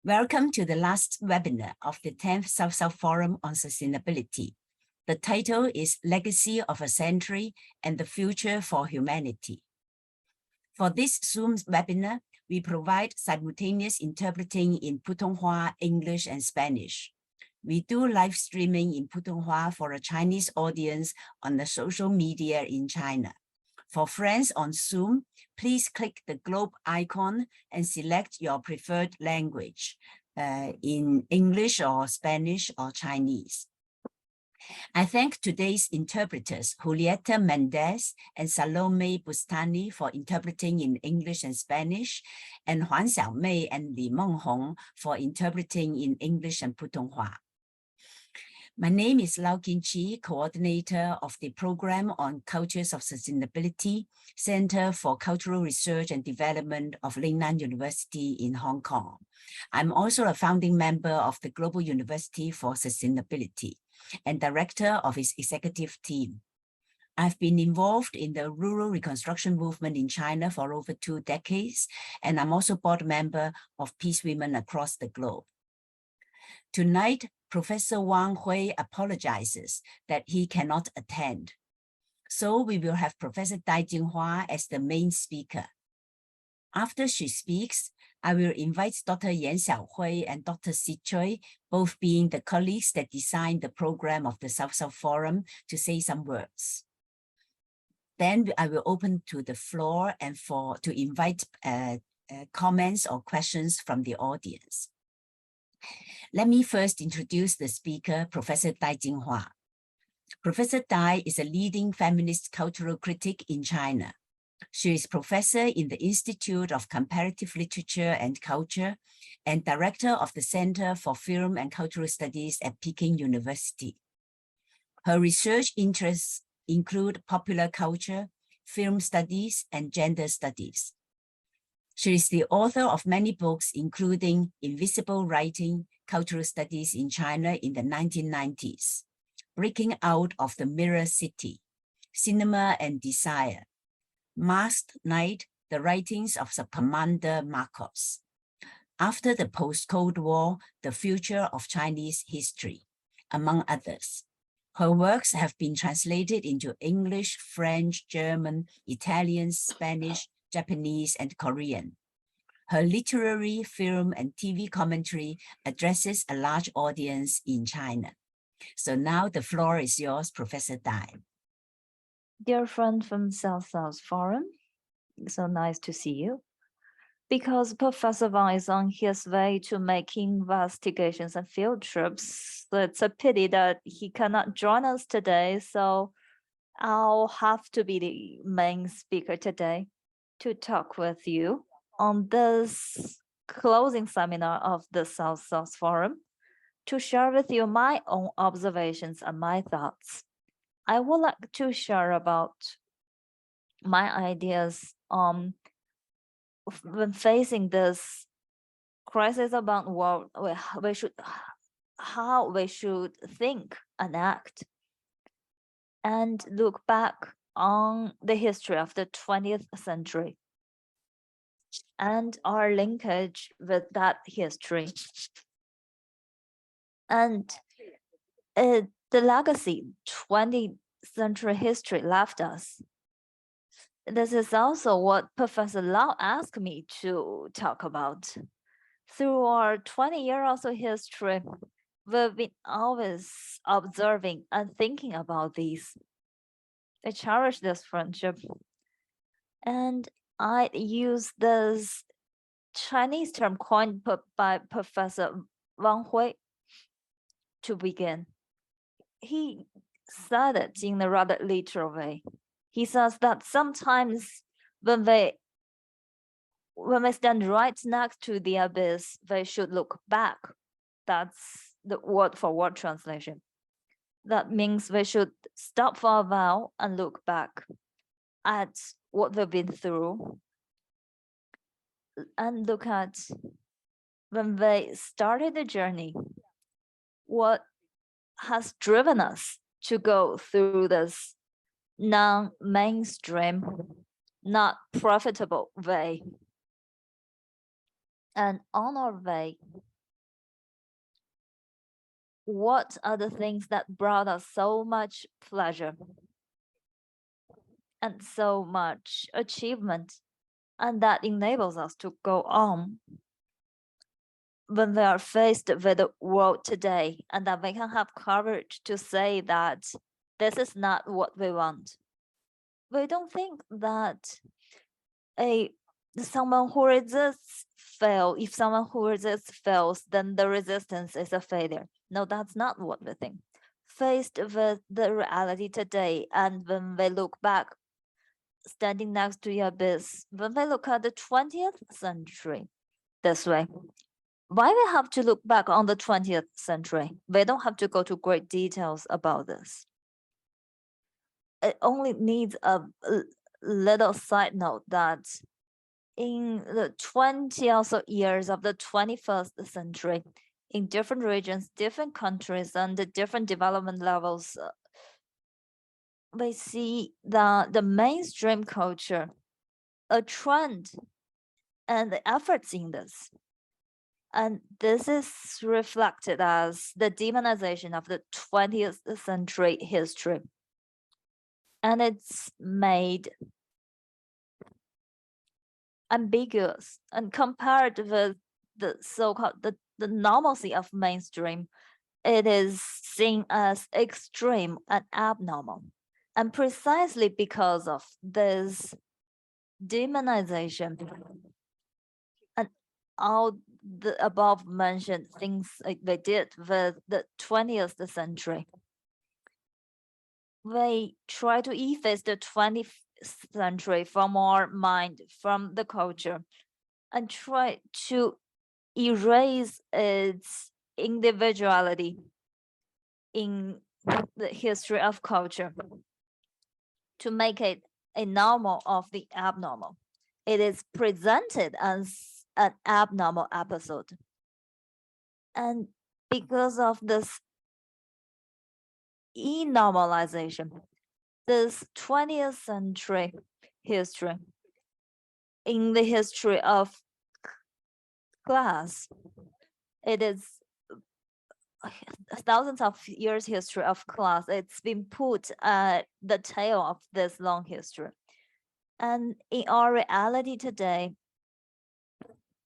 Welcome to the last webinar of the 10th South-South Forum on Sustainability. The title is Legacy of a Century and the Future for Humanity. For this Zoom webinar, we provide simultaneous interpreting in Putonghua, English, and Spanish. We do live streaming in Putonghua for a Chinese audience on the social media in China. For friends on Zoom, please click the globe icon and select your preferred language in English or Spanish or Chinese. I thank today's interpreters, Julieta Mendez and Salome Bustani for interpreting in English and Spanish, and Huan Xiaomei and Li Menghong for interpreting in English and Putonghua. My name is Lau Qinqi, coordinator of the Program on Cultures of Sustainability, Center for Cultural Research and Development of Lingnan University in Hong Kong. I'm also a founding member of the Global University for Sustainability and director of its executive team. I've been involved in the rural reconstruction movement in China for over 2 decades, and I'm also board member of Peace Women across the globe. Tonight, Professor Wang Hui apologizes that he cannot attend. So we will have Professor Dai Tsinghua as the main speaker. After she speaks, I will invite Dr. Yan Xiaohui and Dr. Si Chui, both being the colleagues that designed the program of the South-South Forum, to say some words. Then I will open to the floor and to invite comments or questions from the audience. Let me first introduce the speaker, Professor Dai Tsinghua. Professor Dai is a leading feminist cultural critic in China. She is professor in the Institute of Comparative Literature and Culture and director of the Center for Film and Cultural Studies at Peking University. Her research interests include popular culture, film studies, and gender studies. She is the author of many books, including Invisible Writing, Cultural Studies in China in the 1990s, Breaking Out of the Mirror City, Cinema and Desire, Masked Night, The Writings of Commander Marcos, After the Post-Cold War, The Future of Chinese History, among others. Her works have been translated into English, French, German, Italian, Spanish, Japanese, and Korean. Her literary, film, and TV commentary addresses a large audience in China. So now the floor is yours, Professor Dai. Dear friend from South-South Forum, so nice to see you. Because Professor Wang is on his way to making investigations and field trips, so it's a pity that he cannot join us today, so I'll have to be the main speaker today to talk with you on this closing seminar of the South-South Forum to share with you my own observations and my thoughts. I would like to share about my ideas when facing this crisis about what how we should think and act, and look back on the history of the 20th century and our linkage with that history. And the legacy 20th century history left us. This is also what Professor Lau asked me to talk about. Through our 20-year history, we've been always observing and thinking about these. I cherish this friendship. And I use this Chinese term coined by Professor Wang Hui to begin. He said it in a rather literal way. He says that sometimes when we stand right next to the abyss, we should look back. That's the word-for-word translation. That means we should stop for a while and look back at what we've been through and look at when we started the journey, what has driven us to go through this non-mainstream, not profitable way. And on our way, what are the things that brought us so much pleasure and so much achievement, and that enables us to go on when we are faced with the world today, and that we can have courage to say that this is not what we want. We don't think that someone who resists fail. If someone who resists fails, then the resistance is a failure. No, that's not what we think. Faced with the reality today, and when we look back, standing next to the abyss, when we look at the 20th century this way, why we have to look back on the 20th century? We don't have to go to great details about this. It only needs a little side note that in the 20 also years of the 21st century, in different regions, different countries, and the different development levels, we see that the mainstream culture, a trend, and the efforts in this. And this is reflected as the demonization of the 20th century history. And it's made ambiguous and compared with the so-called the normalcy of mainstream, it is seen as extreme and abnormal. And precisely because of this demonization and all the above mentioned things they did with the 20th century, we try to efface the 20th century from our mind, from the culture, and try to erase its individuality in the history of culture to make it a normal of the abnormal. It is presented as an abnormal episode. And because of this normalization, this 20th century history, in the history of class, it is thousands of years history of class. It's been put at the tail of this long history. And in our reality today,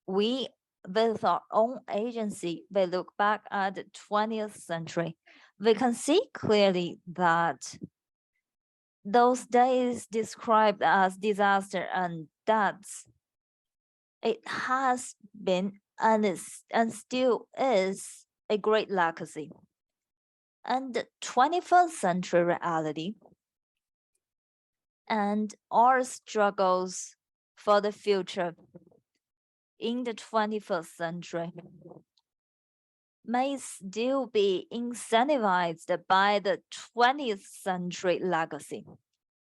we, with our own agency, we look back at the 20th century, we can see clearly that those days described as disaster and deaths, it has been and still is a great legacy. And the 21st century reality and our struggles for the future in the 21st century may still be incentivized by the 20th century legacy.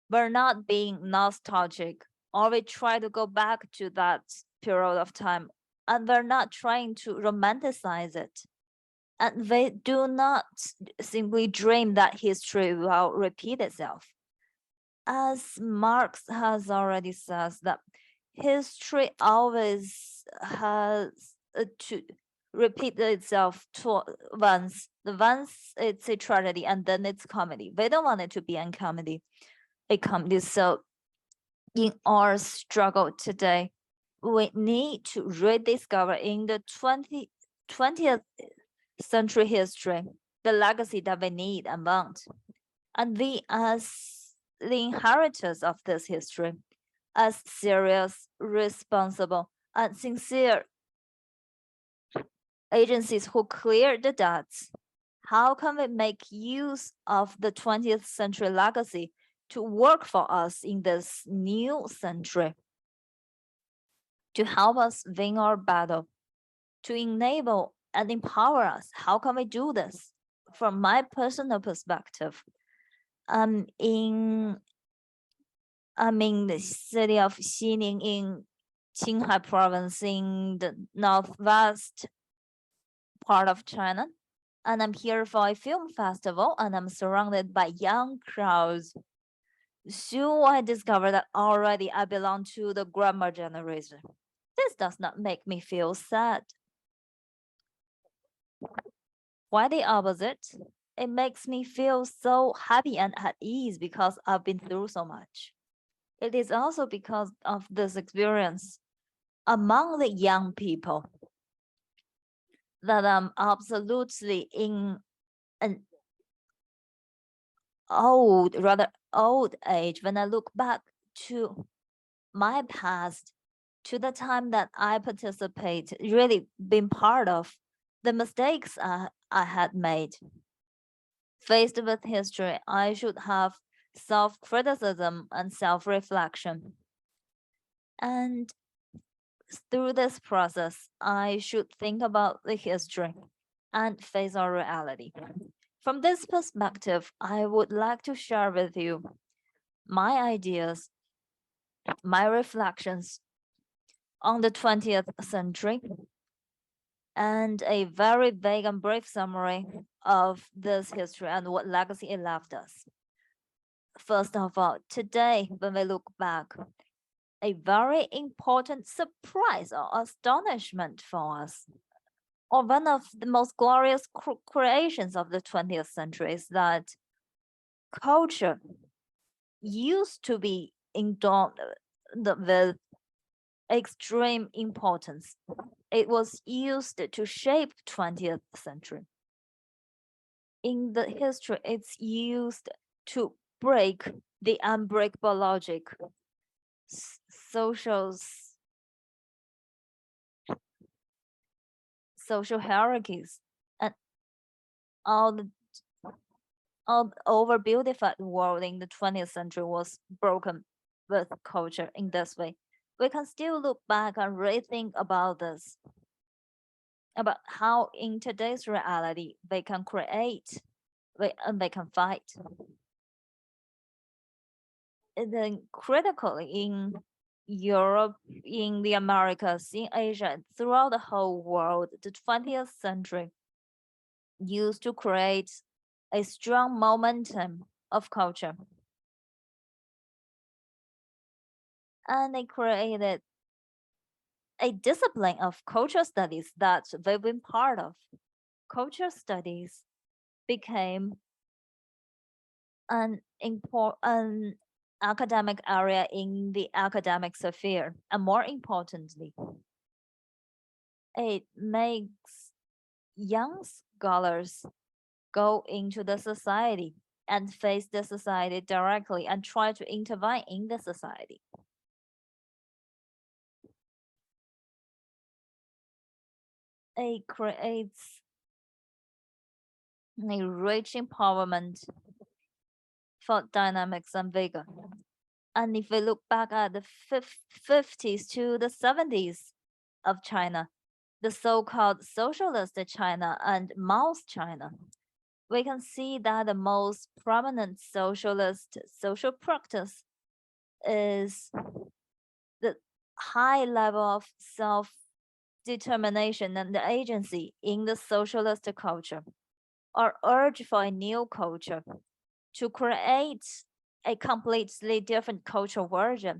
We're not being nostalgic, or we try to go back to that period of time, and we're not trying to romanticize it. And we do not simply dream that history will repeat itself. As Marx has already said, that history always has to repeat itself once. Once it's a tragedy and then it's comedy. We don't want it to be a comedy. So in our struggle today, we need to rediscover in the 20th century history the legacy that we need and want. And we, as the inheritors of this history, as serious, responsible, and sincere agencies who clear the debts, how can we make use of the 20th century legacy to work for us in this new century, to help us win our battle, to enable and empower us? How can we do this? From my personal perspective, in the city of Xining in Tsinghua province in the northwest part of China, and I'm here for a film festival, and I'm surrounded by young crowds. Soon I discovered that already I belong to the grandma generation. This does not make me feel sad. Quite the opposite. It makes me feel so happy and at ease because I've been through so much. It is also because of this experience among the young people that I'm absolutely in an rather old age when I look back to my past, to the time that I participate, really been part of the mistakes I had made. Faced with history, I should have self-criticism and self-reflection. And through this process, I should think about the history and face our reality. From this perspective, I would like to share with you my ideas, my reflections on the 20th century, and a very vague and brief summary of this history and what legacy it left us. First of all, today, when we look back, a very important surprise or astonishment for us, or one of the most glorious creations of the 20th century, is that culture used to be endowed with extreme importance. It was used to shape 20th century. In the history, it's used to break the unbreakable logic, social hierarchies, and all the over beautified world in the 20th century was broken with culture in this way. We can still look back and rethink about this, about how in today's reality they can create and they can fight. And then critically in Europe, in the Americas, in Asia, throughout the whole world, the 20th century used to create a strong momentum of culture. And they created a discipline of culture studies that they've been part of. Culture studies became an important academic area in the academic sphere. And more importantly, it makes young scholars go into the society and face the society directly and try to intervene in the society. It creates a rich empowerment for dynamics and vigor. And if we look back at the 50s to the 70s of China, the so-called socialist China and Mao's China, we can see that the most prominent socialist social practice is the high level of self-determination and the agency in the socialist culture, or urge for a new culture to create a completely different cultural version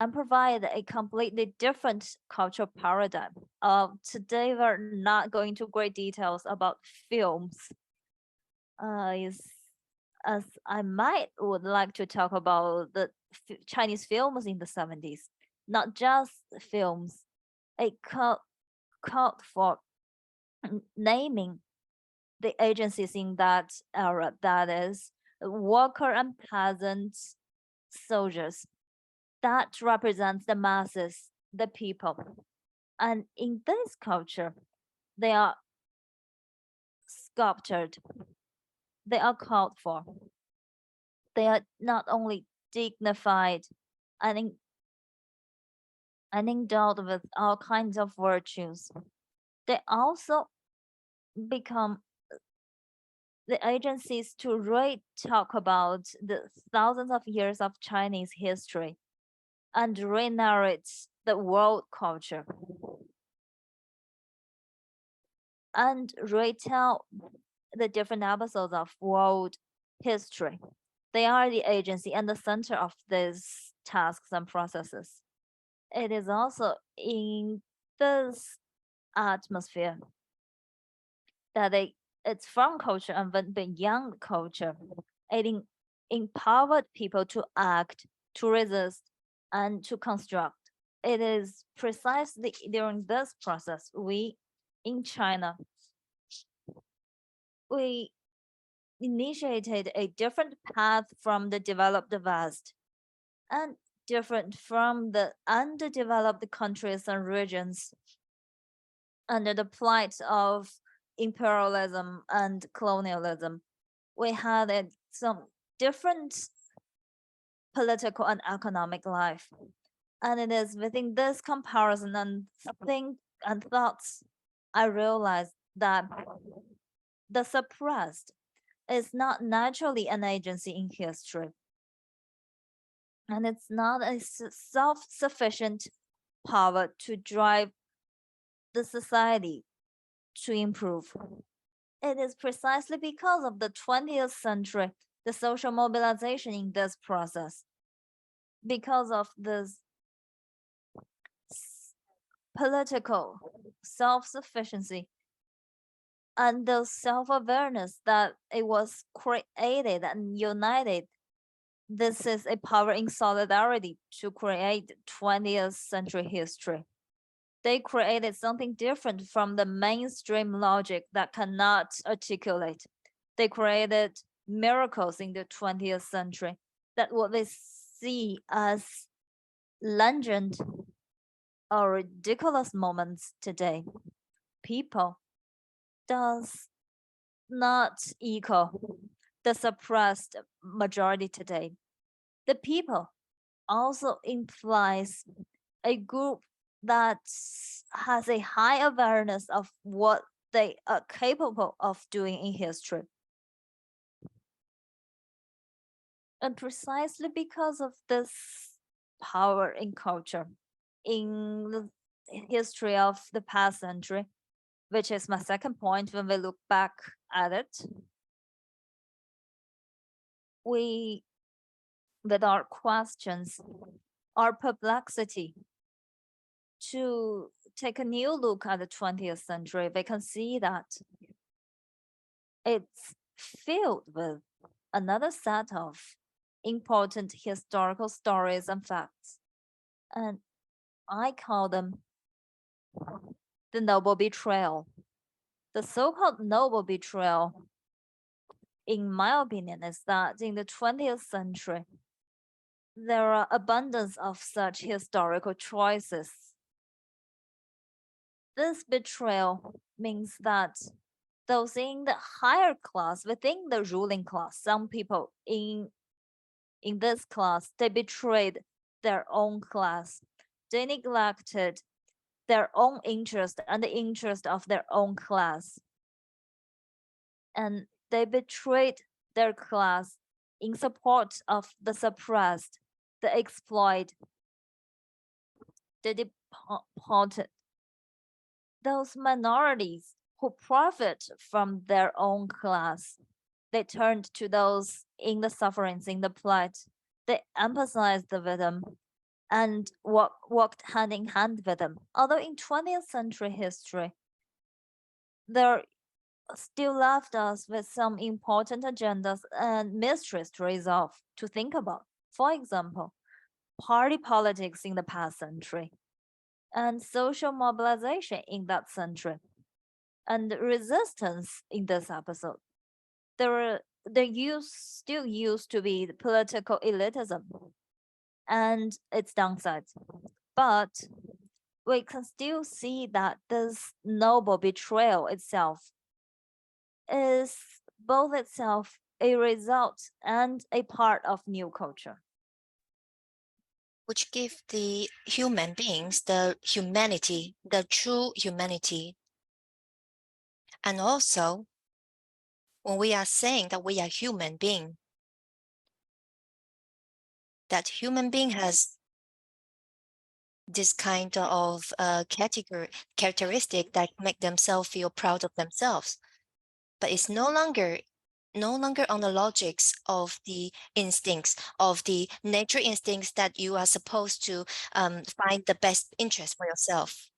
and provide a completely different cultural paradigm. Today, we're not going to great details about films. As I would like to talk about the Chinese films in the 70s, not just films, a cult for naming the agencies in that era, that is worker and peasant soldiers, that represents the masses, the people. And in this culture, they are sculptured, they are called for. They are not only dignified and endowed with all kinds of virtues, they also become the agencies to really talk about the thousands of years of Chinese history and re-narrate the world culture and retell the different episodes of world history. They are the agency and the center of these tasks and processes. It is also in this atmosphere that they it's from culture and went beyond culture. It empowered people to act, to resist, and to construct. It is precisely during this process we, in China, we initiated a different path from the developed West and different from the underdeveloped countries and regions under the plight of imperialism and colonialism. We had some different political and economic life. And it is within this comparison and thoughts, I realized that the suppressed is not naturally an agency in history. And it's not a self-sufficient power to drive the society to improve. It is precisely because of the 20th century, the social mobilization in this process, because of this political self-sufficiency and the self-awareness that it was created and united. This is a power in solidarity to create 20th century history. They created something different from the mainstream logic that cannot articulate. They created miracles in the 20th century that what we see as legend or ridiculous moments today. People does not equal the suppressed majority today. The people also implies a group that has a high awareness of what they are capable of doing in history. And precisely because of this power in culture, in the history of the past century, which is my second point when we look back at it, we, with our questions, our perplexity, to take a new look at the 20th century, we can see that it's filled with another set of important historical stories and facts. And I call them the noble betrayal. The so-called noble betrayal, in my opinion, is that in the 20th century, there are abundance of such historical choices. This betrayal means that those in the higher class, within the ruling class, some people in this class, they betrayed their own class. They neglected their own interest and the interest of their own class. And they betrayed their class in support of the suppressed, the exploited, the deported. Those minorities who profit from their own class, they turned to those in the sufferings, in the plight. They emphasized with them and walked hand in hand with them. Although in 20th century history, there still left us with some important agendas and mysteries to resolve, to think about. For example, party politics in the past century and social mobilization in that century and resistance in this episode. There still used to be the political elitism and its downsides. But we can still see that this noble betrayal itself is both itself a result and a part of new culture, which give the human beings the humanity, the true humanity. And also, when we are saying that we are human being, that human being has this kind of characteristic that make themselves feel proud of themselves, but it's no longer on the logics of the instincts, of the nature instincts that you are supposed to find the best interest for yourself.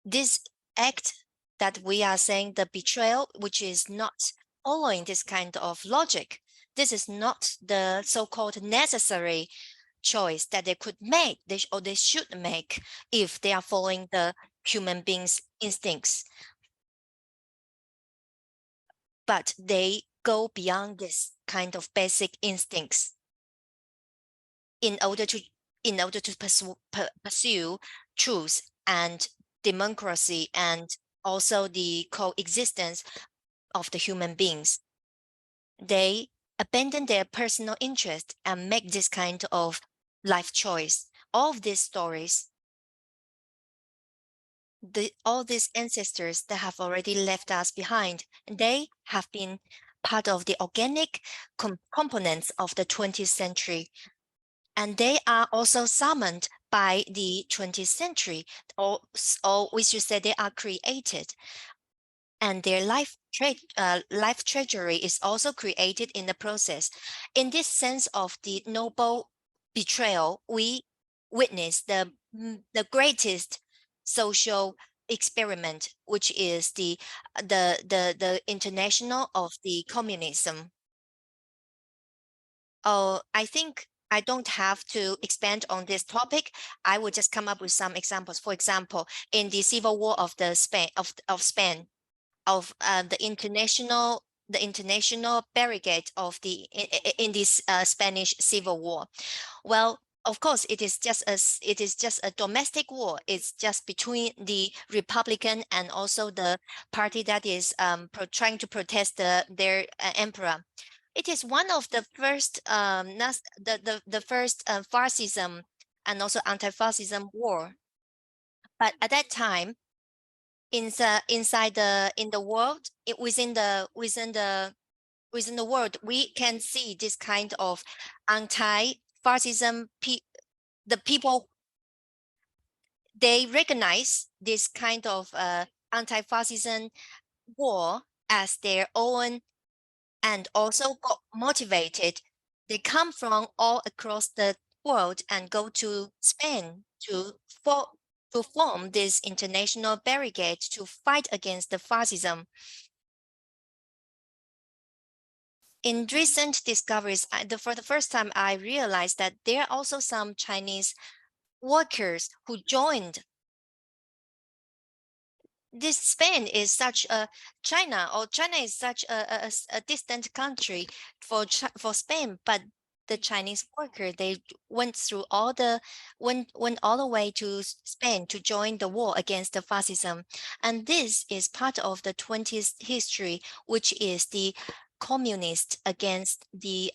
This act that we are saying the betrayal, which is not following this kind of logic. This is not the so-called necessary choice that they could make, or they should make if they are following the human beings' instincts. But they go beyond this kind of basic instincts in order to pursue truth and democracy and also the coexistence of the human beings. They abandon their personal interest and make this kind of life choice. All of these stories, all these ancestors that have already left us behind, they have been part of the organic components of the 20th century. And they are also summoned by the 20th century, or we should say they are created. And their life treasury is also created in the process. In this sense of the noble betrayal, we witness the greatest social experiment, which is the international of the communism. Oh, I think I don't have to expand on this topic. I will just come up with some examples. For example, in the civil war of the Spain the international barricade of in this Spanish Civil War. Well, of course, it is just a domestic war. It's just between the Republican and also the party that is trying to protest their emperor. It is one of the first the first fascism and also anti-fascism war. But at that time, in the world, within the world, we can see this kind of anti-fascism. The people, they recognize this kind of anti-fascism war as their own, and also got motivated. They come from all across the world and go to Spain to form this international barricade to fight against the fascism. In recent discoveries, for the first time, I realized that there are also some Chinese workers who joined. This Spain is such a China is such a distant country for Spain, but the Chinese worker, they went all the way to Spain to join the war against the fascism. And this is part of the 20th history, which is the communist against the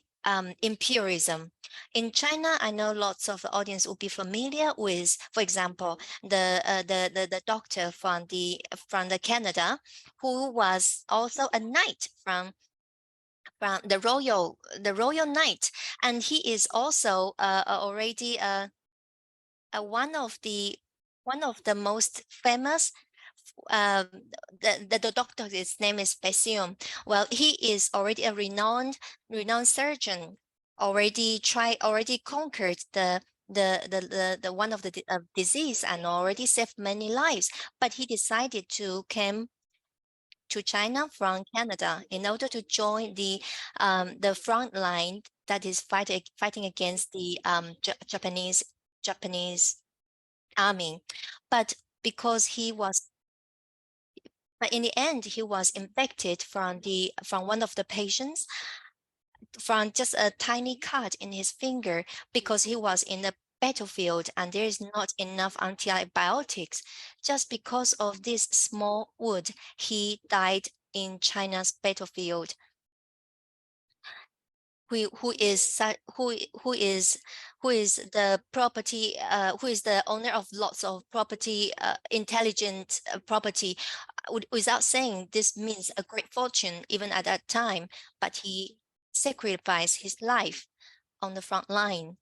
imperialism. In China, I know lots of the audience will be familiar with, for example, the doctor from the Canada, who was also a knight from the royal knight, and he is also already one of the most famous. The doctor, his name is Beijing. Well, he is already a renowned surgeon. Already conquered the one of the disease and already saved many lives. But he decided to come to China from Canada in order to join the front line that is fighting against the Japanese army. But in the end, he was infected from one of the patients from just a tiny cut in his finger, because he was in the battlefield and there is not enough antibiotics. Just because of this small wound, he died in China's battlefield. Who is the property, who is the owner of lots of property, intelligent property, without saying this means a great fortune even at that time, but he sacrificed his life on the front line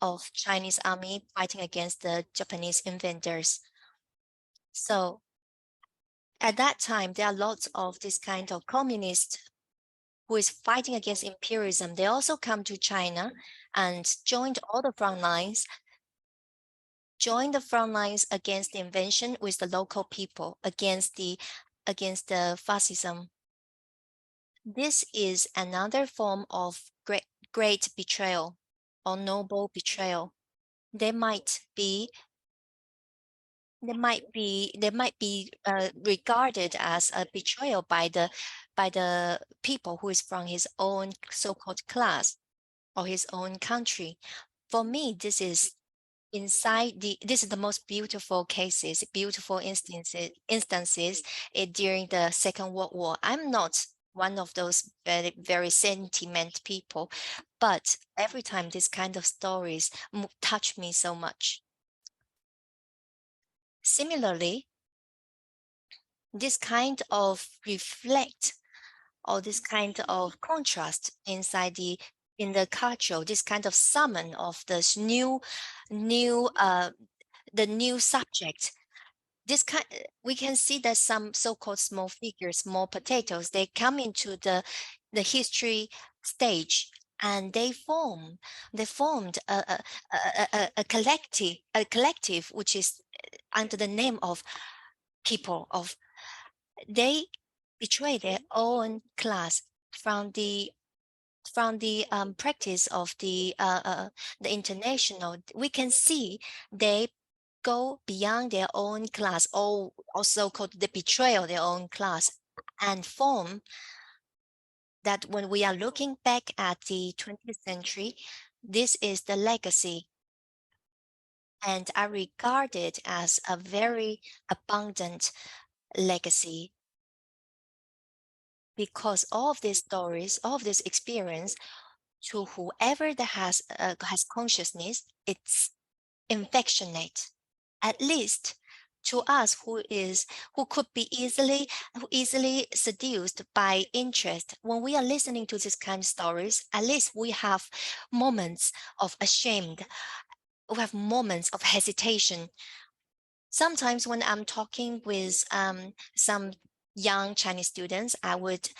of Chinese army fighting against the Japanese invaders. So at that time, there are lots of this kind of communists who is fighting against imperialism. They also come to China and joined all the front lines, against the invasion with the local people, against the against the fascism. This is another form of great betrayal or noble betrayal. They might be regarded as a betrayal by the people who is from his own so-called class or his own country. For me, this is the most beautiful cases, beautiful instances during the Second World War. I'm not one of those very, very sentiment people, but every time this kind of stories touch me so much. Similarly, this kind of reflect or this kind of contrast inside in the culture, this kind of summon of this new subject. We can see that some so-called small figures, small potatoes, they come into the history stage and they formed a collective which is under the name of people of. They betray their own class from the practice of the international. We can see they go beyond their own class, or also called the betrayal their own class, and form that when we are looking back at the 20th century, this is the legacy. And I regard it as a very abundant legacy, because all of these stories, all of this experience, to whoever that has consciousness, it's affectionate. At least to us who could be easily seduced by interest. When we are listening to this kind of stories, at least we have moments of ashamed, we have moments of hesitation. Sometimes when I'm talking with some young Chinese students, I would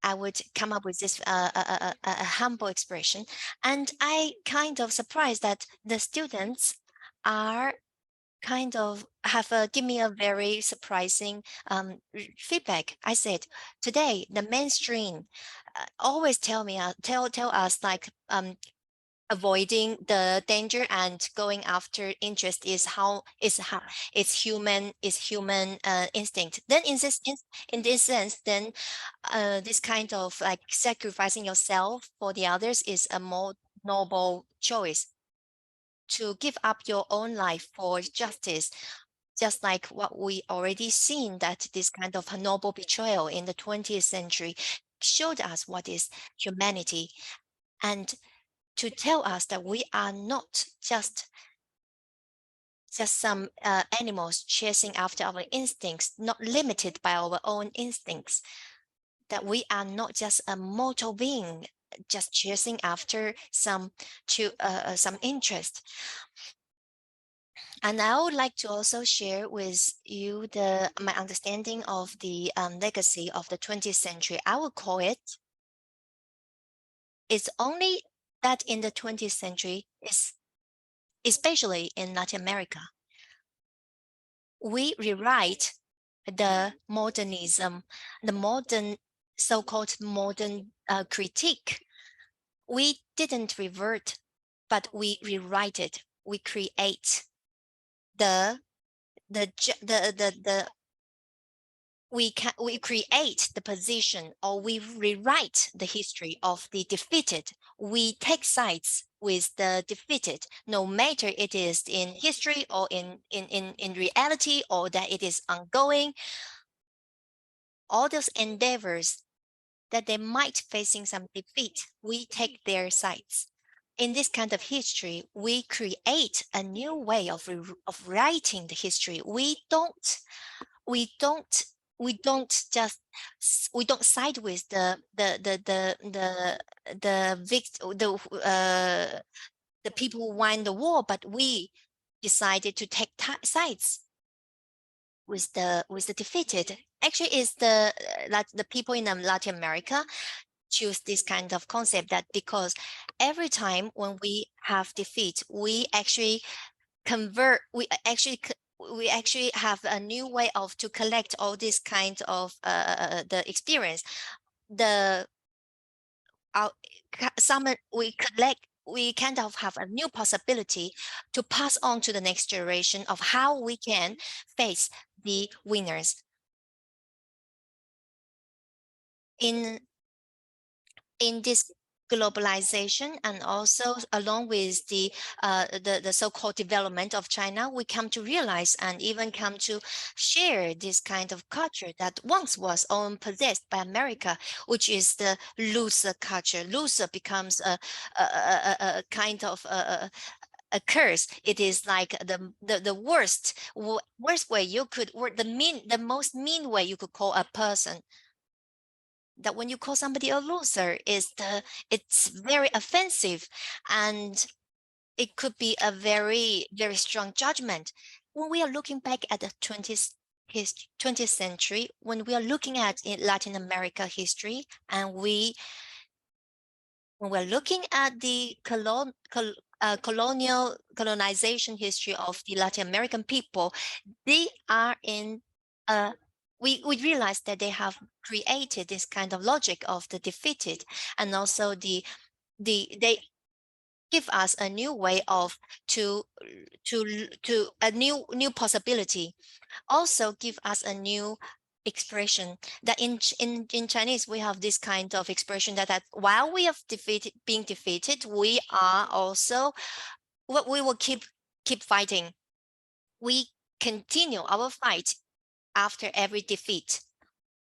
come up with this a humble expression, and I kind of surprised that the students are kind of give me a very surprising feedback. I said, today the mainstream always tell us like avoiding the danger and going after interest is human instinct. Then in this sense, then this kind of like sacrificing yourself for the others is a more noble choice. To give up your own life for justice, just like what we already seen, that this kind of a noble betrayal in the 20th century showed us what is humanity, and to tell us that we are not just some animals chasing after our instincts, not limited by our own instincts, that we are not just a mortal being just chasing after some interest. And I would like to also share with you my understanding of the legacy of the 20th century. I would call it's only that in the 20th century, especially in Latin America, we rewrite the modernism, the so-called modern critique. We didn't revert, but we rewrite it. We create we create the position, or we rewrite the history of the defeated. We take sides with the defeated, no matter it is in history or in reality, or that it is ongoing. All those endeavors that they might facing some defeat, we take their sides. In this kind of history, we create a new way of writing the history. We don't side with the people who won the war, but we decided to take sides with the defeated. Actually, is the people in Latin America choose this kind of concept, that because every time when we have defeat, we actually we actually have a new way of to collect all this kind of the experience. We kind of have a new possibility to pass on to the next generation of how we can face the winners. In this globalization, and also along with the so-called development of China, we come to realize and even come to share this kind of culture that once was possessed by America, which is the loser culture. Loser becomes a kind of a curse. It is like the worst way you could, or the most mean way you could call a person. That when you call somebody a loser, it's very offensive, and it could be a very, very strong judgment. When we are looking back at the 20th century, when we are looking at Latin America history, and when we're looking at the colonization history of the Latin American people, they are in we realize that they have created this kind of logic of the defeated, and also they give us a new way of to a new possibility, also give us a new expression. That in Chinese we have this kind of expression that while we have being defeated, we are also we will keep fighting. We continue our fight after every defeat.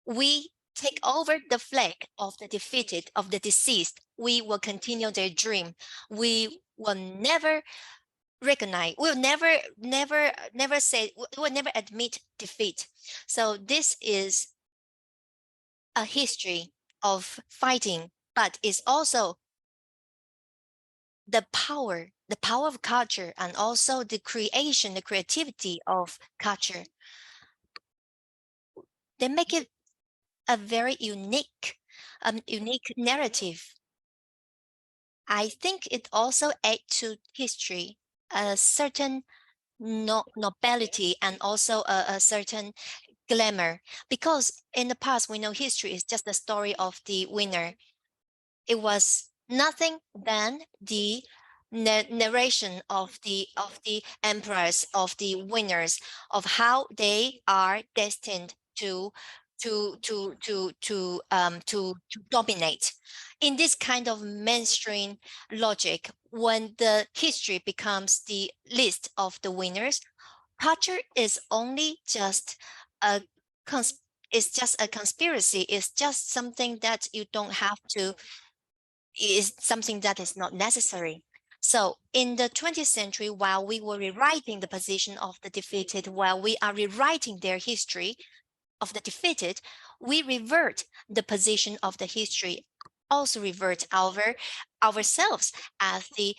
We take over the flag of the defeated, of the deceased. We will continue their dream. We will never recognize, we'll never say, we'll never admit defeat. So this is a history of fighting, but it's also the power of culture, and also the creativity of culture. They make it a very unique narrative. I think it also adds to history a certain nobility, and also a certain glamour, because in the past we know history is just the story of the winner. It was nothing than the narration of the emperors, of the winners, of how they are destined to dominate. In this kind of mainstream logic, when the history becomes the list of the winners, culture is only just a it's just a conspiracy. It's just something that you don't have to, is something that is not necessary. So in the 20th century, while we were rewriting the position of the defeated, while we are rewriting their history of the defeated, we revert the position of the history, also revert ourselves as the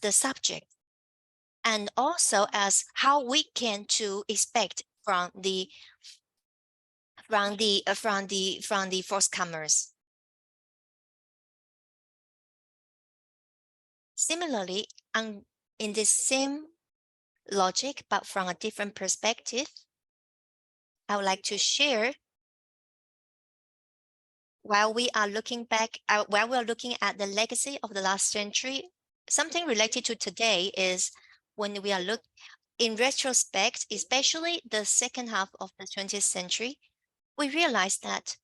subject, and also as how we can to expect from the forthcomers. Similarly, in this same logic, but from a different perspective, I would like to share, while we are looking back, while we are looking at the legacy of the last century, something related to today is when we are in retrospect, especially the second half of the 20th century, we realize that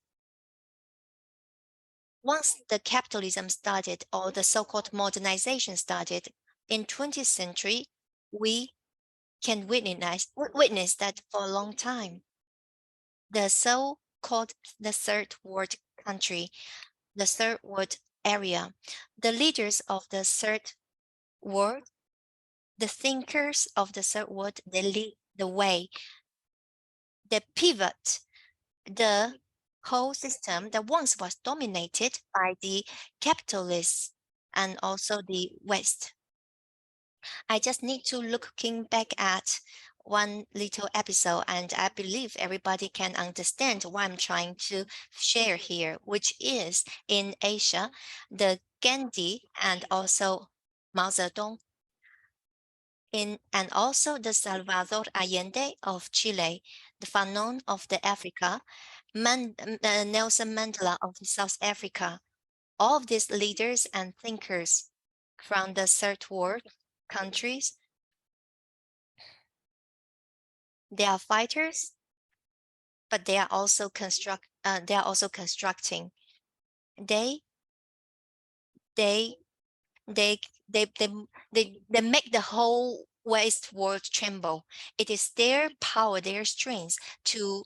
once the capitalism started, or the so-called modernization started in 20th century, we can witness that for a long time. The so-called the third world country, the third world area, the leaders of the third world, the thinkers of the third world, they lead the way. They pivot the whole system that once was dominated by the capitalists and also the West. I just need to looking back at one little episode, and I believe everybody can understand what I'm trying to share here, which is in Asia, the Gandhi and also Mao Zedong. and also the Salvador Allende of Chile, the Fanon of the Africa, Nelson Mandela of South Africa. All of these leaders and thinkers from the third world countries, they are fighters, but they are also constructing. They make the whole West world tremble. It is their power, their strength to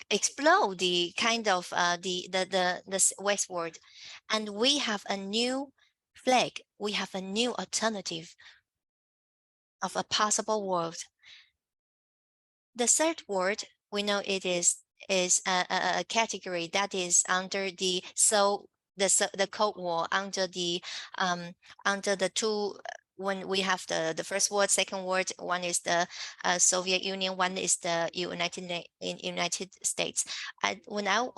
explode the kind of the West world, and we have a new flag. We have a new alternative of a possible world. The third world, we know it is a category that is under the Cold War, under the two, when we have the first world, second world, one is the Soviet Union, one is the United States. When I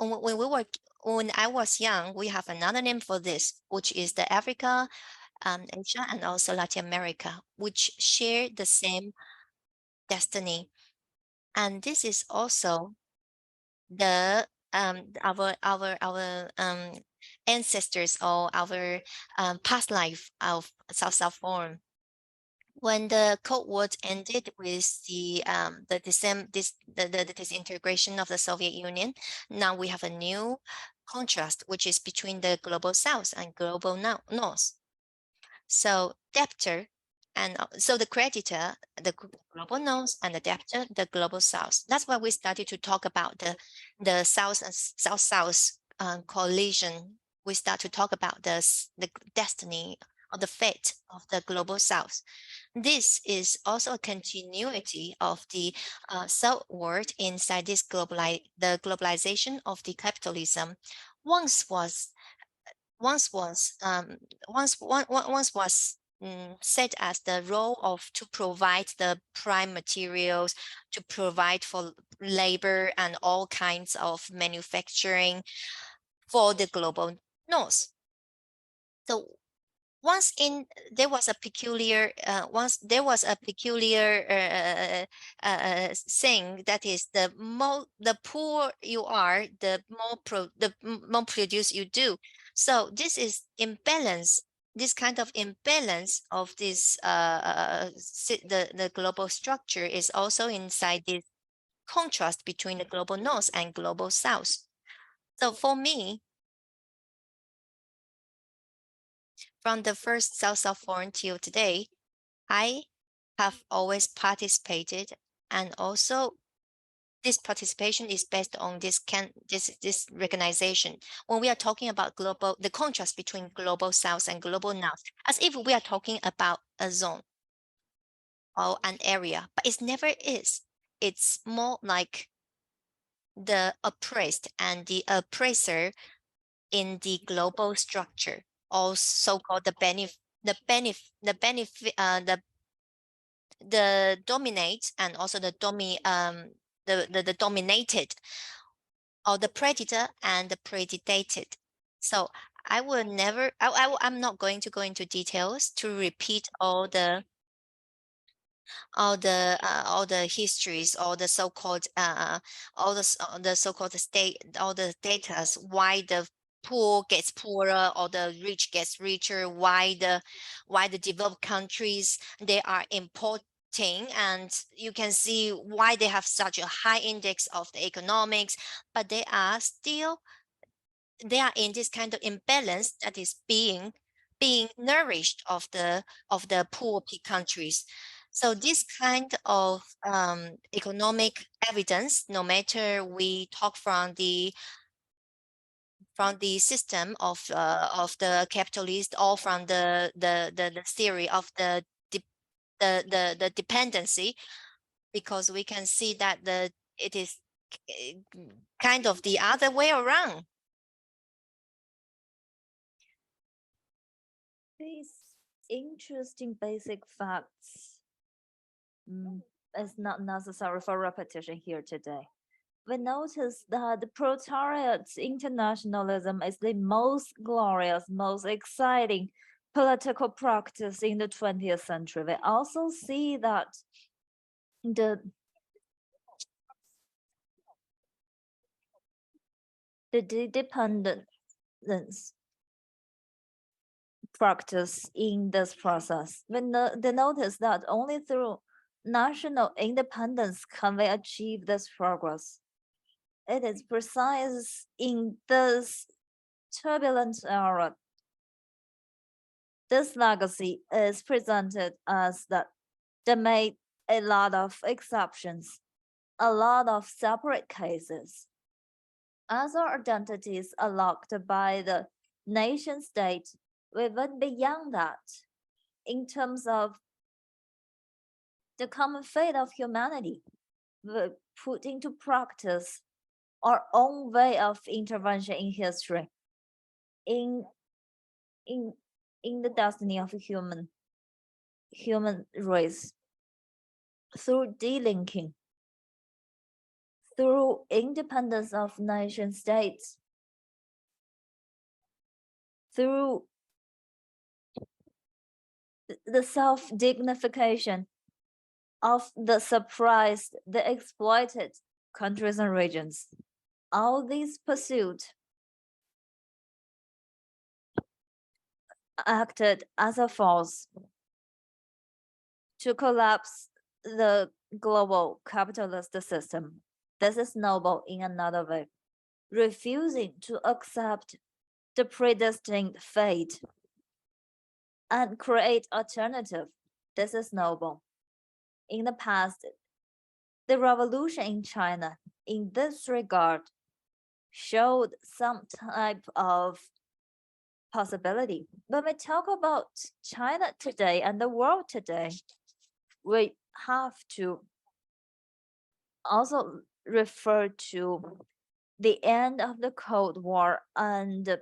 was young, we have another name for this, which is the Africa, Asia, and also Latin America, which share the same destiny. And this is also the our ancestors or our past life of South Forum. When the Cold War ended with the disintegration of the Soviet Union, now we have a new contrast, which is between the global South and global North. So debtor, and so the creditor, the global North, and the debtor, the global South. That's why we started to talk about the South and South coalition. We start to talk about the destiny or the fate of the global South. This is also a continuity of the South world inside this the globalization of the capitalism. Once was set as the role of to provide the prime materials, to provide for labor and all kinds of manufacturing for the global North. So there was a peculiar saying, that is, the poor you are, the more produce you do. So this is imbalance. This kind of imbalance of this the global structure is also inside this contrast between the global North and global South. So for me, from the first South Forum till today, I have always participated, and also this participation is based on this recognition. When we are talking about the contrast between global South and global North, as if we are talking about a zone or an area, but it never is. It's more like the oppressed and the oppressor in the global structure, also called the dominate, and also the dominated, or the predator and the predated. So I will never, I'm not going to go into details to repeat all the histories, all the so-called state, all the data, why the poor gets poorer or the rich gets richer, why the developed countries, they are importing, and you can see why they have such a high index of the economics, but they are in this kind of imbalance that is being nourished of the poor countries. So this kind of economic evidence, no matter we talk from the system of the capitalist, or from the theory of the dependency, because we can see that it is kind of the other way around. These interesting basic facts is not necessary for repetition here today. We notice that the proletariat internationalism is the most glorious, most exciting political practice in the 20th century. We also see that the dependence practice in this process. They notice that only through national independence can we achieve this progress. It is precise in this turbulent era. This legacy is presented as that they made a lot of exceptions, a lot of separate cases. As our identities are locked by the nation state, we went beyond that in terms of the common fate of humanity. We put into practice our own way of intervention in history, in the destiny of human race, through delinking, through independence of nation states, through the self-dignification of the suppressed, the exploited countries and regions. All these pursuits acted as a force to collapse the global capitalist system. This is noble in another way, refusing to accept the predestined fate and create alternative. This is noble. In the past, the revolution in China in this regard showed some type of possibility. When we talk about China today and the world today, we have to also refer to the end of the Cold War and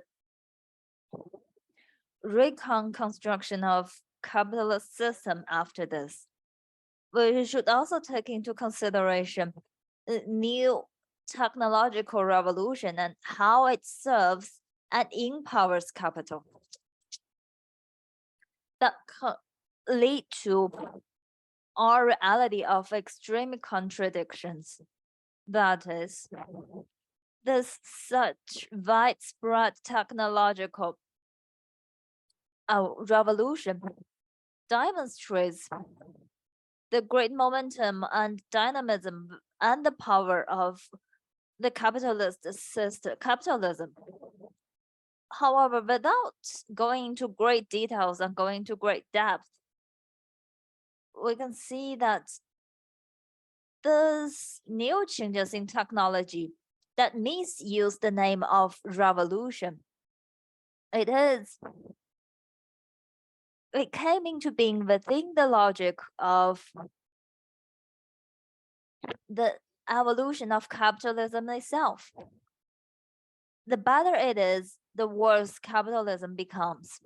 reconstruction of capitalist system after this. We should also take into consideration new technological revolution and how it serves and empowers capital that lead to our reality of extreme contradictions. That is, this such widespread technological revolution demonstrates the great momentum and dynamism and the power of the capitalist system, capitalism. However, without going into great details and going into great depth, we can see that these new changes in technology that misuse the name of revolution, it came into being within the logic of the evolution of capitalism itself. The better it is, the worse capitalism becomes.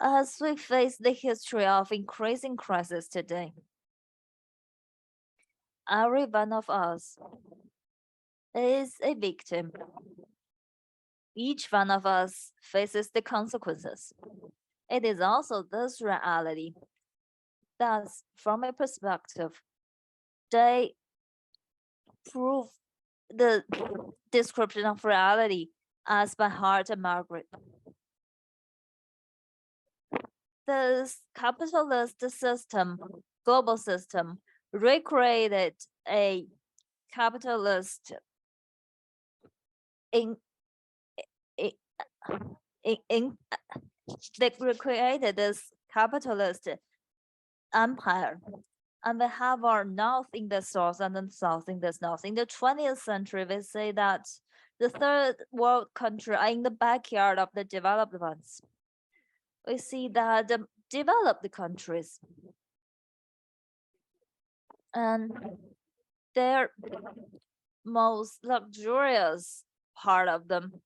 As we face the history of increasing crisis today, every one of us is a victim. Each one of us faces the consequences. It is also this reality that, from a perspective, they prove the description of reality as by Hart and Margaret. This capitalist system, global system, recreated a capitalist they recreated this capitalist empire, and we have our north in the south and the south in the north. In the 20th century, we say that the third world country are in the backyard of the developed ones. We see that the developed countries and their most luxurious part of them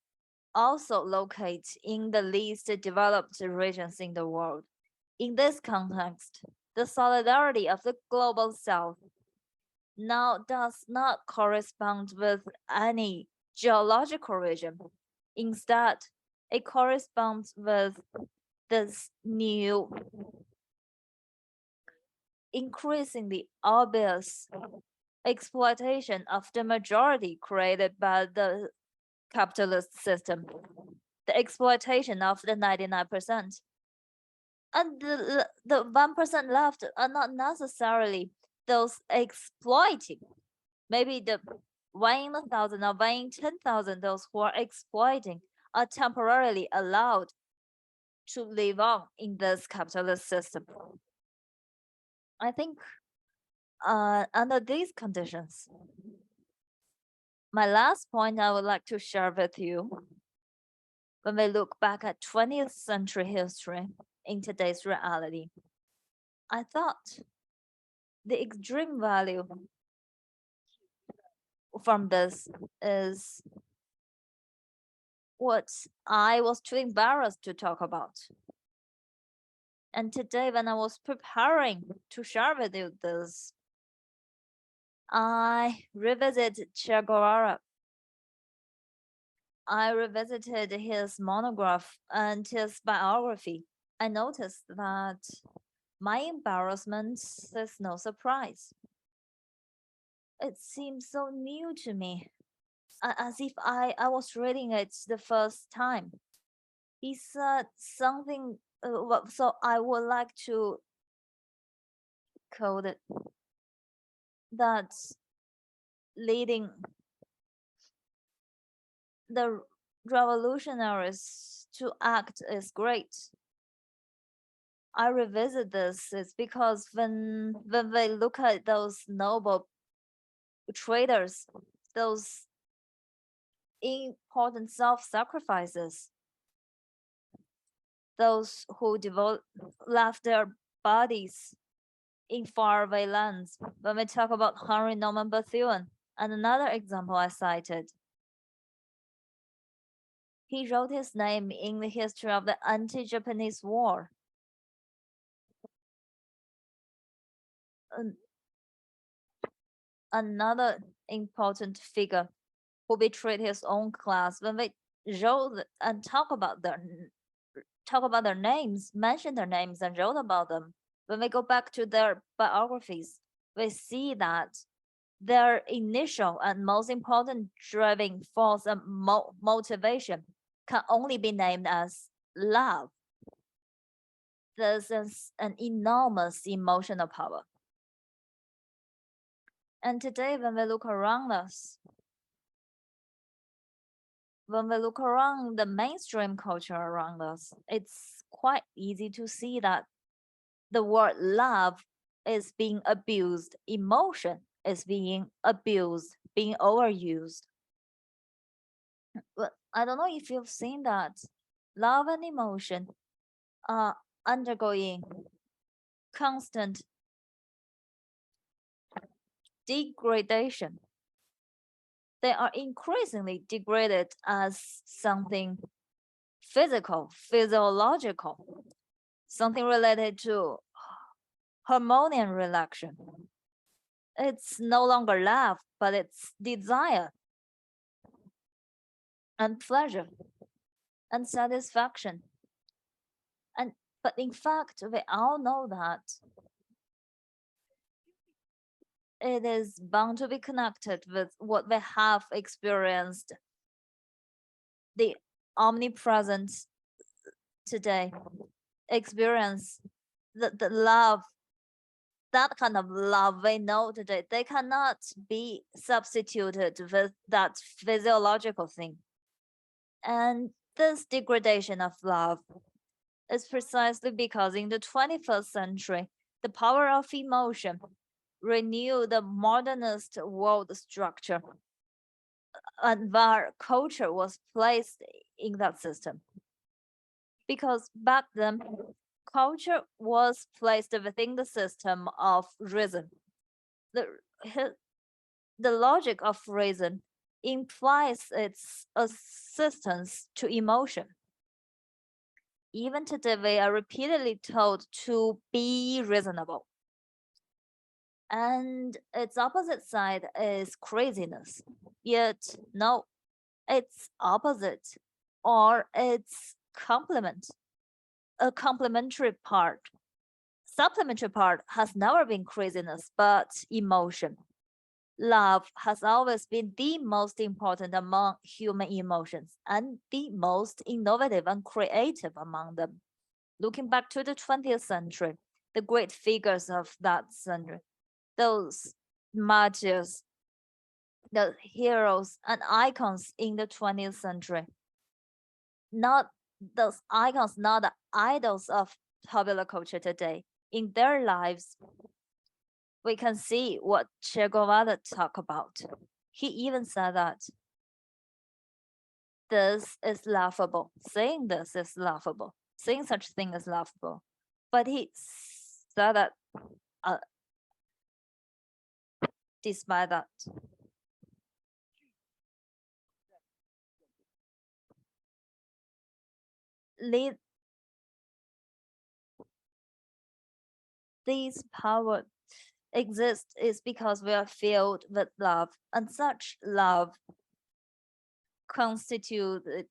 also locate in the least developed regions in the world. In this context, the solidarity of the global south now does not correspond with any geological region. Instead, it corresponds with this new, increasingly obvious exploitation of the majority created by the capitalist system, the exploitation of the 99%. And the 1% left are not necessarily those exploiting. Maybe the 1 in 1,000 or 1 in 10,000, those who are exploiting, are temporarily allowed to live on in this capitalist system. I think under these conditions, my last point I would like to share with you, when we look back at 20th century history in today's reality, I thought the extreme value from this is what I was too embarrassed to talk about. And today, when I was preparing to share with you this, I revisited Che Guevara. I revisited his monograph and his biography. I noticed that my embarrassment is no surprise. It seems so new to me, as if I was reading it the first time. He said something, so I would like to quote it, that leading the revolutionaries to act is great. I revisit this is because when we look at those noble traders, those important self-sacrifices, those who left their bodies in faraway lands. When we talk about Henry Norman Bethune, and another example I cited, he wrote his name in the history of the anti-Japanese war. Another important figure who betrayed his own class. When we wrote and talk about their names, mention their names and wrote about them, when we go back to their biographies, we see that their initial and most important driving force and motivation can only be named as love. This is an enormous emotional power. And today, when we look around us, when we look around the mainstream culture around us, it's quite easy to see that the word love is being abused, emotion is being abused, being overused. But I don't know if you've seen that love and emotion are undergoing constant degradation. They are increasingly degraded as something physical, physiological, something related to hormonal relaxation. It's no longer love, but it's desire and pleasure and satisfaction. But in fact, we all know that it is bound to be connected with what we have experienced, the omnipresent today experience, the love, that kind of love we know today, they cannot be substituted with that physiological thing. And this degradation of love is precisely because in the 21st century, the power of emotion renew the modernist world structure, and where culture was placed in that system. Because back then, culture was placed within the system of reason. The logic of reason implies its assistance to emotion. Even today, we are repeatedly told to be reasonable. And its opposite side is craziness. Yet, no, it's opposite. or its complement, a complementary part. Supplementary part has never been craziness, but emotion. Love has always been the most important among human emotions and the most innovative and creative among them. Looking back to the 20th century, the great figures of that century, those martyrs, the heroes and icons in the 20th century, not those icons, not the idols of popular culture today. In their lives, we can see what Che Guevara talked about. He even said that this is laughable. Saying this is laughable. Saying such thing is laughable. But he said that despite that, this power exists is because we are filled with love, and such love constituted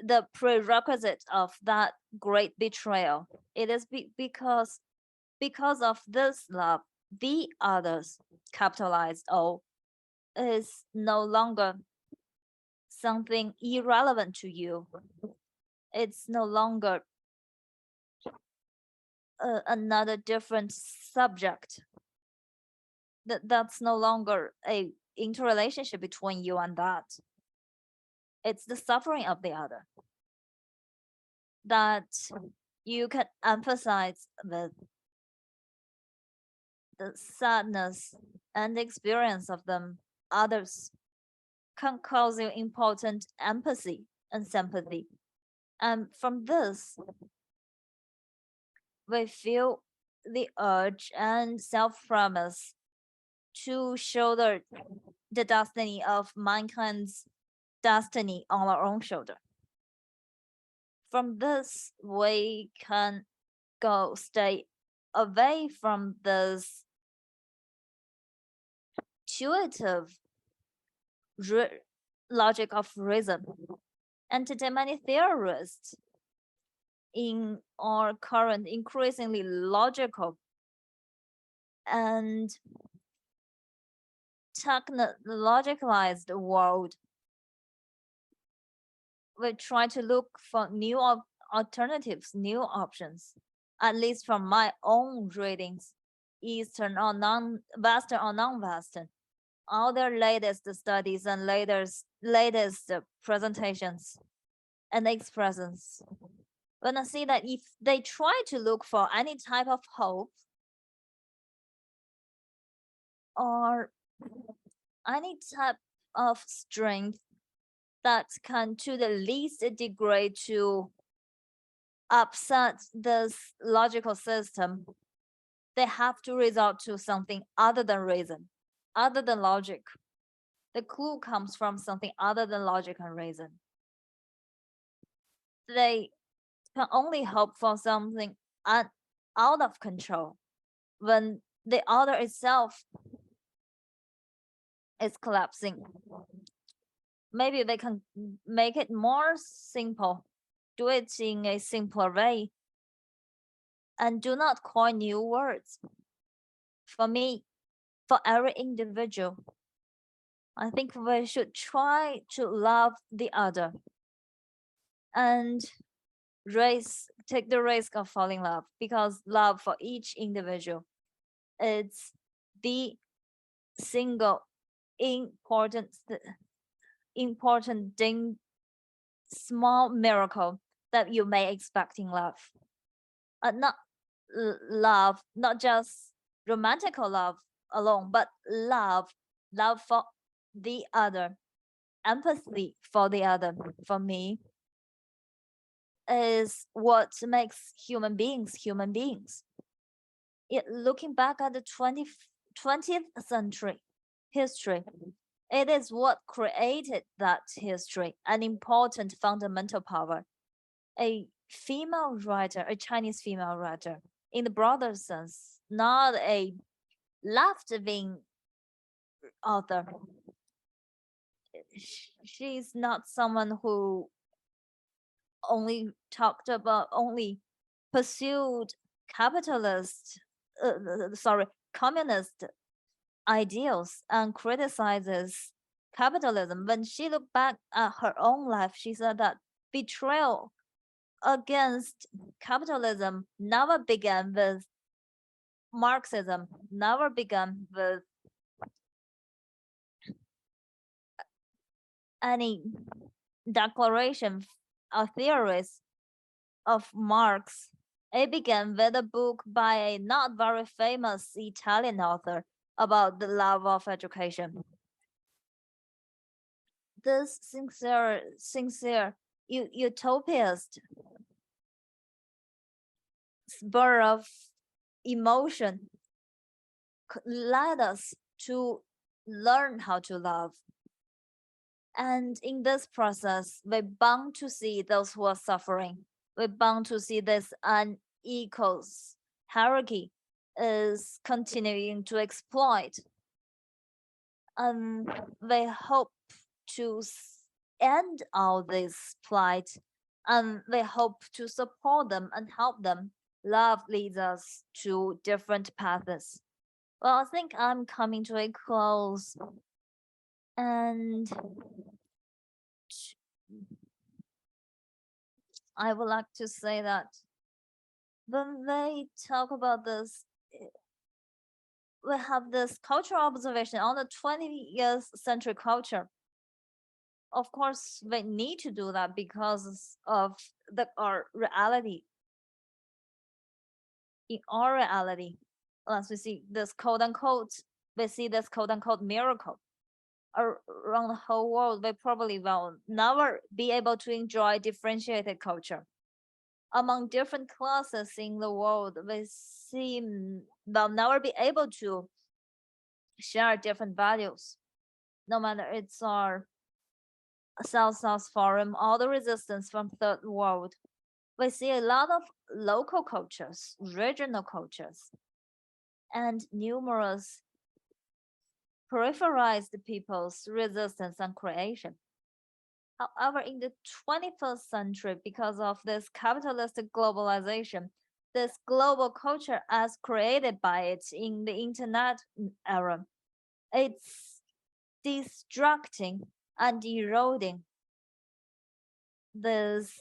the prerequisite of that great betrayal. It is because of this love, the others, capitalized O, is no longer something irrelevant to you. It's no longer another different subject. That's no longer a interrelationship between you and that. It's the suffering of the other that you can emphasize with the sadness and the experience of them. Others can cause you important empathy and sympathy. And from this, we feel the urge and self-promise to shoulder the destiny of mankind's destiny on our own shoulder. From this, we can stay away from this intuitive logic of reason. And today, many theorists in our current increasingly logical and technologicalized world, we try to look for new alternatives, new options. At least from my own readings, Eastern or Western or non-Western, all their latest studies and latest presentations and expressions, when I see that if they try to look for any type of hope or any type of strength that can to the least degree to upset this logical system, they have to resort to something other than reason, other than logic. The clue comes from something other than logic and reason. They can only hope for something out of control when the order itself is collapsing. Maybe they can make it more simple, do it in a simpler way, and do not coin new words. For me, for every individual, I think we should try to love the other and take the risk of falling in love, because love for each individual, it's the single important thing, small miracle that you may expect in love. Not love, not just romantic love alone, but love for the other, empathy for the other, for me, is what makes human beings human beings. Looking back at the 20th century history, it is what created that history, an important fundamental power. A female writer, a Chinese female writer, in the broader sense, not a left-wing author. She's not someone who only talked about, only pursued communist ideals and criticizes capitalism. When she looked back at her own life, she said that betrayal against capitalism never began with Marxism, never began with any declaration or theories of Marx. It began with a book by a not very famous Italian author about the love of education. This sincere utopist spur of emotion led us to learn how to love. And in this process, we're bound to see those who are suffering. We're bound to see this unequal hierarchy is continuing to exploit. We hope to end all this plight, and we hope to support them and help them. Love leads us to different paths. Well, I think I'm coming to a close, and I would like to say that when we talk about this, we have this cultural observation on the 20th century culture. Of course, we need to do that because of our reality. In our reality, as we see this quote unquote, we see this quote unquote miracle around the whole world. We probably will never be able to enjoy differentiated culture among different classes in the world. We seem they'll never be able to share different values, no matter it's our South-South Forum or the resistance from third world. We see a lot of local cultures, regional cultures, and numerous peripherized people's resistance and creation. However, in the 21st century, because of this capitalistic globalization, this global culture as created by it in the internet era, it's destructing and eroding this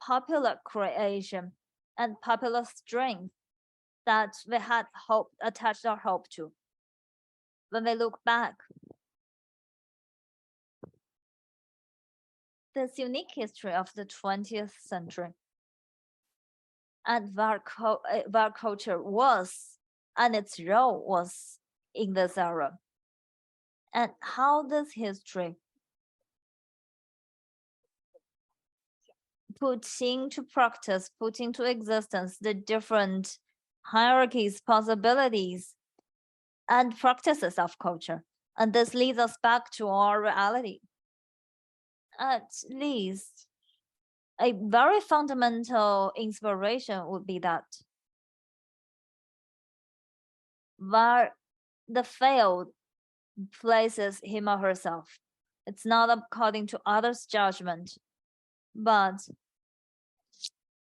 popular creation and popular strength that we had attached our hope to. When we look back, this unique history of the 20th century and where culture was and its role was in this era, and how this history put into practice, put into existence the different hierarchies, possibilities, and practices of culture. And this leads us back to our reality. At least a very fundamental inspiration would be that where the failed places him or herself, it's not according to others' judgment, but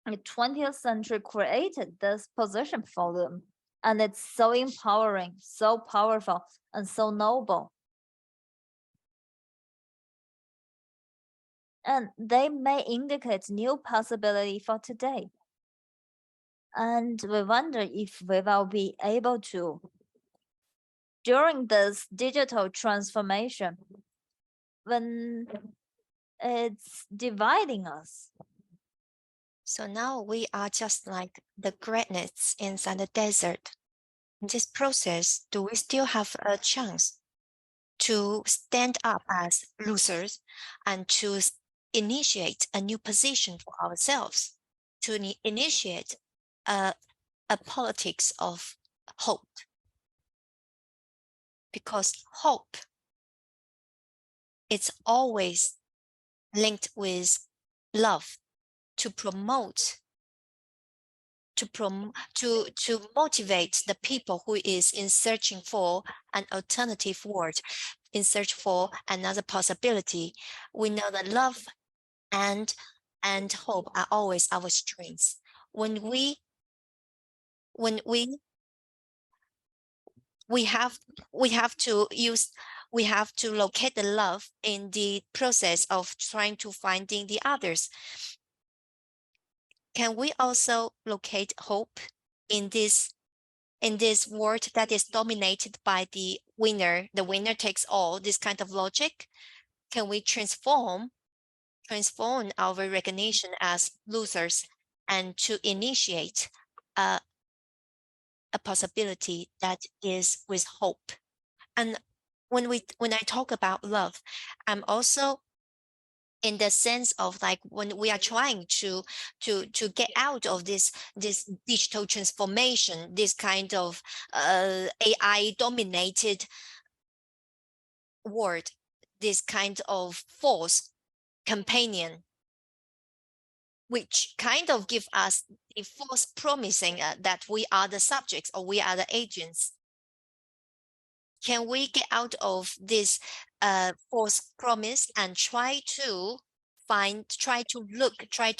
the 20th century created this position for them, and it's so empowering, so powerful, and so noble. And they may indicate new possibility for today. And we wonder if we will be able to, during this digital transformation, when it's dividing us. So now we are just like the granites inside the desert. In this process, do we still have a chance to stand up as losers and to initiate a new position for ourselves, to initiate a politics of hope? Because hope, it's always linked with love, to promote, to motivate the people who is in searching for an alternative world, in search for another possibility. We know that love and and hope are always our strengths. When we have to locate the love in the process of trying to finding the others. Can we also locate hope in this world that is dominated by the winner takes all, this kind of logic? Can we transform our recognition as losers and to initiate a possibility that is with hope? And when I talk about love, I'm also in the sense of like when we are trying to get out of this digital transformation, this kind of AI dominated world, this kind of false companion, which kind of give us a false promising that we are the subjects or we are the agents. Can we get out of this false promise and try to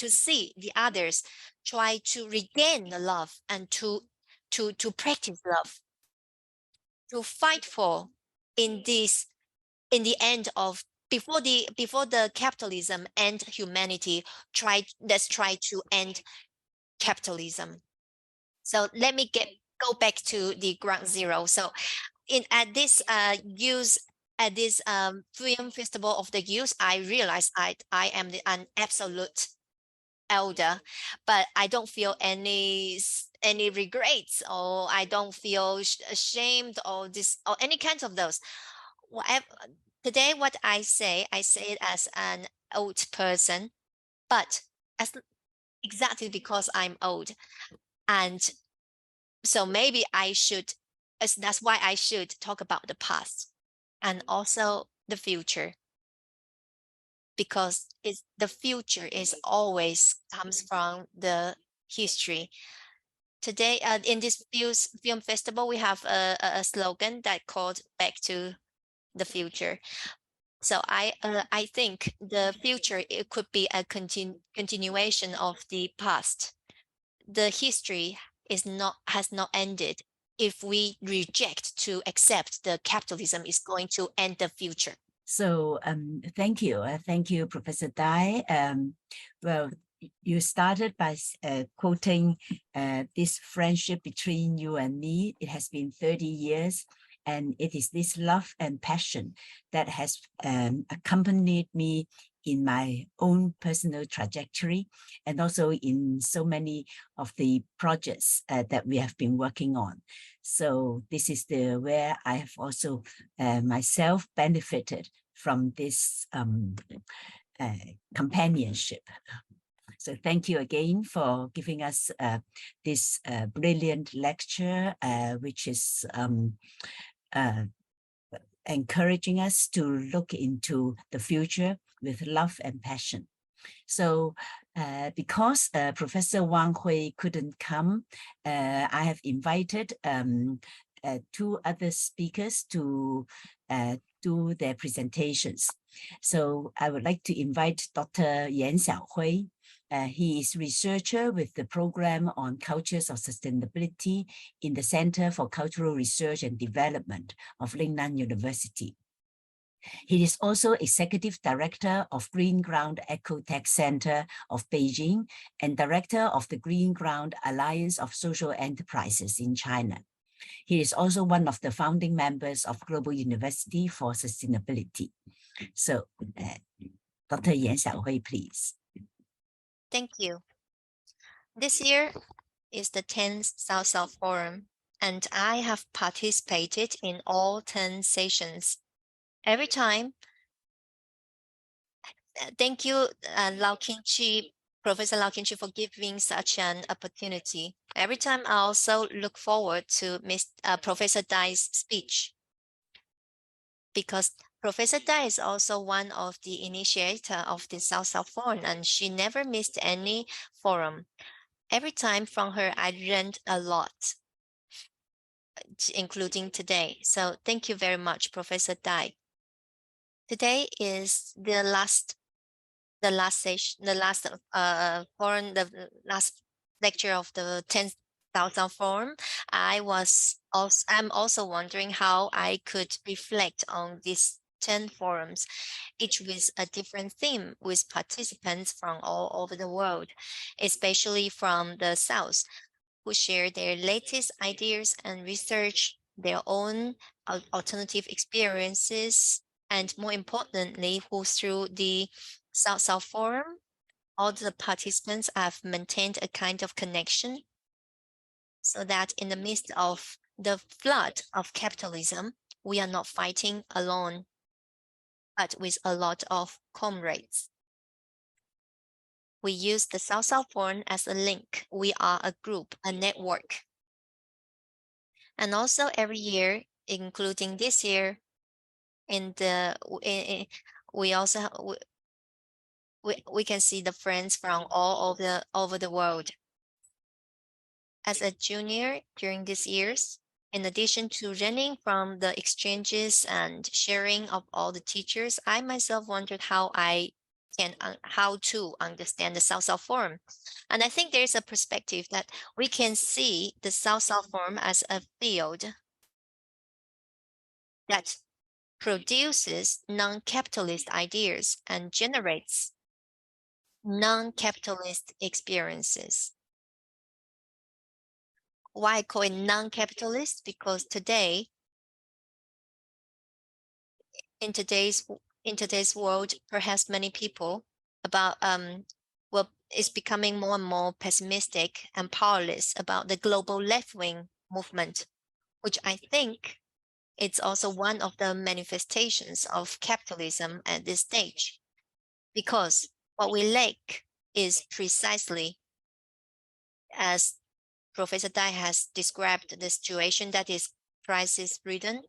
see the others, try to regain the love and to practice love, to fight for in the end of before the capitalism and humanity, let's try to end capitalism. So let me go back to the ground zero. So at this film festival of the youth, I realized I am an absolute elder, but I don't feel any regrets, or I don't feel ashamed or any kinds of those. Whatever today, what I say it as an old person, but as exactly because I'm old, and so maybe that's why I should talk about the past and also the future, because the future is always comes from the history. Today, in this film festival, we have a slogan that called "Back to the Future." So I think the future, it could be a continuation of the past. The history has not ended if we reject to accept the capitalism is going to end the future. So thank you, Professor Dai. Well, you started by quoting this friendship between you and me. It has been 30 years, and it is this love and passion that has accompanied me in my own personal trajectory, and also in so many of the projects that we have been working on. So this is where I have also myself benefited from this companionship. So thank you again for giving us this brilliant lecture, which is encouraging us to look into the future with love and passion. So because Professor Wang Hui couldn't come, I have invited two other speakers to do their presentations. So I would like to invite Dr. Yan Xiaohui. He is researcher with the program on cultures of sustainability in the Center for Cultural Research and Development of Lingnan University. He is also executive director of Green Ground Ecotech Center of Beijing and director of the Green Ground Alliance of Social Enterprises in China. He is also one of the founding members of Global University for Sustainability. So, Dr. Yan Xiaohui, please. Thank you. This year is the 10th South-South Forum, and I have participated in all 10 sessions. Every time, thank you, Professor Lau Qinchi, for giving such an opportunity. Every time I also look forward to Professor Dai's speech, because Professor Dai is also one of the initiator of the South-South Forum, and she never missed any forum. Every time from her, I learned a lot, including today. So thank you very much, Professor Dai. Today is the last the last session, the last forum, the last lecture of the 10,000 forum, I'm also wondering how I could reflect on these 10 forums, each with a different theme, with participants from all over the world, especially from the South, who share their latest ideas and research, their own alternative experiences, and more importantly, who through the South Forum, all the participants have maintained a kind of connection, so that in the midst of the flood of capitalism, we are not fighting alone, but with a lot of comrades. We use the South Forum as a link. We are a group, a network. And also every year, including this year, we also we can see the friends from all over the world. As a junior during these years, in addition to learning from the exchanges and sharing of all the teachers, I myself wondered how to understand the South Forum. And I think there's a perspective that we can see the South Forum as a field that produces non-capitalist ideas and generates non-capitalist experiences. Why I call it non-capitalist? Because today, in today's world, perhaps many people is becoming more and more pessimistic and powerless about the global left-wing movement, which I think it's also one of the manifestations of capitalism at this stage. Because what we lack is precisely, as Professor Dai has described, the situation that is crisis-ridden.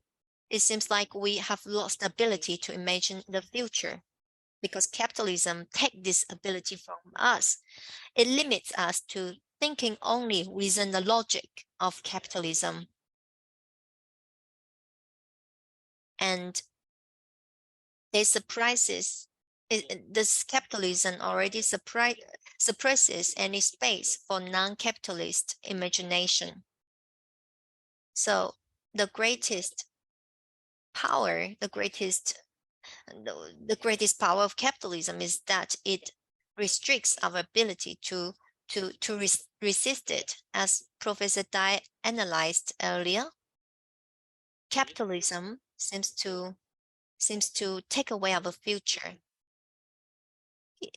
It seems like we have lost the ability to imagine the future because capitalism takes this ability from us. It limits us to thinking only within the logic of capitalism. And they surprises, this capitalism already suppresses any space for non-capitalist imagination. So the greatest power, the greatest power of capitalism is that it restricts our ability to resist it. As Professor Dai analyzed earlier, capitalism seems to take away our future.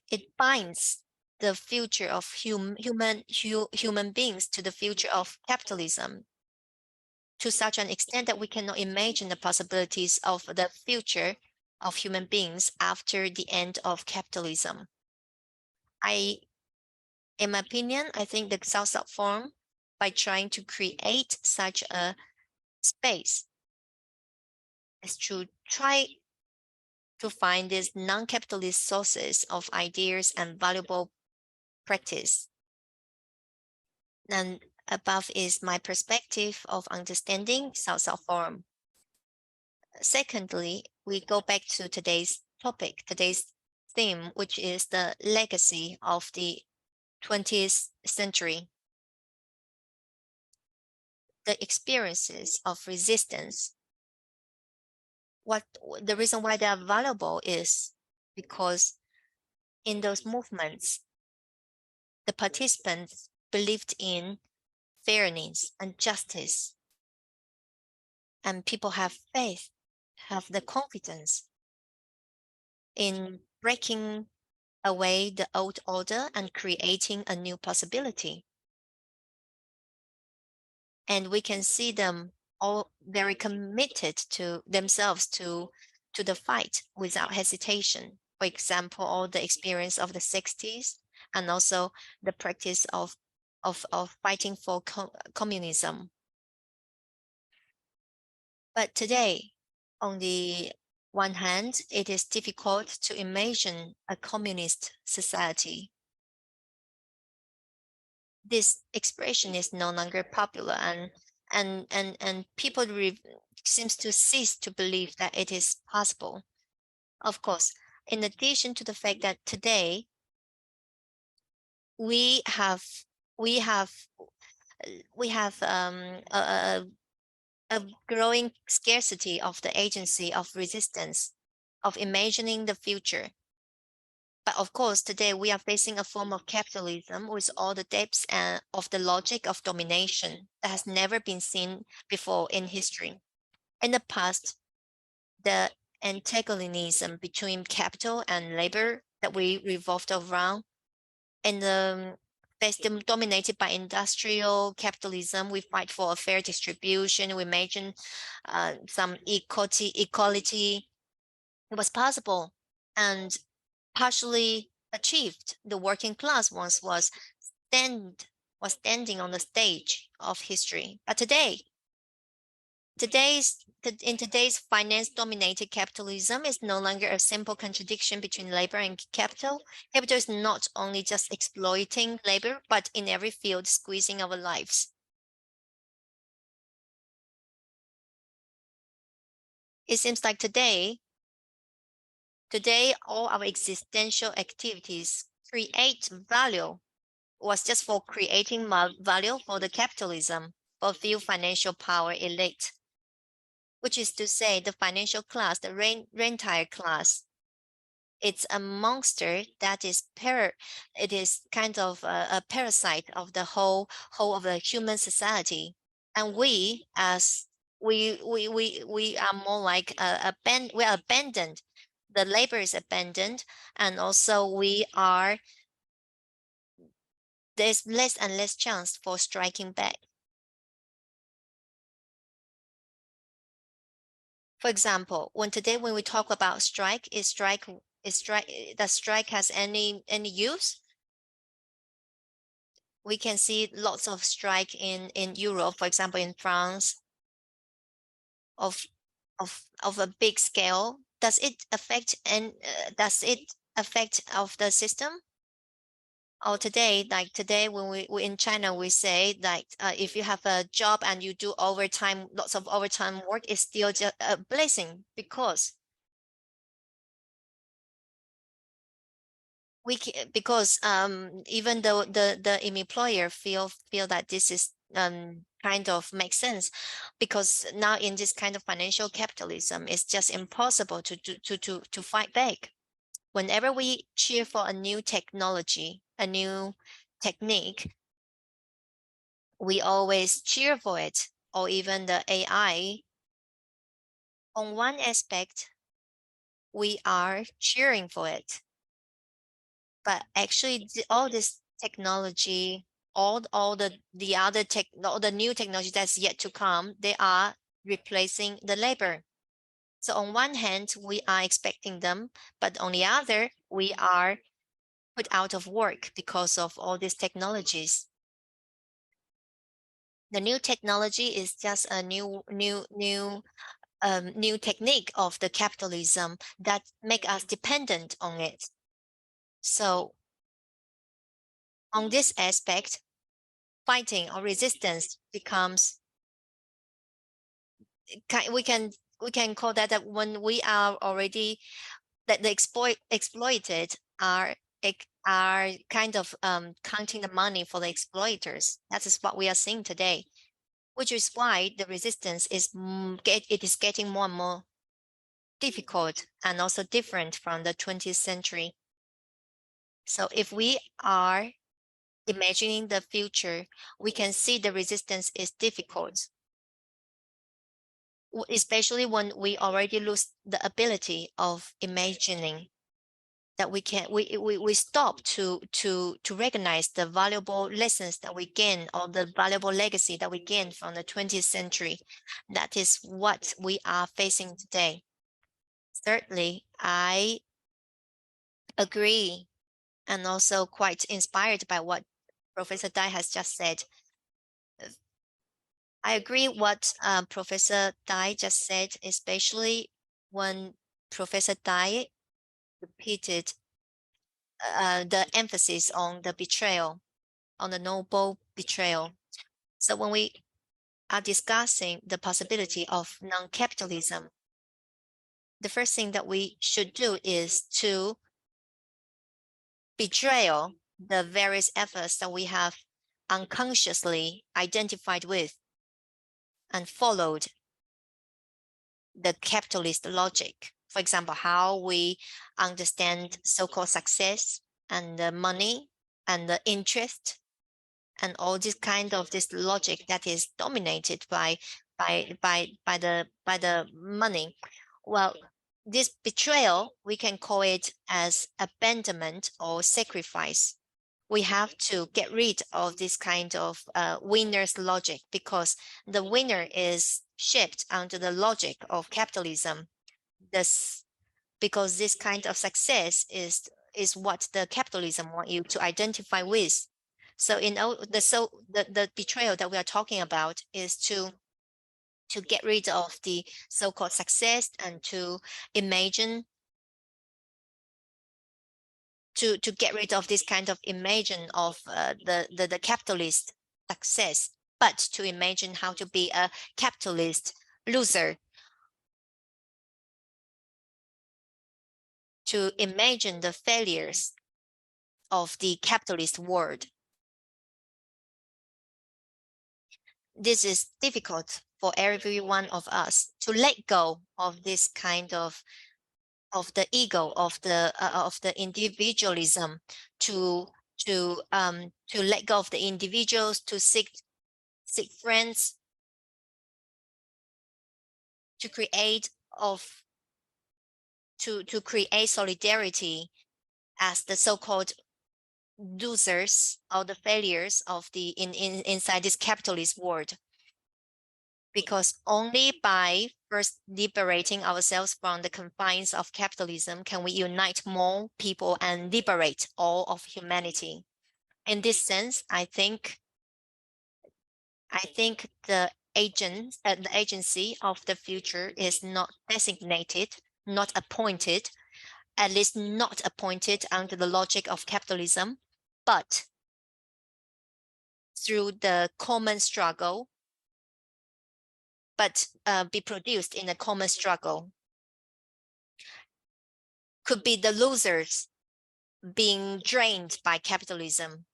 It binds the future of human beings to the future of capitalism, to such an extent that we cannot imagine the possibilities of the future of human beings after the end of capitalism. In my opinion, I think the South Forum, by trying to create such a space, is to try to find these non-capitalist sources of ideas and valuable practice. And above is my perspective of understanding South Forum. Secondly, we go back to today's topic, today's theme, which is the legacy of the 20th century. The experiences of resistance. The reason why they are valuable is because in those movements, the participants believed in fairness and justice, and people have faith, have the confidence in breaking away the old order and creating a new possibility. And we can see them all very committed to themselves to the fight without hesitation. For example, all the experience of the 60s and also the practice of fighting for communism. But today, on the one hand, it is difficult to imagine a communist society. This expression is no longer popular, and people seems to cease to believe that it is possible. Of course, in addition to the fact that today we have a growing scarcity of the agency of resistance, of imagining the future. But of course, today we are facing a form of capitalism with all the depths of the logic of domination that has never been seen before in history. In the past, the antagonism between capital and labor that we revolved around, in the dominated by industrial capitalism, we fight for a fair distribution. We imagine some equality. It was possible and partially achieved. The working class once was standing on the stage of history. But in today's finance-dominated capitalism is no longer a simple contradiction between labor and capital. Capital is not only just exploiting labor, but in every field squeezing our lives. It seems like today all our existential activities create value was just for creating value for the capitalism, for few financial power elite, which is to say the financial class, the rentier class. It's a monster that is it is kind of a parasite of the whole of the human society. And we as we are more like we are abandoned. The labor is abandoned, and also there's less and less chance for striking back. For example, when we talk about strike, does strike has any use? We can see lots of strike in Europe, for example, in France, of a big scale. Does it affect of the system? Or today, when we in China, we say that if you have a job and you do overtime, lots of overtime work, is still just a blessing, because even though the employer feel that this is kind of makes sense, because now in this kind of financial capitalism, it's just impossible to fight back. Whenever we cheer for a new technology, a new technique, we always cheer for it, or even the AI. On one aspect, we are cheering for it. But actually, all this technology, all the new technology that's yet to come, they are replacing the labor. So on one hand, we are expecting them, but on the other, we are put out of work because of all these technologies. The new technology is just a new technique of the capitalism that make us dependent on it. So on this aspect, fighting or resistance becomes, we can call that when we are already, that the exploited are kind of counting the money for the exploiters. That is what we are seeing today, which is why the resistance is getting more and more difficult and also different from the 20th century. So if we are imagining the future, we can see the resistance is difficult, especially when we already lose the ability of imagining, that we stop to recognize the valuable lessons that we gain, or the valuable legacy that we gain from the 20th century. That is what we are facing today. Thirdly, I agree and also quite inspired by what Professor Dai has just said. I agree what Professor Dai just said, especially when Professor Dai repeated the emphasis on the betrayal, on the noble betrayal. So when we are discussing the possibility of non-capitalism, the first thing that we should do is to betray the various efforts that we have unconsciously identified with and followed the capitalist logic. For example, how we understand so-called success and the money and the interest and all this kind of this logic that is dominated by the money. Well, this betrayal, we can call it as abandonment or sacrifice. We have to get rid of this kind of winner's logic, because the winner is shaped under the logic of capitalism. Because this kind of success is what the capitalism want you to identify with. So the betrayal that we are talking about is to get rid of the so-called success and to imagine to get rid of this kind of imagine of the capitalist success, but to imagine how to be a capitalist loser, to imagine the failures of the capitalist world. This is difficult for every one of us to let go of this kind of the ego, of the individualism, to let go of the individuals, to seek friends, to create solidarity as the so-called losers or the failures of the inside this capitalist world. Because only by first liberating ourselves from the confines of capitalism can we unite more people and liberate all of humanity. In this sense, I think the agency of the future is not designated, not appointed, at least not appointed under the logic of capitalism, but through the common struggle, but be produced in a common struggle. Could be the losers being drained by capitalism.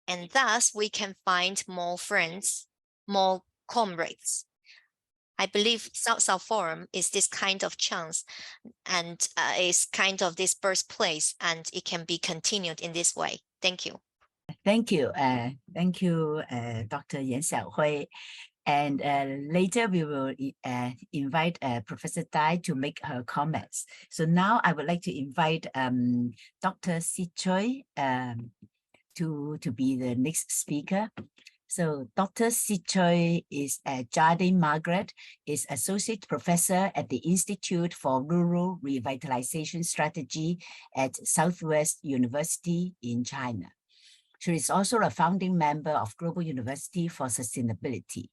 And thus we can find more friends, more comrades. I believe South Forum is this kind of chance, and is kind of this birthplace, and it can be continued in this way. Thank you. Thank you. Thank you, Dr. Yan Xiaohui. And later we will invite Professor Dai to make her comments. So now I would like to invite Dr. Si Choi to be the next speaker. So Dr. Si Choi is Jardine Margaret, is Associate Professor at the Institute for Rural Revitalization Strategy at Southwest University in China. She is also a founding member of Global University for Sustainability.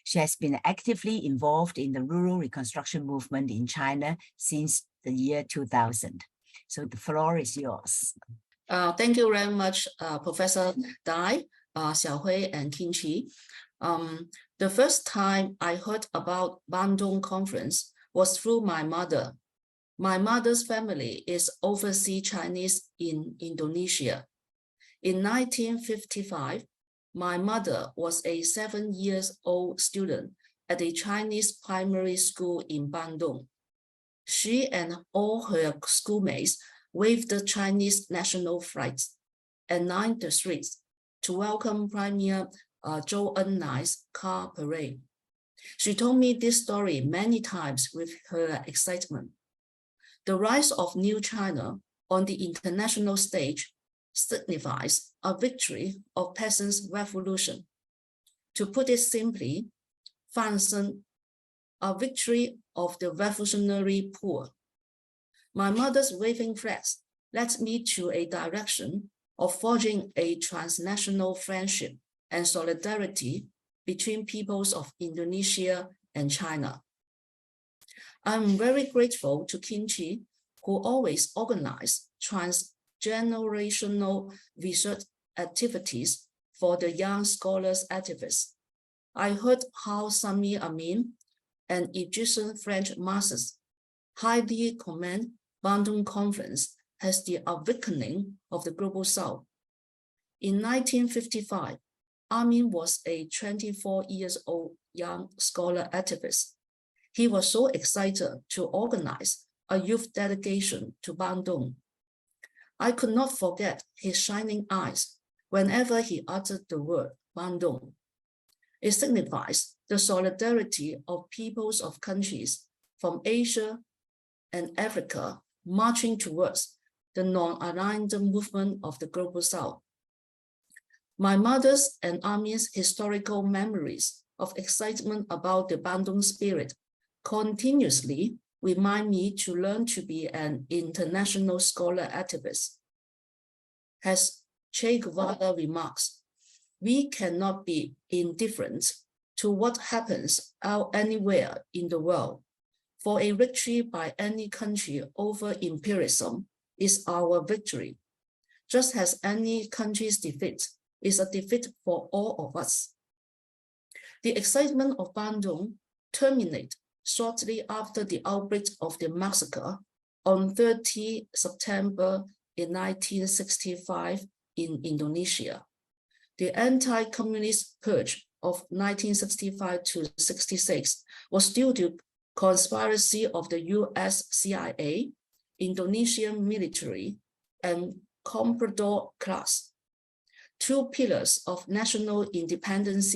She has been actively involved in the rural reconstruction movement in China since the year 2000. So the floor is yours. Thank you very much, Professor Dai, Xiaohui, and Qingqi. The first time I heard about Bandung Conference was through my mother. My mother's family is overseas Chinese in Indonesia. In 1955, my mother was a 7-year-old student at a Chinese primary school in Bandung. She and all her schoolmates waved the Chinese national flags and lined the streets to welcome Premier Zhou Enlai's car parade. She told me this story many times with her excitement. The rise of New China on the international stage signifies a victory of peasants' revolution. To put it simply, Fansen, a victory of the revolutionary poor. My mother's waving flags led me to a direction of forging a transnational friendship and solidarity between peoples of Indonesia and China. I'm very grateful to Qingqi, who always organized transgenerational research activities for the young scholars activists. I heard how Sami Amin, and Egyptian French masters highly commend Bandung Conference as the awakening of the Global South. In 1955, Amin was a 24-year-old young scholar activist. He was so excited to organize a youth delegation to Bandung. I could not forget his shining eyes whenever he uttered the word Bandung. It signifies the solidarity of peoples of countries from Asia and Africa marching towards the non-aligned movement of the Global South. My mother's and Amin's historical memories of excitement about the Bandung spirit continuously remind me to learn to be an international scholar activist. As Che Guevara remarks, we cannot be indifferent to what happens out anywhere in the world, for a victory by any country over imperialism is our victory, just as any country's defeat is a defeat for all of us. The excitement of Bandung terminated shortly after the outbreak of the massacre on 30 September in 1965 in Indonesia. The anti-communist purge of 1965 to 66 was due to conspiracy of the US CIA, Indonesian military, and comprador class, two pillars of national independence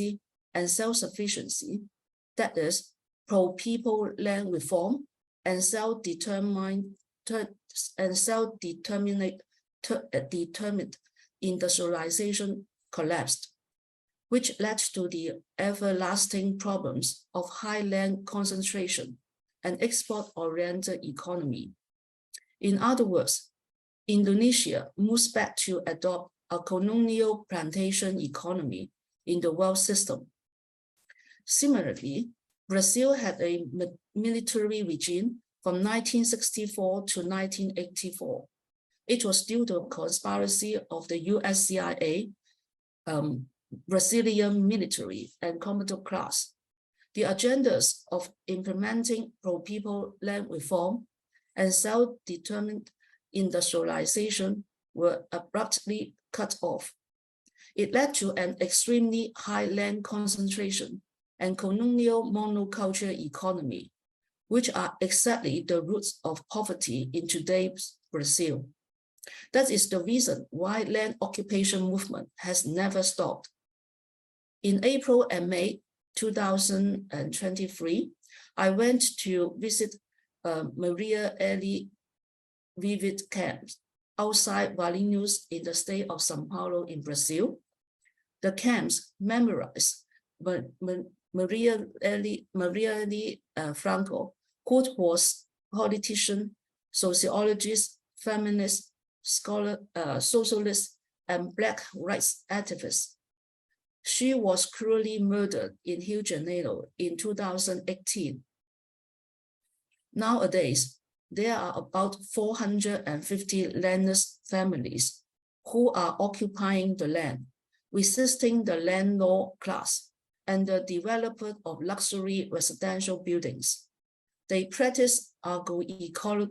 and self-sufficiency, that is, pro-people land reform and self-determined industrialization collapsed, which led to the everlasting problems of high land concentration and export-oriented economy. In other words, Indonesia moves back to adopt a colonial plantation economy in the world system. Similarly, Brazil had a military regime from 1964 to 1984. It was due to a conspiracy of the US CIA, Brazilian military, and commodore class. The agendas of implementing pro-people land reform and self-determined industrialization were abruptly cut off. It led to an extremely high land concentration and colonial monoculture economy, which are exactly the roots of poverty in today's Brazil. That is the reason why land occupation movement has never stopped. In April and May 2023, I went to visit Maria Eli Vivir camps outside Valinhos in the state of São Paulo in Brazil. The camps memorize Maria Eli Franco, who was politician, sociologist, feminist, scholar, socialist, and Black rights activist. She was cruelly murdered in Rio de Janeiro in 2018. Nowadays, there are about 450 landless families who are occupying the land, resisting the landlord class and the developer of luxury residential buildings. They practice agroecological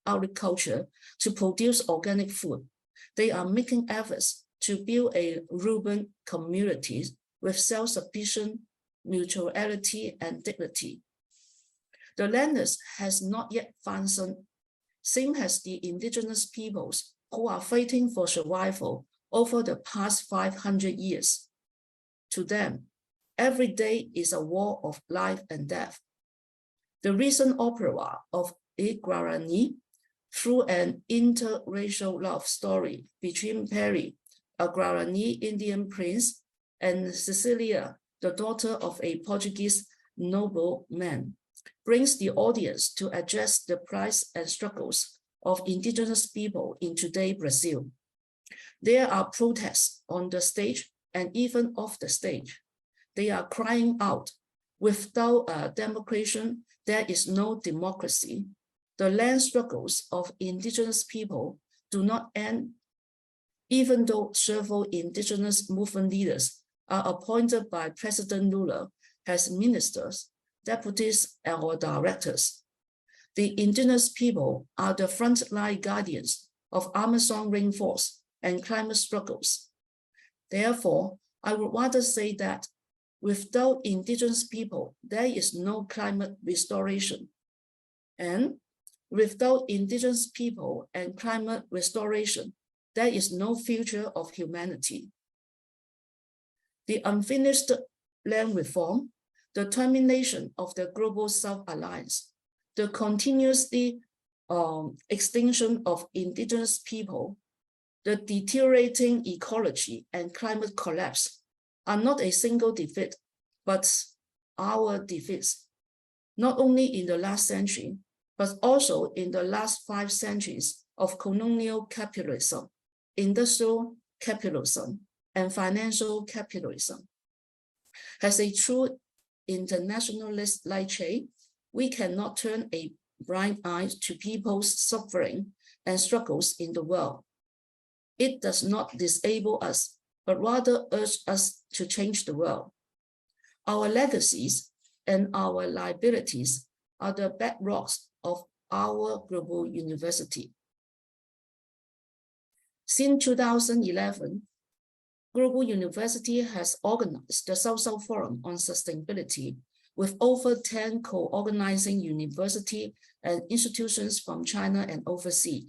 agriculture to produce organic food. They are making efforts to build a urban community with self-sufficient mutuality and dignity. The landless has not yet functioned, same as the indigenous peoples who are fighting for survival over the past 500 years. To them, every day is a war of life and death. The recent opera of E Guarani, through an interracial love story between Perry, a Guarani Indian prince, and Cecilia, the daughter of a Portuguese nobleman, brings the audience to address the plights and struggles of indigenous people in today's Brazil. There are protests on the stage and even off the stage. They are crying out, without democracy, there is no democracy. The land struggles of indigenous people do not end, even though several indigenous movement leaders are appointed by President Lula as ministers, deputies, or directors. The indigenous people are the frontline guardians of Amazon rainforest and climate struggles. Therefore, I would rather say that without indigenous people, there is no climate restoration. And without indigenous people and climate restoration, there is no future of humanity. The unfinished land reform, the termination of the Global South Alliance, the continuous extinction of indigenous people, the deteriorating ecology and climate collapse are not a single defeat, but our defeats, not only in the last century, but also in the last 5 centuries of colonial capitalism, industrial capitalism, and financial capitalism. As a true internationalist like Che, we cannot turn a blind eye to people's suffering and struggles in the world. It does not disable us, but rather urge us to change the world. Our legacies and our liabilities are the bedrocks of our global university. Since 2011, Global University has organized the South-South Forum on Sustainability with over 10 co-organizing universities and institutions from China and overseas.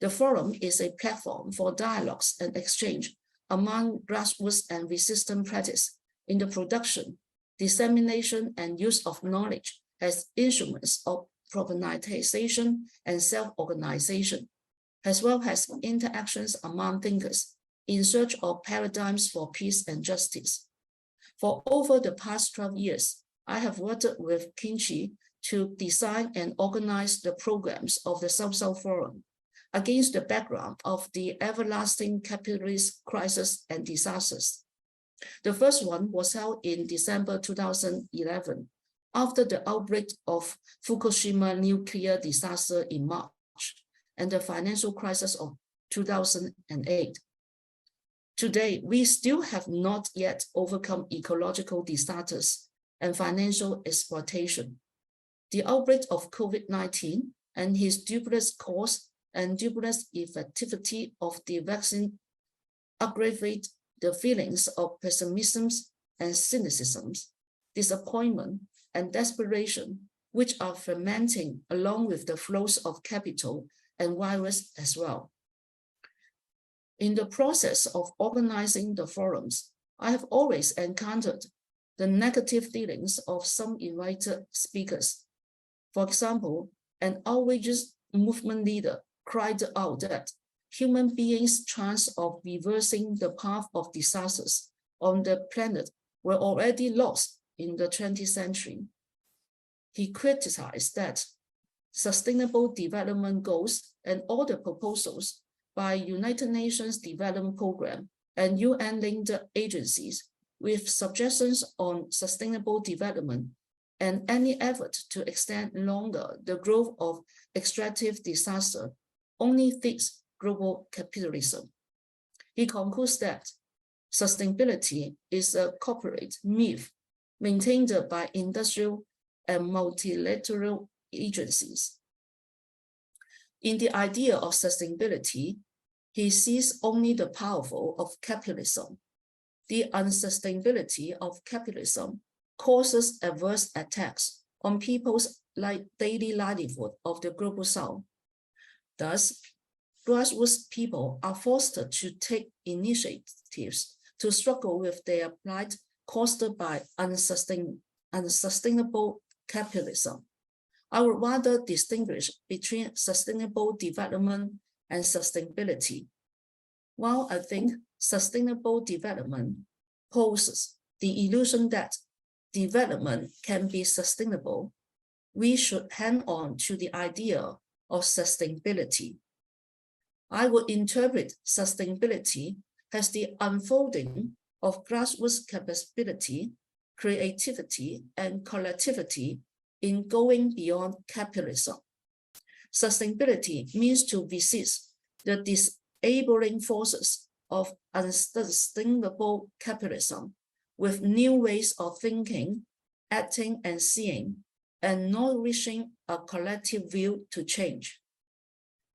The forum is a platform for dialogues and exchange among grassroots and resistant practice in the production, dissemination, and use of knowledge as instruments of problematization and self-organization, as well as interactions among thinkers in search of paradigms for peace and justice. For over the past 12 years, I have worked with Kinchi to design and organize the programs of the South-South Forum against the background of the everlasting capitalist crisis and disasters. The first one was held in December 2011, after the outbreak of Fukushima nuclear disaster in March and the financial crisis of 2008. Today, we still have not yet overcome ecological disasters and financial exploitation. The outbreak of COVID-19 and his dubious cause and dubious effectivity of the vaccine aggravate the feelings of pessimism and cynicism, disappointment, and desperation, which are fermenting along with the flows of capital and virus as well. In the process of organizing the forums, I have always encountered the negative feelings of some invited speakers. For example, an outrageous movement leader cried out that human beings' chance of reversing the path of disasters on the planet were already lost in the 20th century. He criticized that Sustainable Development Goals and all the proposals by United Nations Development Programme and UN-linked agencies with suggestions on sustainable development and any effort to extend longer the growth of extractive disaster only fits global capitalism. He concludes that sustainability is a corporate myth maintained by industrial and multilateral agencies. In the idea of sustainability, he sees only the powerful of capitalism. The unsustainability of capitalism causes adverse attacks on people's daily livelihood of the global south. Thus, grassroots people are forced to take initiatives to struggle with their plight caused by unsustainable capitalism. I would rather distinguish between sustainable development and sustainability. While I think sustainable development poses the illusion that development can be sustainable, we should hang on to the idea of sustainability. I would interpret sustainability as the unfolding of grassroots capability, creativity, and collectivity in going beyond capitalism. Sustainability means to resist the disabling forces of unsustainable capitalism with new ways of thinking, acting, and seeing, and nourishing a collective view to change.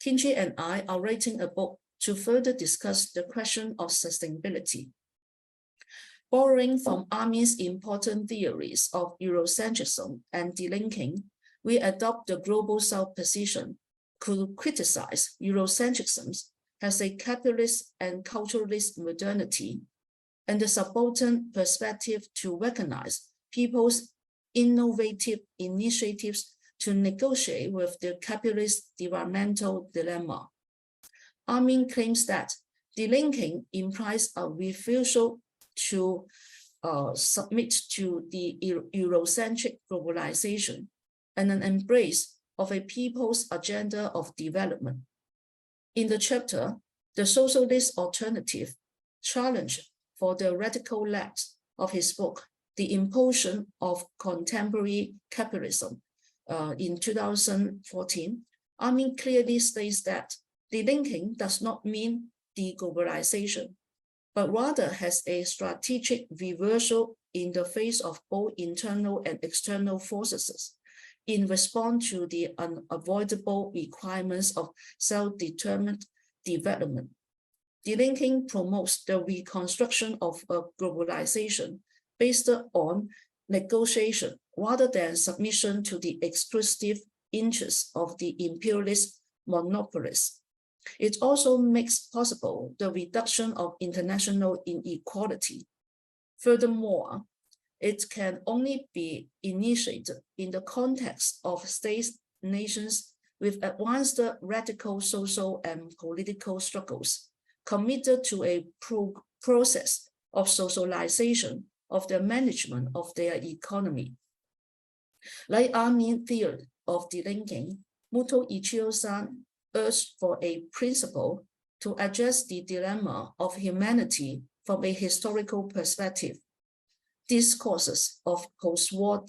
Kinchi and I are writing a book to further discuss the question of sustainability. Borrowing from Armin's important theories of Eurocentrism and delinking, we adopt the Global South position to criticize Eurocentrism as a capitalist and culturalist modernity, and the subaltern perspective to recognize people's innovative initiatives to negotiate with the capitalist developmental dilemma. Armin claims that delinking implies a refusal to submit to the Eurocentric globalization and an embrace of a people's agenda of development. In the chapter, the socialist alternative challenge for the radical legs of his book, The Impulsion of Contemporary Capitalism, in 2014, Armin clearly states that delinking does not mean deglobalization, but rather has a strategic reversal in the face of both internal and external forces in response to the unavoidable requirements of self-determined development. Delinking promotes the reconstruction of a globalization based on negotiation rather than submission to the exclusive interests of the imperialist monopolists. It also makes possible the reduction of international inequality. Furthermore, it can only be initiated in the context of states, nations with advanced radical social and political struggles, committed to a process of socialization of the management of their economy. Like Armin's theory of delinking, Muto Ichio-san urged for a principle to address the dilemma of humanity from a historical perspective. Discourses of post-war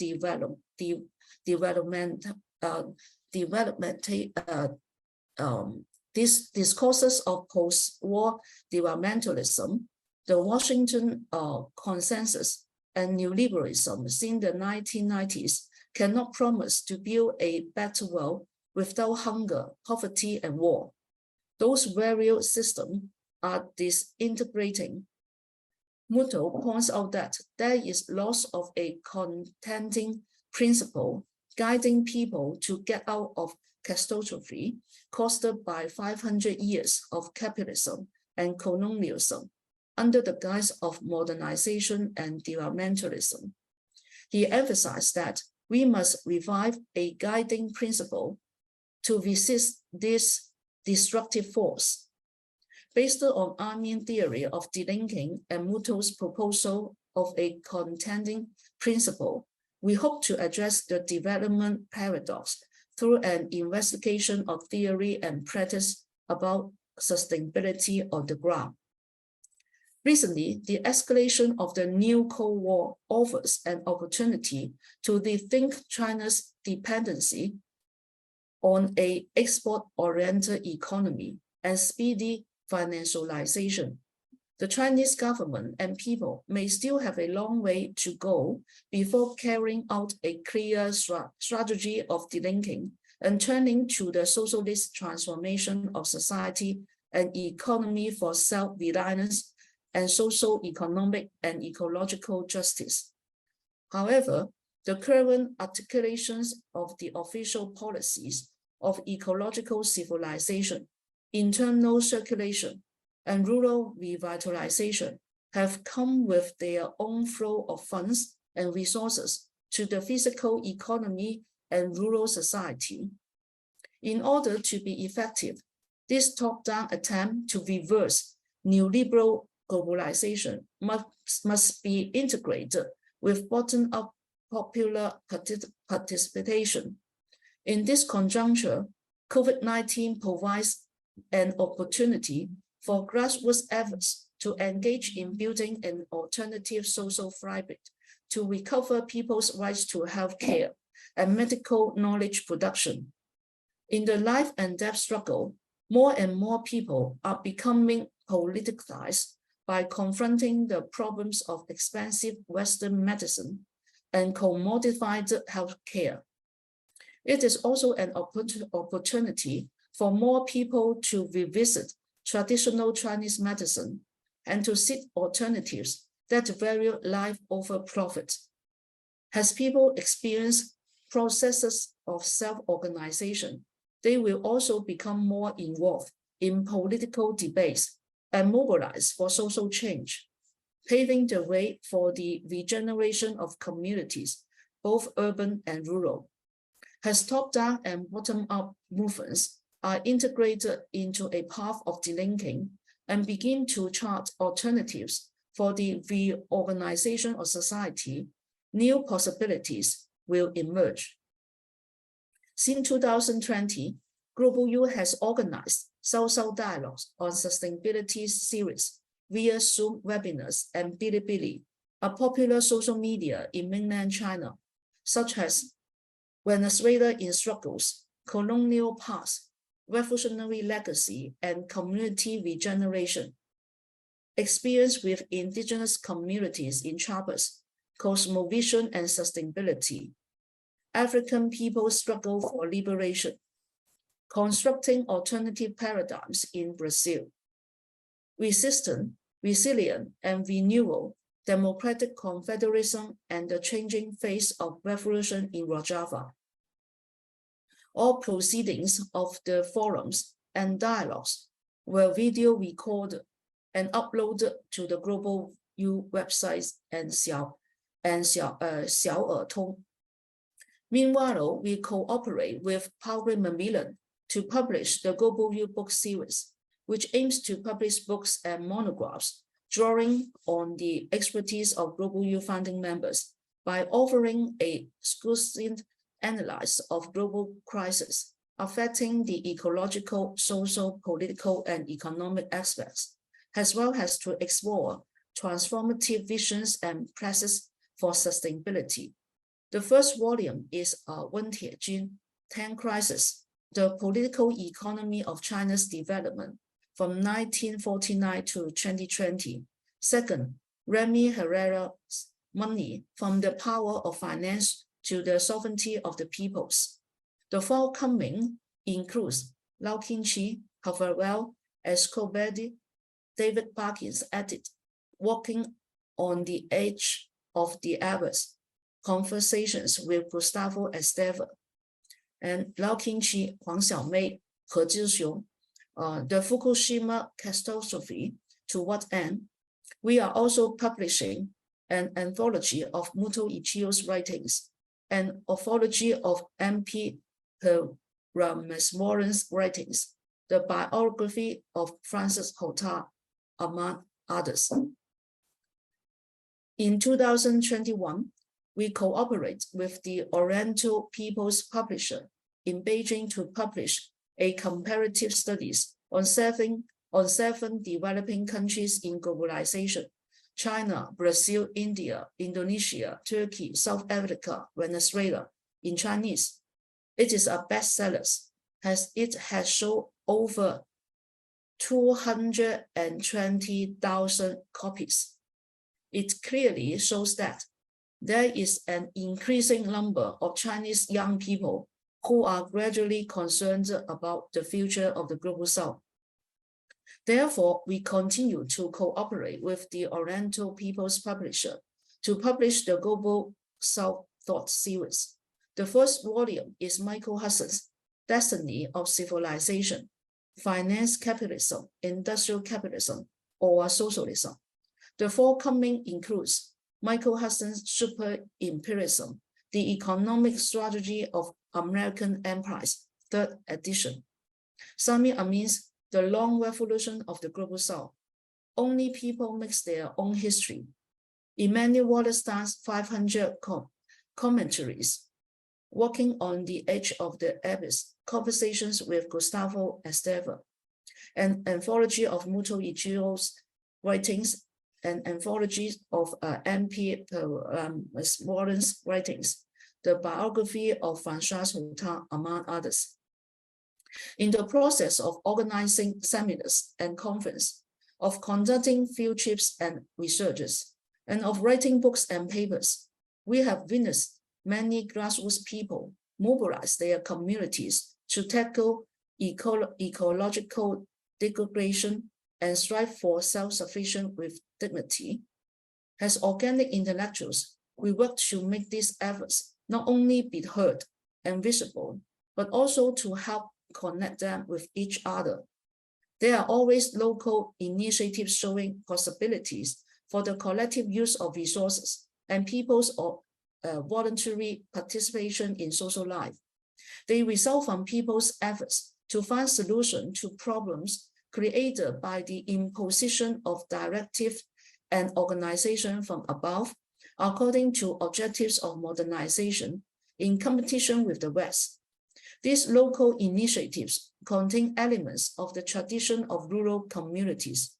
discourses of post-war developmentalism, the Washington consensus, and neoliberalism since the 1990s cannot promise to build a better world without hunger, poverty, and war. Those various systems are disintegrating. Muto points out that there is loss of a contending principle guiding people to get out of catastrophe caused by 500 years of capitalism and colonialism under the guise of modernization and developmentalism. He emphasized that we must revive a guiding principle to resist this destructive force. Based on Armin's theory of delinking and Muto's proposal of a contending principle, we hope to address the development paradox through an investigation of theory and practice about sustainability on the ground. Recently, the escalation of the new Cold War offers an opportunity to rethink China's dependency on an export-oriented economy and speedy financialization. The Chinese government and people may still have a long way to go before carrying out a clear strategy of delinking and turning to the socialist transformation of society and economy for self-reliance and social, economic, and ecological justice. However, the current articulations of the official policies of ecological civilization, internal circulation, and rural revitalization have come with their own flow of funds and resources to the physical economy and rural society. In order to be effective, this top-down attempt to reverse neoliberal globalization must be integrated with bottom-up popular participation. In this conjuncture, COVID-19 provides an opportunity for grassroots efforts to engage in building an alternative social fabric to recover people's rights to health care and medical knowledge production. In the life and death struggle, more and more people are becoming politicized by confronting the problems of expensive Western medicine and commodified healthcare. It is also an opportunity for more people to revisit traditional Chinese medicine and to seek alternatives that value life over profit. As people experience processes of self-organization, they will also become more involved in political debates and mobilize for social change, paving the way for the regeneration of communities, both urban and rural. As top-down and bottom-up movements are integrated into a path of delinking and begin to chart alternatives for the reorganization of society, new possibilities will emerge. Since 2020, Global U has organized South-South dialogues on sustainability series via Zoom webinars and Bilibili, a popular social media in mainland China, such as Venezuela in Struggles, Colonial Past, Revolutionary Legacy, and Community Regeneration. Experience with indigenous communities in Chiapas, Cosmovision and Sustainability, African People's Struggle for Liberation, Constructing Alternative Paradigms in Brazil, Resistant, Resilient, and Renewal, Democratic Confederation and the Changing Face of Revolution in Rojava. All proceedings of the forums and dialogues were video recorded and uploaded to the Global U websites and Xiao Meanwhile, we cooperate with Paul Macmillan to publish the Global U book series, which aims to publish books and monographs drawing on the expertise of Global U founding members by offering a succinct analysis of global crises affecting the ecological, social, political, and economic aspects, as well as to explore transformative visions and practices for sustainability. The first volume is Wen Tiejun, 10 Crises, the Political Economy of China's Development from 1949 to 2020. Second, Remy Herrera's Money, from the Power of Finance to the Sovereignty of the Peoples. The forthcoming includes Lau Qingqi, Haverwell, Escobedo, David Parkins edit, Walking on the Edge of the Abyss, Conversations with Gustavo Esteva, and Lau Qingqi, Huang Xiaomei, He Zhixiong, The Fukushima Catastrophe, To What End? We are also publishing an anthology of Muto Ichio's writings, an anthology of MP Ramaswara's writings, the biography of Francis Hota, among others. In 2021, we cooperate with the Oriental People's Publisher in Beijing to publish a comparative studies on seven developing countries in globalization: China, Brazil, India, Indonesia, Turkey, South Africa, Venezuela, in Chinese. It is a bestseller, as it has sold over 220,000 copies. It clearly shows that there is an increasing number of Chinese young people who are gradually concerned about the future of the Global South. Therefore, we continue to cooperate with the Oriental People's Publisher to publish the Global South Thought series. The first volume is Michael Hudson's Destiny of Civilization, Finance Capitalism, Industrial Capitalism, or Socialism. The forthcoming includes Michael Hudson's Super Imperialism, The Economic Strategy of American Empires, 3rd edition. Sami Amin's The Long Revolution of the Global South, Only People Makes Their Own History, Emmanuel Wallerstein's 500 commentaries, Walking on the Edge of the Abyss, Conversations with Gustavo Esteva, an anthology of Muto Ichio's writings, and anthologies of MP Warren's writings, the biography of Francois Houtin, among others. In the process of organizing seminars and conferences, of conducting field trips and researches, and of writing books and papers. We have witnessed many grassroots people mobilize their communities to tackle ecological degradation and strive for self-sufficiency with dignity. As organic intellectuals, we work to make these efforts not only be heard and visible, but also to help connect them with each other. There are always local initiatives showing possibilities for the collective use of resources and people's voluntary participation in social life. They result from people's efforts to find solutions to problems created by the imposition of directives and organization from above, according to objectives of modernization in competition with the West. These local initiatives contain elements of the tradition of rural communities.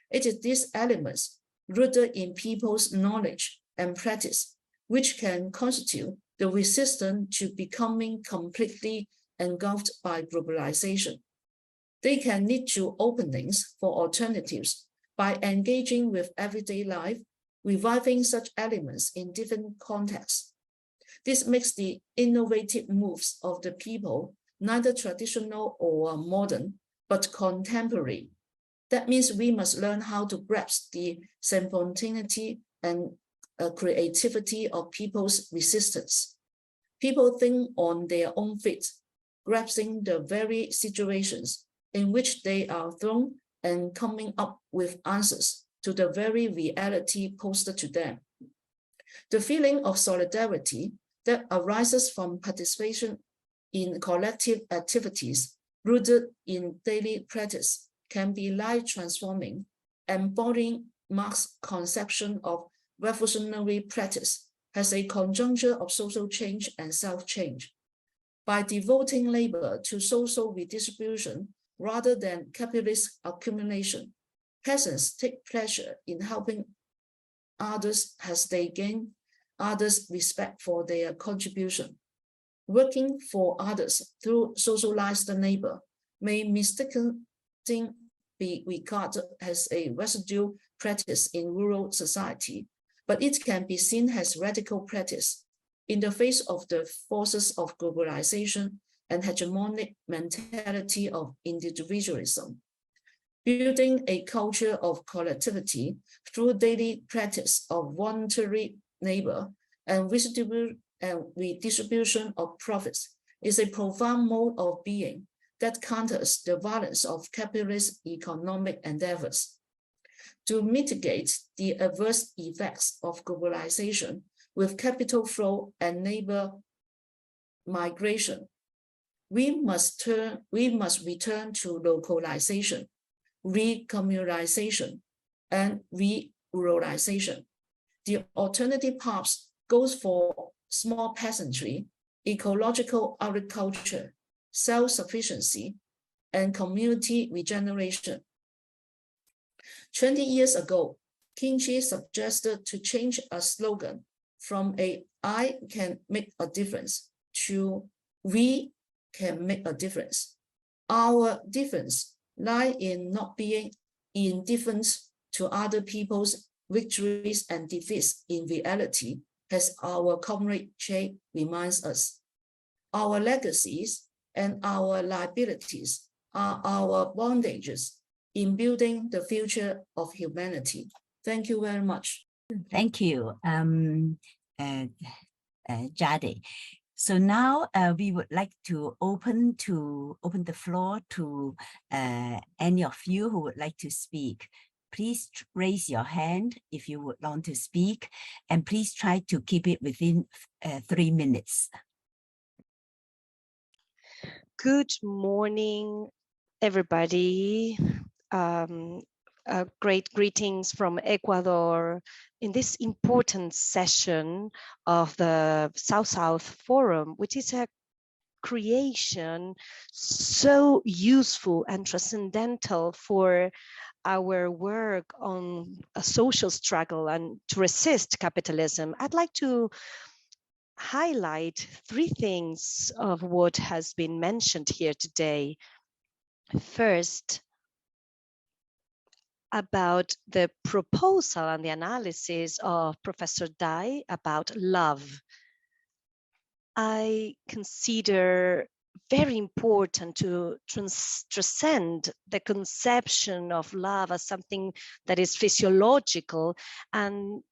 It is these elements, rooted in people's knowledge and practice, which can constitute the resistance to becoming completely engulfed by globalization. They can lead to openings for alternatives by engaging with everyday life, reviving such elements in different contexts. This makes the innovative moves of the people neither traditional or modern, but contemporary. That means we must learn how to grasp the spontaneity and creativity of people's resistance. People think on their own feet, grasping the very situations in which they are thrown and coming up with answers to the very reality posed to them. The feeling of solidarity that arises from participation in collective activities rooted in daily practice can be life-transforming, embodying Marx's conception of revolutionary practice as a conjuncture of social change and self-change. By devoting labor to social redistribution rather than capitalist accumulation, peasants take pleasure in helping others as they gain others' respect for their contribution. Working for others through socialized labor may mistakenly be regarded as a residual practice in rural society, but it can be seen as radical practice in the face of the forces of globalization and hegemonic mentality of individualism. Building a culture of collectivity through daily practice of voluntary labor and redistribution of profits is a profound mode of being that counters the violence of capitalist economic endeavors. To mitigate the adverse effects of globalization with capital flow and labor migration, we must return to localization, recommunalization, and re-ruralization. The alternative path goes for small peasantry, ecological agriculture, self-sufficiency, and community regeneration. 20 years ago, Kimchi suggested to change a slogan from "I can make a difference" to "We can make a difference." Our difference lies in not being indifferent to other people's victories and defeats in reality, as our comrade Che reminds us. Our legacies and our liabilities are our bondages in building the future of humanity. Thank you very much. Thank you, Jade. So now we would like to open the floor to any of you who would like to speak. Please raise your hand if you would want to speak, and please try to keep it within 3 minutes. Good morning, everybody. Great greetings from Ecuador in this important session of the South-South Forum, which is a creation so useful and transcendental for our work on a social struggle and to resist capitalism. I'd like to highlight 3 things of what has been mentioned here today. First, about the proposal and the analysis of Professor Dai about love. I consider very important to transcend the conception of love as something that is physiological, and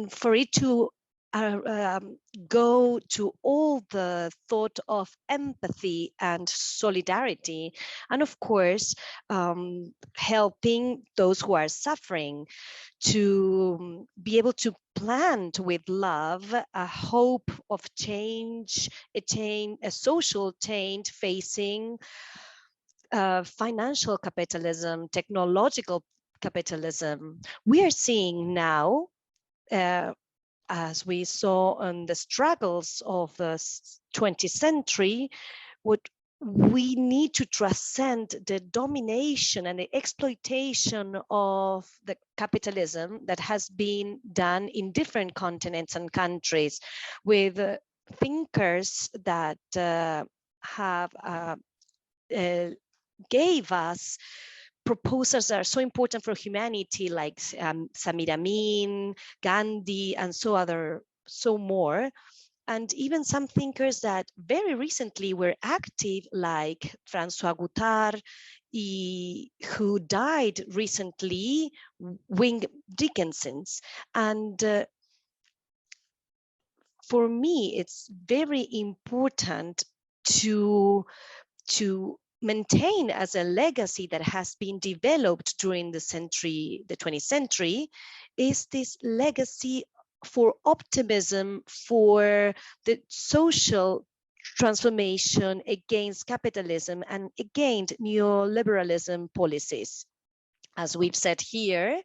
for it to go to all the thought of empathy and solidarity, and of course helping those who are suffering to be able to plant with love a hope of change, a social change facing financial capitalism, technological capitalism. We are seeing now, as we saw on the struggles of the 20th century, what we need to transcend the domination and the exploitation of the capitalism that has been done in different continents and countries, with thinkers that have gave us proposals that are so important for humanity, like Samir Amin, Gandhi, and so more. And even some thinkers that very recently were active, like Francois Guttard, who died recently, Wing Dickinson's. And for me, it's very important to maintain as a legacy that has been developed during the 20th century, is this legacy for optimism for the social transformation against capitalism and against neoliberalism policies. As we've said here,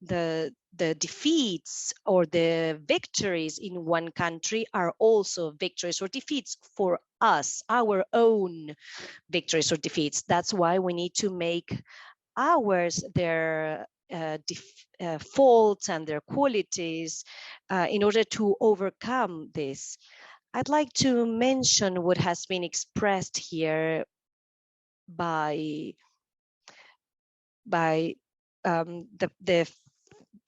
the defeats or the victories in one country are also victories or defeats for us, our own victories or defeats. That's why we need to make ours their faults and their qualities in order to overcome this. I'd like to mention what has been expressed here by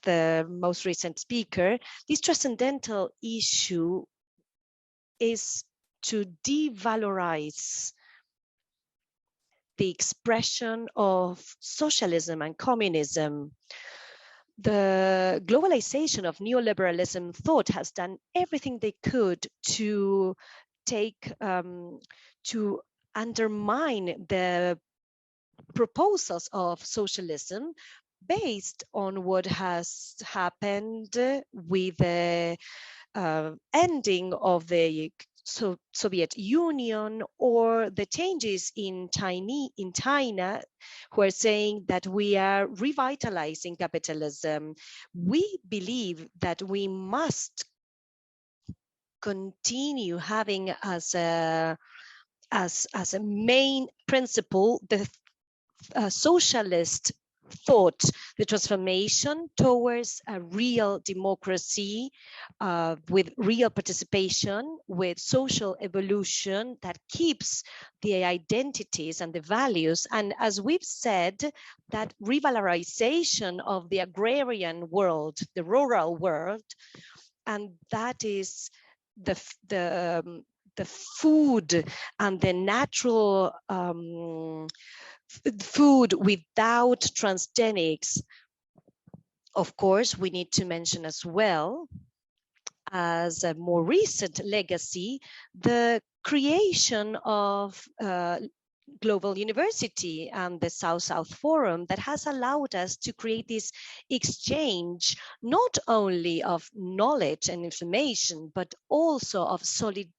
the most recent speaker. This transcendental issue is to devalorize the expression of socialism and communism. The globalization of neoliberalism thought has done everything they could to to undermine the proposals of socialism based on what has happened with the ending of the Soviet Union, or the changes in China, who are saying that we are revitalizing capitalism. We believe that we must continue having as a main principle the socialist thought, the transformation towards a real democracy with real participation, with social evolution that keeps the identities and the values. And as we've said, that revalorization of the agrarian world, the rural world, and that is the food and the natural food without transgenics. Of course, we need to mention as well, as a more recent legacy, the creation of Global University and the South-South Forum that has allowed us to create this exchange, not only of knowledge and information, but also of solidarity,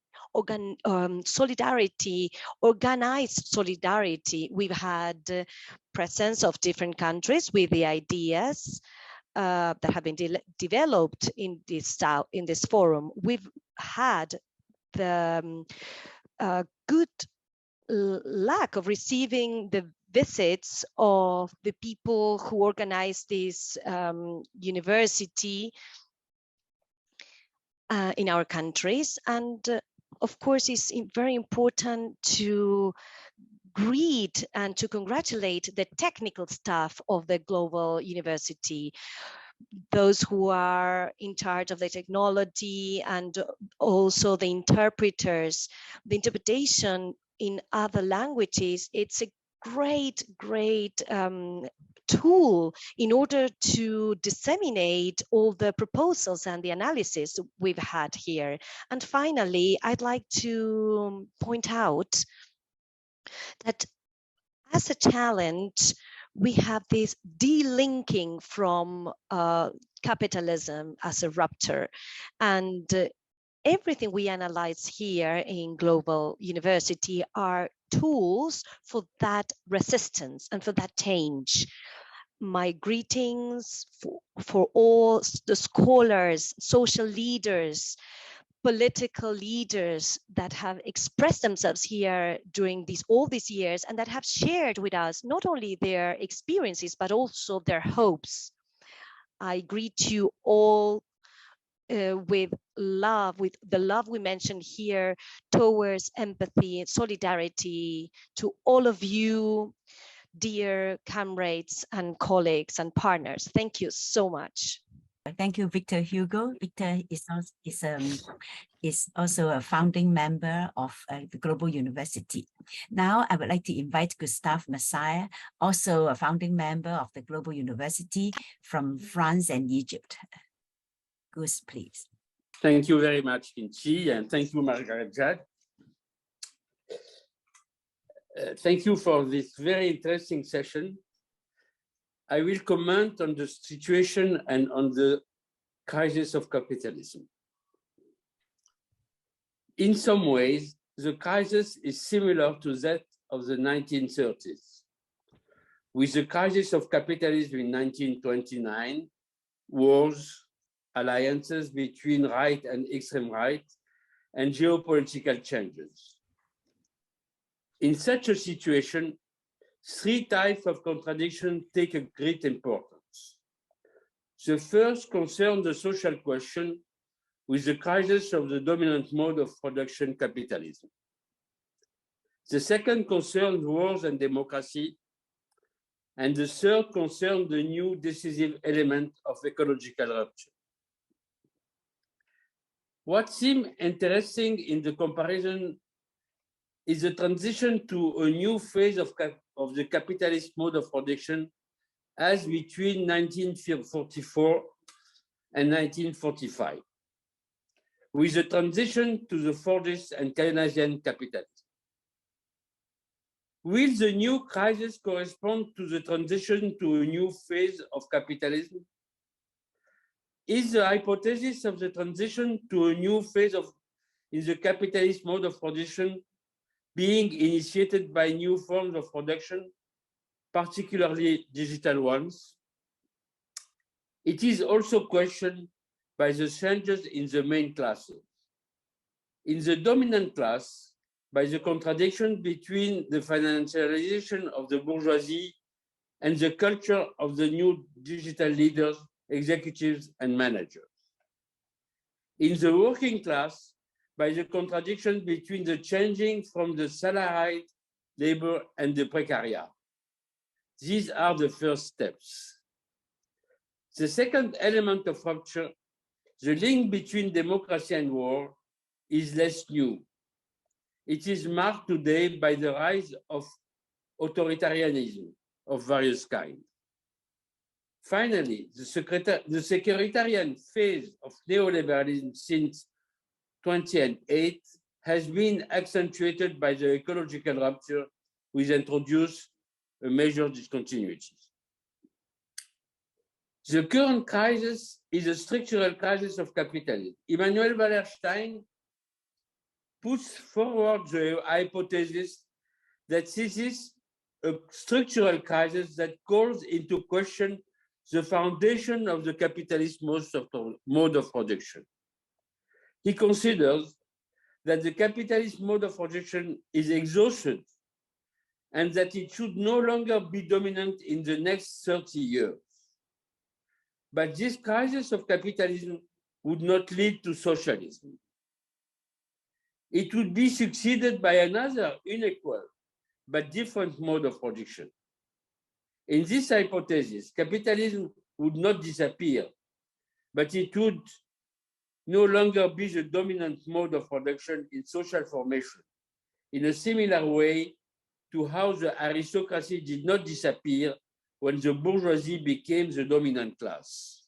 organized solidarity. We've had presence of different countries with the ideas that have been developed in this forum. We've had the good lack of receiving the visits of the people who organized this university in our countries. And of course, it's very important to greet and to congratulate the technical staff of the Global University, those who are in charge of the technology and also the interpreters. The interpretation in other languages, it's a great tool in order to disseminate all the proposals and the analysis we've had here. And finally, I'd like to point out that as a challenge, we have this delinking from capitalism as a rupture. And everything we analyze here in Global University are tools for that resistance and for that change. My greetings for all the scholars, social leaders, political leaders that have expressed themselves here during all these years and that have shared with us not only their experiences, but also their hopes. I greet you all with love, with the love we mentioned here towards empathy and solidarity to all of you, dear comrades and colleagues and partners. Thank you so much. Thank you, Victor Hugo. Victor is also a founding member of the Global University. Now, I would like to invite Gustave Messiah, also a founding member of the Global University from France and Egypt. Gus, please. Thank you very much, Kinchi, and thank you, Margaret Jad. Thank you for this very interesting session. I will comment on the situation and on the crisis of capitalism. In some ways, the crisis is similar to that of the 1930s. With the crisis of capitalism in 1929, wars, alliances between right and extreme right, and geopolitical changes. In such a situation, three types of contradiction take a great importance. The first concerns the social question with the crisis of the dominant mode of production, capitalism. The second concerns wars and democracy. And the third concerns the new decisive element of ecological rupture. What seems interesting in the comparison is the transition to a new phase of the capitalist mode of production as between 1944 and 1945, with the transition to the Fordist and Keynesian capitalism. Will the new crisis correspond to the transition to a new phase of capitalism? Is the hypothesis of the transition to a new phase in the capitalist mode of production being initiated by new forms of production, particularly digital ones? It is also questioned by the changes in the main classes. In the dominant class, by the contradiction between the financialization of the bourgeoisie and the culture of the new digital leaders, executives, and managers. In the working class, by the contradiction between the changing from the salaried labor and the precariat. These are the first steps. The second element of rupture, the link between democracy and war, is less new. It is marked today by the rise of authoritarianism of various kinds. Finally, the securitarian phase of neoliberalism since 2008 has been accentuated by the ecological rupture, which introduced a major discontinuities. The current crisis is a structural crisis of capitalism. Emmanuel Wallerstein puts forward the hypothesis that this is a structural crisis that calls into question the foundation of the capitalist mode of production. He considers that the capitalist mode of production is exhausted and that it should no longer be dominant in the next 30 years. But this crisis of capitalism would not lead to socialism. It would be succeeded by another unequal but different mode of production. In this hypothesis, capitalism would not disappear, but it would no longer be the dominant mode of production in social formation, in a similar way to how the aristocracy did not disappear when the bourgeoisie became the dominant class.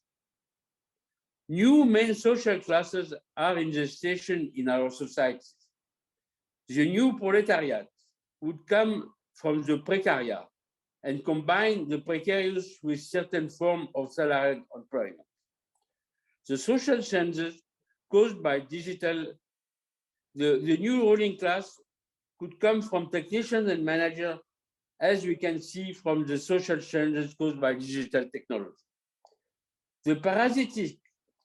New main social classes are in gestation in our societies. The new proletariat would come from the precariat and combine the precarious with certain form of salaried employment. The social changes caused by digital, the new ruling class could come from technicians and managers, as we can see from the social changes caused by digital technology. The parasitic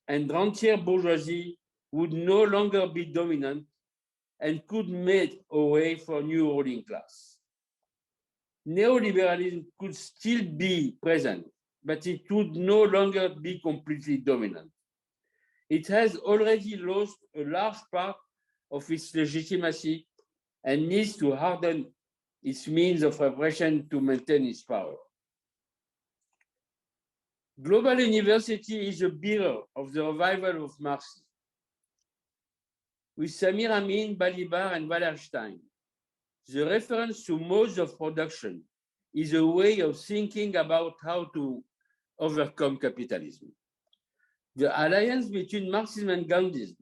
and rentier bourgeoisie would no longer be dominant and could make a way for new ruling class. Neoliberalism could still be present, but it would no longer be completely dominant. It has already lost a large part of its legitimacy and needs to harden its means of repression to maintain its power. Global University is a bearer of the revival of Marxism. With Samir Amin, Balibar, and Wallerstein, the reference to modes of production is a way of thinking about how to overcome capitalism. The alliance between Marxism and Gandhism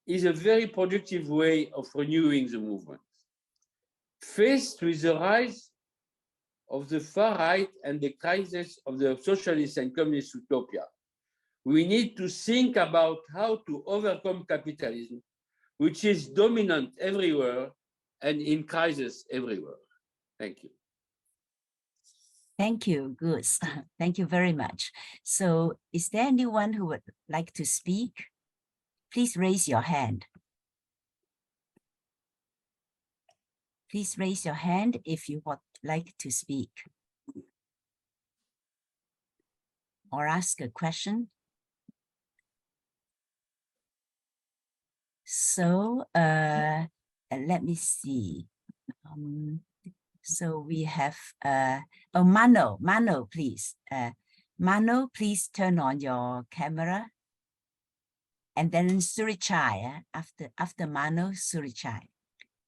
is a very productive way of renewing the movement. Faced with the rise of the far right and the crisis of the socialist and communist utopia, we need to think about how to overcome capitalism, which is dominant everywhere and in crisis everywhere. Thank you. Thank you, Gus. Thank you very much. So is there anyone who would like to speak? Please raise your hand. Please raise your hand if you would like to speak or ask a question. So let me see. So we have, oh, Mano, please. Mano, please turn on your camera. And then Surichai, after Mano, Surichai.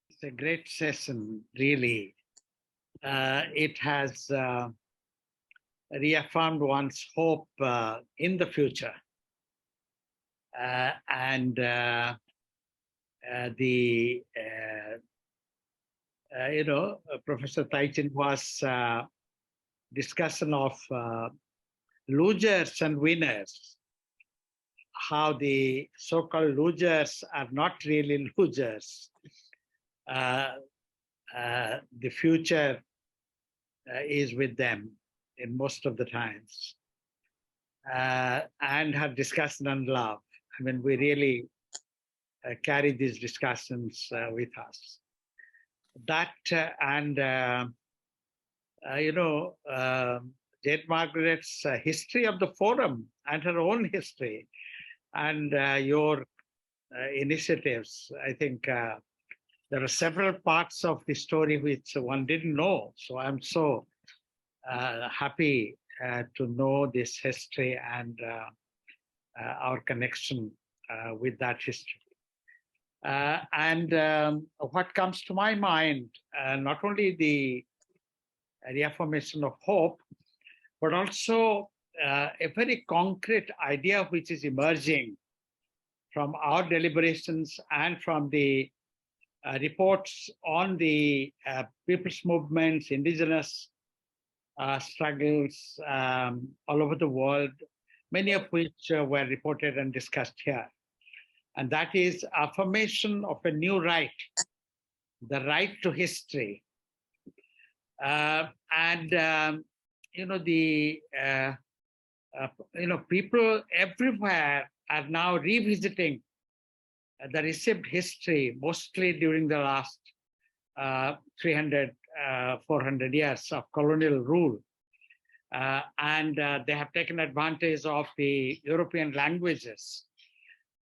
It's a great session, really. It has reaffirmed one's hope in the future. Professor Tsinghua was discussion of losers and winners, how the so-called losers are not really losers. The future is with them in most of the times. And her discussion on love. I mean, we really carry these discussions with us. That Jade Margaret's history of the forum and her own history and your initiatives, I think there are several parts of the story which one didn't know. So I'm so happy to know this history and our connection with that history. What comes to my mind, not only the reaffirmation of hope, but also a very concrete idea which is emerging from our deliberations and from the reports on the people's movements, indigenous struggles all over the world, many of which were reported and discussed here. And that is affirmation of a new right, the right to history. People everywhere are now revisiting the received history, mostly during the last 300, 400 years of colonial rule. They have taken advantage of the European languages,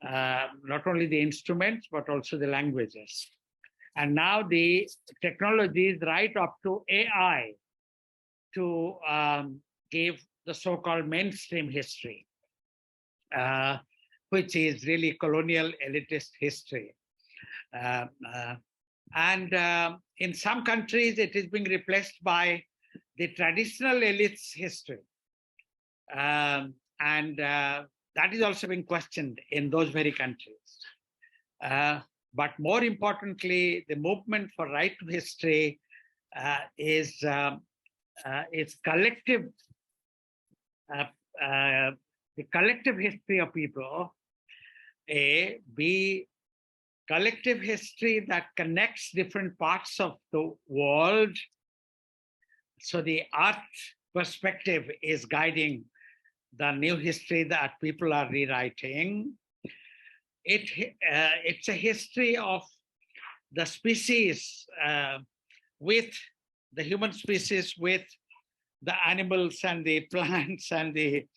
not only the instruments, but also the languages. And now the technologies right up to AI to give the so-called mainstream history, which is really colonial elitist history. And in some countries, it is being replaced by the traditional elites history. And that is also being questioned in those very countries. But more importantly, the movement for right to history is collective, the collective history of people, A, B, collective history that connects different parts of the world. So the art perspective is guiding the new history that people are rewriting. It's a history of the species with the human species, with the animals and the plants and the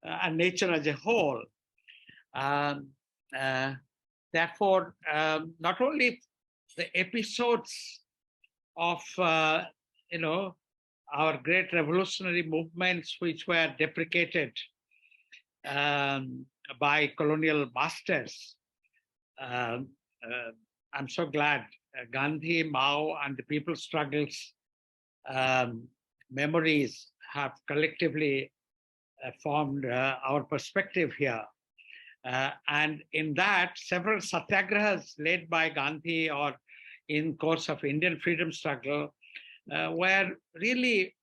and nature as a whole. Therefore, not only the episodes of our great revolutionary movements, which were deprecated by colonial masters. I'm so glad Gandhi, Mao, and the people's struggles memories have collectively formed our perspective here. And in that, several satyagrahas led by Gandhi or in course of Indian freedom struggle were really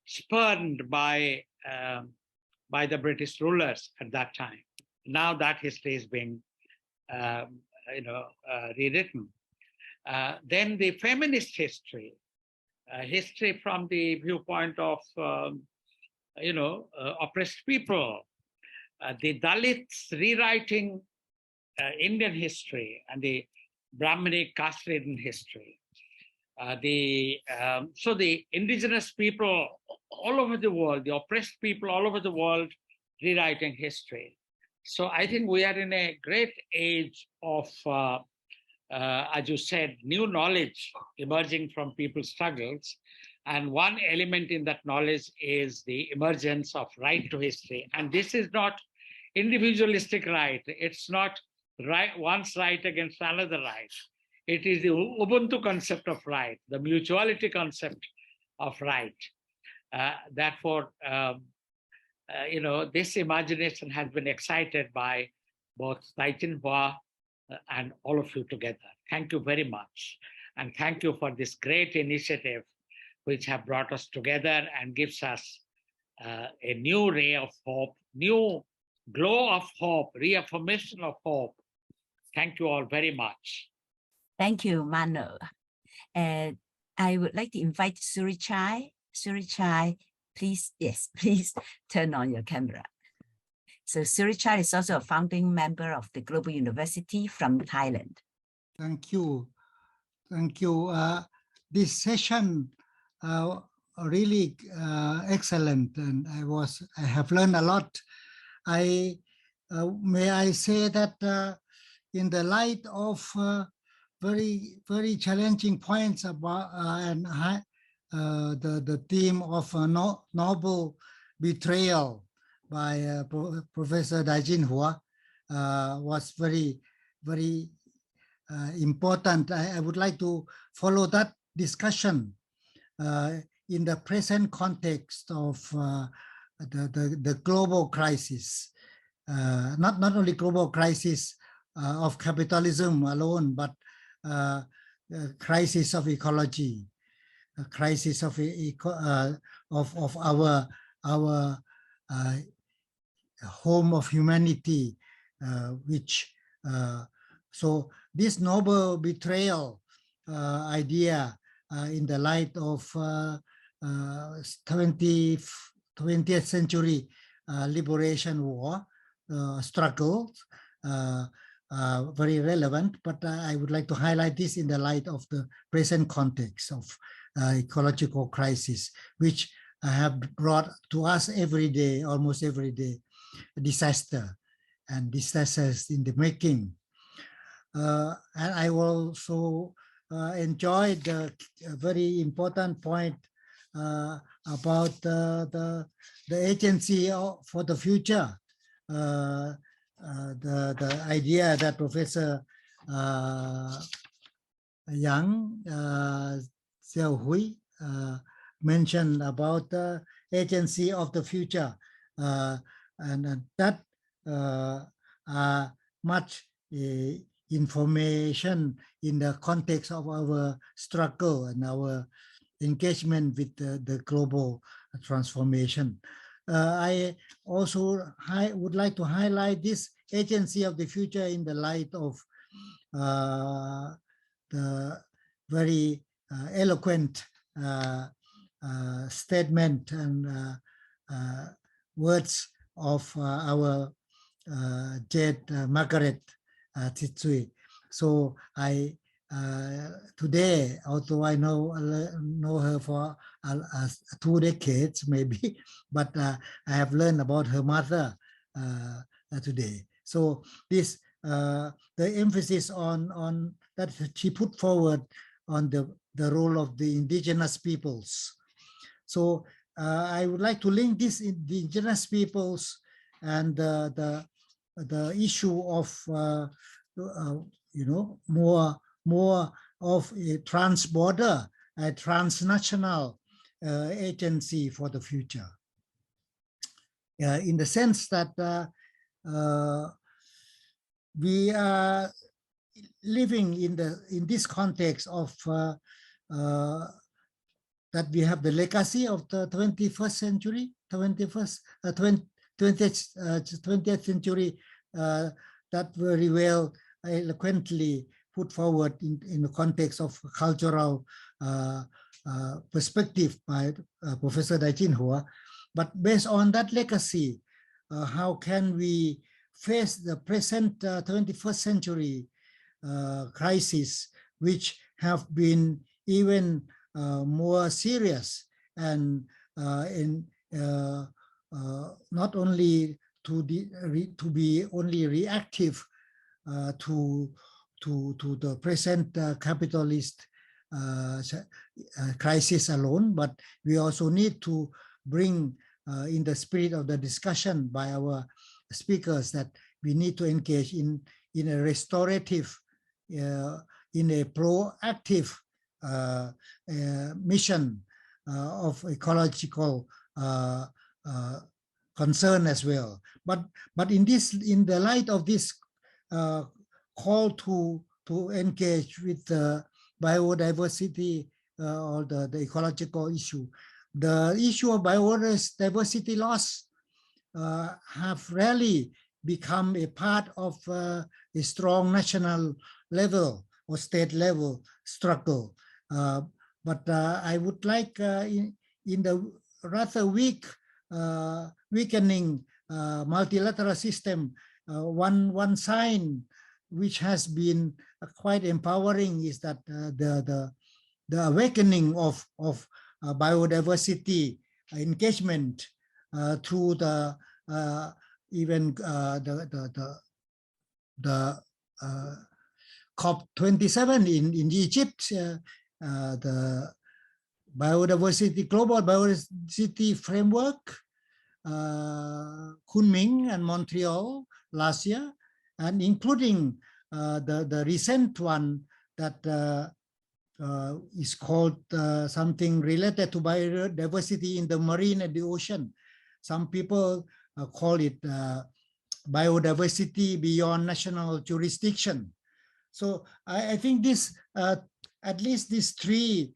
spurned by the British rulers at that time. Now that history is being rewritten. Then the feminist history, history from the viewpoint of oppressed people, the Dalits rewriting Indian history and the Brahminic caste-ridden history. So the indigenous people all over the world, the oppressed people all over the world rewriting history. So I think we are in a great age of, as you said, new knowledge emerging from people's struggles. And one element in that knowledge is the emergence of right to history. And this is not individualistic right. It's not one's right against another right. It is the Ubuntu concept of right, the mutuality concept of right. Therefore, this imagination has been excited by both Tsinghua and all of you together. Thank you very much. And thank you for this great initiative, which have brought us together and gives us a new ray of hope, new glow of hope, reaffirmation of hope. Thank you all very much. Thank you, Mano. And I would like to invite Surichai. Surichai, please, yes, please turn on your camera. So Surichai is also a founding member of the Global University from Thailand. Thank you. Thank you. This session really excellent, and I have learned a lot. May I say that in the light of very challenging points about the theme of noble betrayal by Professor Tsinghua was very important. I would like to follow that discussion in the present context of the global crisis, not only global crisis of capitalism alone, but crisis of ecology, a crisis of our home of humanity, which so this noble betrayal idea in the light of 20th century liberation war struggles, very relevant, but I would like to highlight this in the light of the present context of ecological crisis, which have brought to us every day, almost every day, disaster and disasters in the making. And I also enjoyed the very important point about the agency for the future. The idea that Professor Yang Xiaohui mentioned about the agency of the future, and that are much information in the context of our struggle and our engagement with the global transformation. I also would like to highlight this agency of the future in the light of the very eloquent statement and words of our Jade Margaret Titsui. So I today, although I know her for 2 decades maybe, but I have learned about her mother today. So this the emphasis on that she put forward on the role of the indigenous peoples. So I would like to link this in the indigenous peoples and the issue of more of a trans-border, a transnational agency for the future. In the sense that we are living in this context of that we have the legacy of the 21st century, 20th century that very well eloquently put forward in the context of cultural perspective by Professor Tsinghua. But based on that legacy, how can we face the present 21st century crisis, which have been even more serious and not only to be only reactive to the present capitalist crisis alone, but we also need to bring in the spirit of the discussion by our speakers that we need to engage in a restorative, in a proactive mission of ecological concern as well. But in the light of this call to engage with the biodiversity or the ecological issue, the issue of biodiversity loss have rarely become a part of a strong national level or state level struggle. But I would like in the rather weakening multilateral system, one sign which has been quite empowering is that the awakening of biodiversity engagement through the even the COP27 in Egypt, the global biodiversity framework, Kunming and Montreal last year, and including the recent one that is called something related to biodiversity in the marine and the ocean. Some people call it biodiversity beyond national jurisdiction. So I think this, at least these three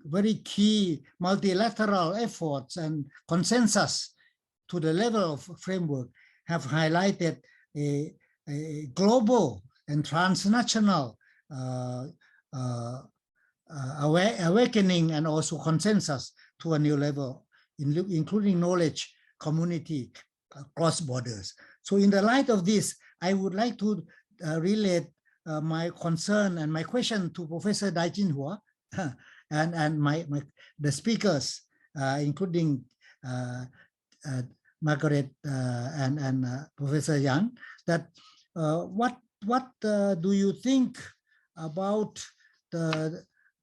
very key multilateral efforts and consensus to the level of framework have highlighted a global and transnational awakening and also consensus to a new level, including knowledge community across borders. So in the light of this, I would like to relate my concern and my question to Professor Tsinghua and the speakers, including Margaret and Professor Yang, that what what do you think about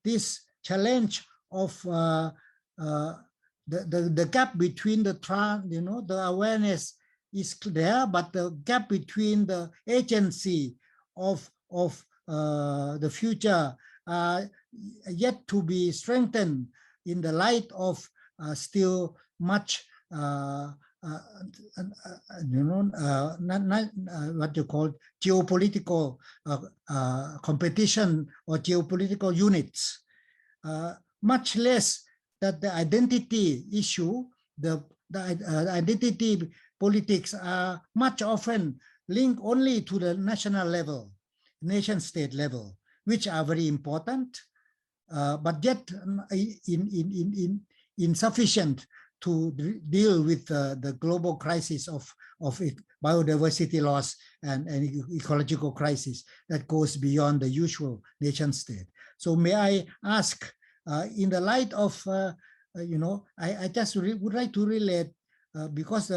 this challenge of the gap between the the awareness is there, but the gap between the agency of the future yet to be strengthened in the light of still much what you call geopolitical competition or geopolitical units, much less that the identity issue, the identity politics are much often linked only to the national level, nation state level, which are very important, but yet insufficient to deal with the global crisis of biodiversity loss and ecological crisis that goes beyond the usual nation state. So may I ask, in the light of, I just would like to relate, because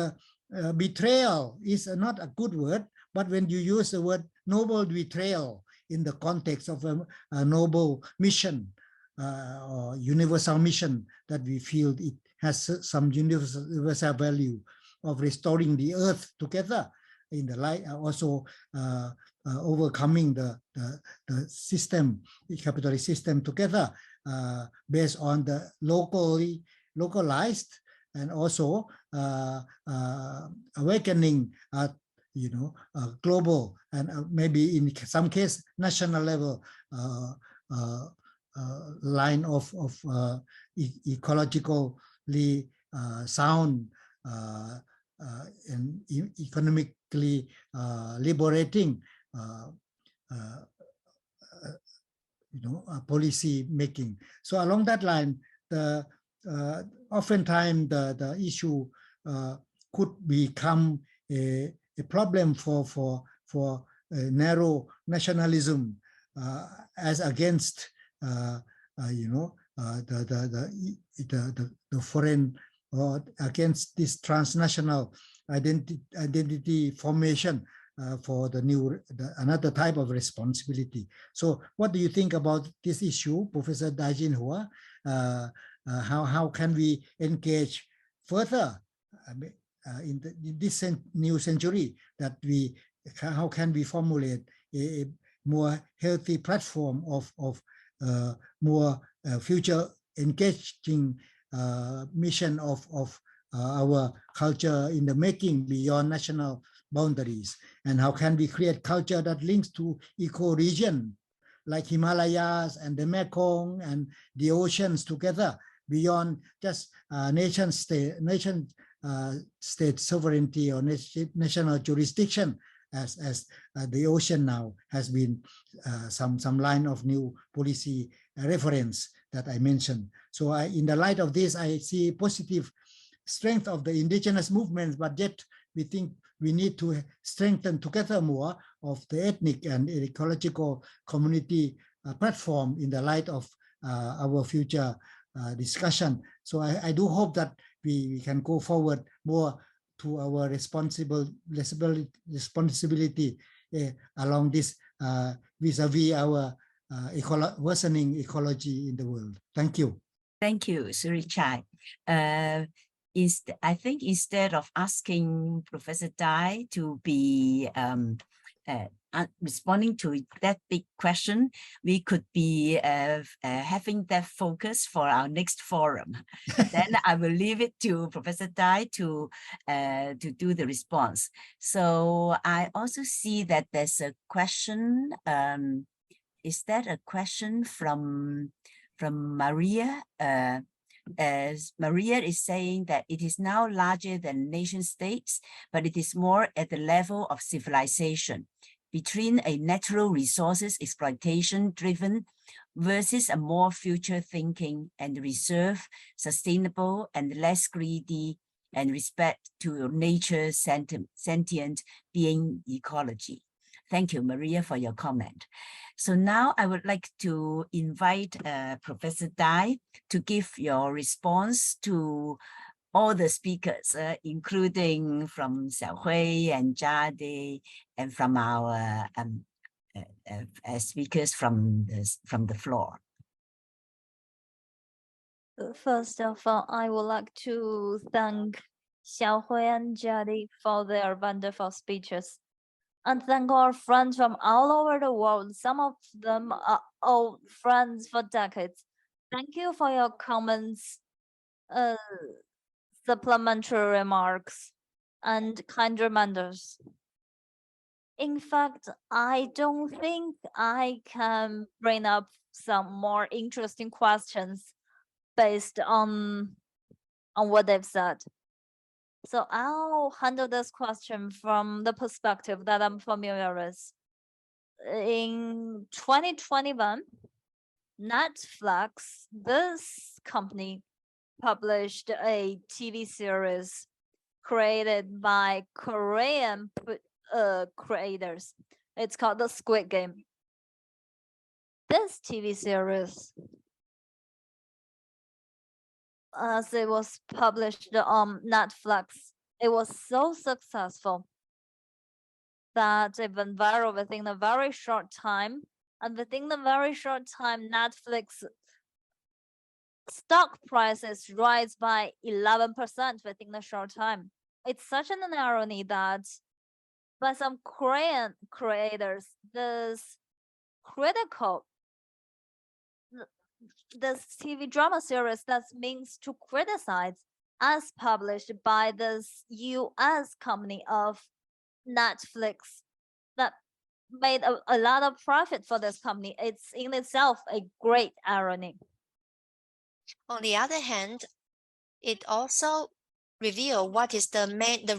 betrayal is not a good word, but when you use the word noble betrayal in the context of a noble mission or universal mission, that we feel it has some universal value of restoring the earth together in the light, also overcoming the system, the capitalist system together, based on the localized and also awakening global and maybe in some case national level line of ecologically sound and economically liberating policy making. So along that line, the oftentimes the issue could become a problem for narrow nationalism as against the foreign, or against this transnational identity formation for another type of responsibility. So what do you think about this issue, Professor Dai Tsinghua? How can we engage further in this new century, that how can we formulate a more healthy platform of more future engaging mission of our culture in the making beyond national boundaries, and how can we create culture that links to eco-region like Himalayas and the Mekong and the oceans together beyond just nation state sovereignty or national jurisdiction, as the ocean now has been some line of new policy reference that I mentioned. So in the light of this, I see positive strength of the indigenous movements, but yet we think we need to strengthen together more of the ethnic and ecological community platform in the light of our future discussion. So I do hope that we can go forward more to our responsibility along this vis-a-vis our worsening ecology in the world. Thank you. Thank you, Surichai. I think instead of asking Professor Dai to be responding to that big question, we could be having that focus for our next forum. Then I will leave it to Professor Dai to do the response. So I also see that there's a question. Is that a question from Maria? As Maria is saying that it is now larger than nation states, but it is more at the level of civilization, between a natural resources exploitation driven versus a more future thinking and reserve, sustainable and less greedy, and respect to nature sentient being ecology. Thank you, Maria, for your comment. So now I would like to invite Professor Dai to give your response to all the speakers, including from Xiaohui and Jade, and from our speakers from the floor. First of all, I would like to thank Xiaohui and Jadi for their wonderful speeches, and thank our friends from all over the world. Some of them are old friends for decades. Thank you for your comments, supplementary remarks, and kind reminders. In fact, I don't think I can bring up some more interesting questions based on what they've said. So I'll handle this question from the perspective that I'm familiar with. In 2021, Netflix, this company, published a TV series created by Korean creators. It's called The Squid Game. This TV series, as it was published on Netflix, it was so successful that it went viral within a very short time. And within the very short time, Netflix stock prices rise by 11% within a short time. It's such an irony that by some Korean creators, this TV drama series that means to criticize, as published by this US company of Netflix that made a lot of profit for this company. It's in itself a great irony. On the other hand, it also reveal what is the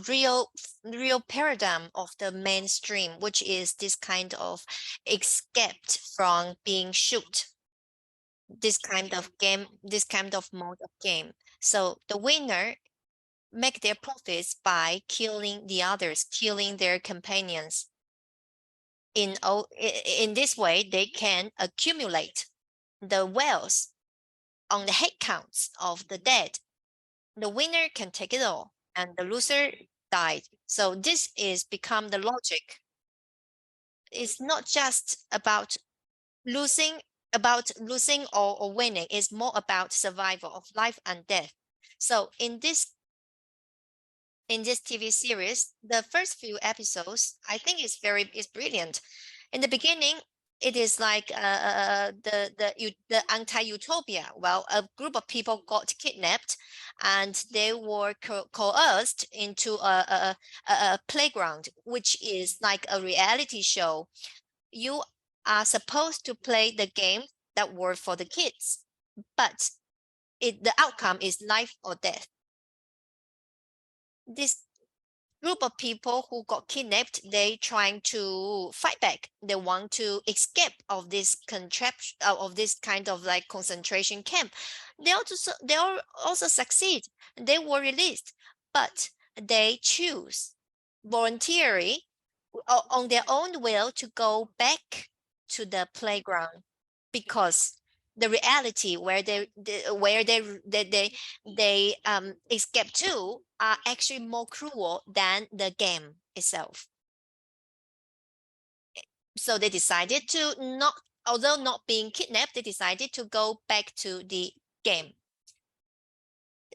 real paradigm of the mainstream, which is this kind of escaped from being shoot, this kind of game, this kind of mode of game. So the winner make their profits by killing the others, killing their companions. In this way, they can accumulate the wealth on the head counts of the dead. The winner can take it all, and the loser died. So this is become the logic. It's not just about losing or winning. It's more about survival of life and death. So in this TV series, the first few episodes, I think is brilliant. In the beginning, it is like the anti-utopia. Well, a group of people got kidnapped, and they were coerced into a playground, which is like a reality show. You are supposed to play the game that were for the kids, but the outcome is life or death. This group of people who got kidnapped, they trying to fight back. They want to escape of this contraption, of this kind of like concentration camp. They also succeed. They were released, but they choose voluntarily on their own will to go back to the playground, because the reality where they escape to are actually more cruel than the game itself. So they decided to although not being kidnapped, they decided to go back to the game.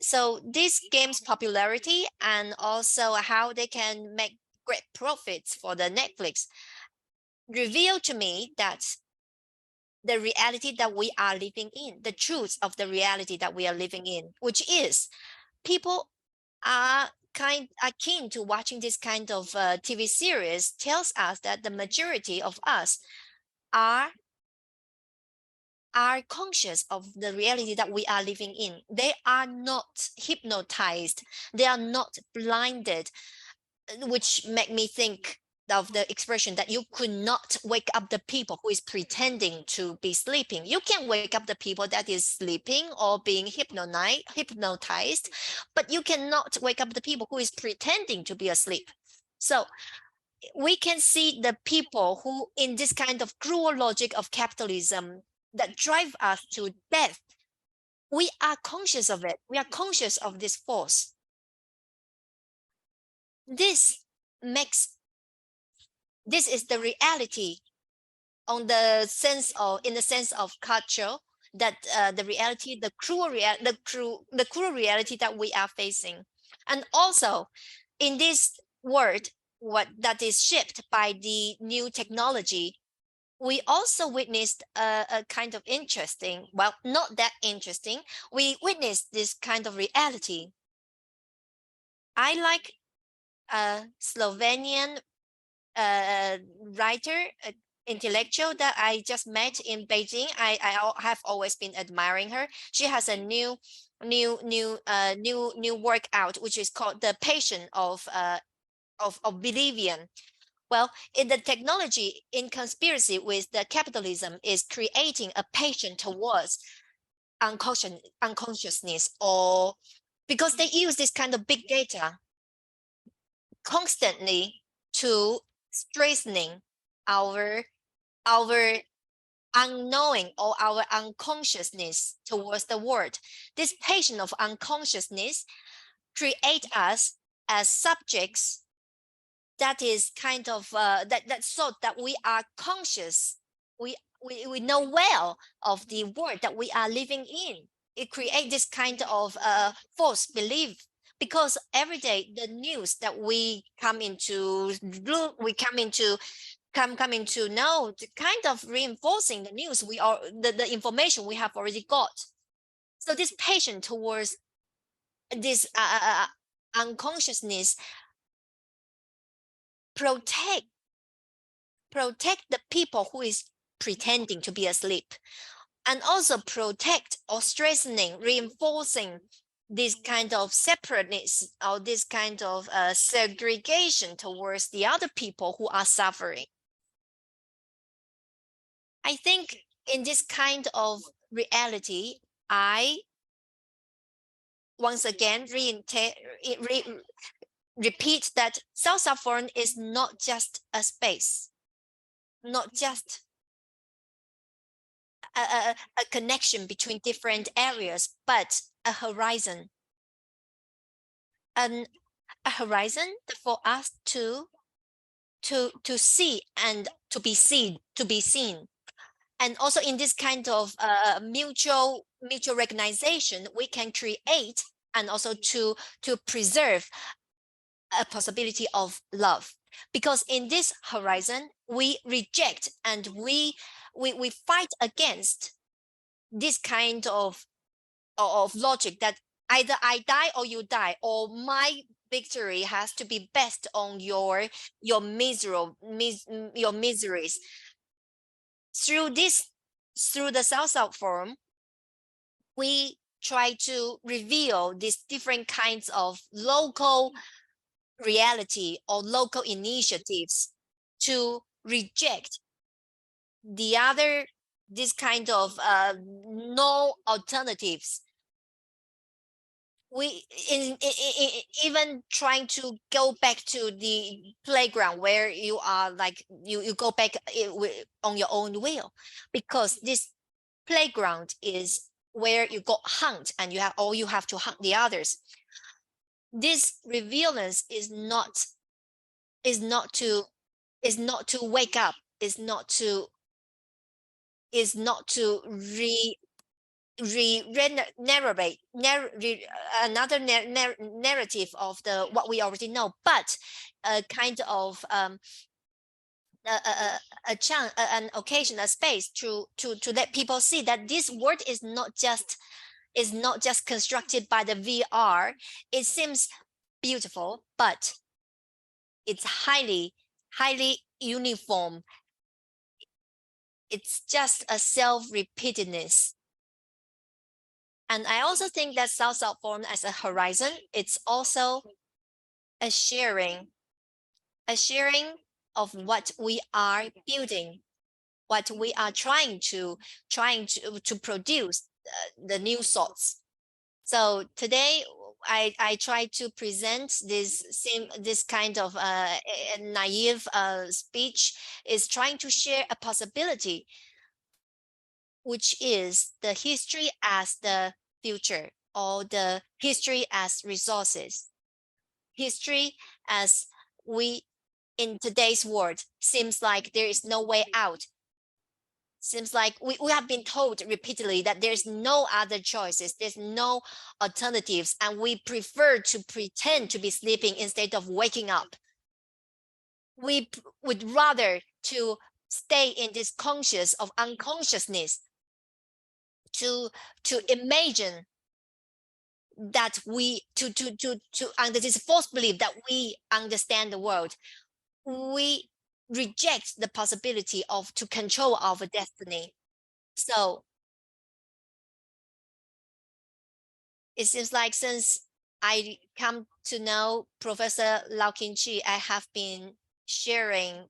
So this game's popularity and also how they can make great profits for the Netflix revealed to me that the reality that we are living in, the truth of the reality that we are living in, which is people are keen to watching this kind of TV series, tells us that the majority of us are conscious of the reality that we are living in. They are not hypnotized. They are not blinded, which make me think of the expression that you could not wake up the people who is pretending to be sleeping. You can wake up the people that is sleeping or being hypnotized, but you cannot wake up the people who is pretending to be asleep. So we can see the people who, in this kind of cruel logic of capitalism that drive us to death, we are conscious of it. We are conscious of this force. This is the reality on the sense of, in the sense of culture, that the reality, the cruel reality that we are facing. And also in this world, what that is shaped by the new technology, we also witnessed a kind of interesting, well, not that interesting, we witnessed this kind of reality. I like a Slovenian writer, intellectual that I just met in Beijing. I have always been admiring her. She has a new work out, which is called The Patient of Bolivian. Well, in the technology in conspiracy with the capitalism is creating a patient towards unconsciousness, or because they use this kind of big data constantly to strengthening our unknowing or our unconsciousness towards the world. This patient of unconsciousness create us as subjects that is kind of that thought that we are conscious, we know well of the world that we are living in. It creates this kind of false belief, because every day the news that we come into know, the kind of reinforcing the news we are, the information we have already got. So this patient towards this unconsciousness protect the people who is pretending to be asleep, and also protect or strengthening, reinforcing this kind of separateness or this kind of segregation towards the other people who are suffering. I think in this kind of reality, I once again repeat that South Foreign is not just a space, not just a connection between different areas, but a horizon. And a horizon for us to see and to be seen. And also in this kind of mutual recognition, we can create and also to preserve a possibility of love. Because in this horizon, we reject and we fight against this kind of logic that either I die or you die, or my victory has to be based on your miseries. Through the South Forum, we try to reveal these different kinds of local reality or local initiatives to reject the other, this kind of no alternatives. We even trying to go back to the playground where you are like you go back on your own will, because this playground is where you got hunt and you have to hunt the others. This revealance is not to wake up, is not to narrate another narrative of the what we already know, but a kind of an occasion, a space to let people see that this world is not just constructed by the VR. It seems beautiful, but it's highly uniform. It's just a self-repeatedness. And I also think that South Forum as a horizon, it's also a sharing of what we are building, what we are trying to produce, the new thoughts. So today I try to present this kind of naive speech, is trying to share a possibility, which is the history as the future, or the history as resources. History as we in today's world seems like there is no way out. Seems like we have been told repeatedly that there's no other choices, there's no alternatives, and we prefer to pretend to be sleeping instead of waking up. We would rather to stay in this conscious of unconsciousness, to imagine that we under this false belief that we understand the world. We reject the possibility of to control our destiny. So it seems like since I come to know Professor Lau Qingqi, I have been sharing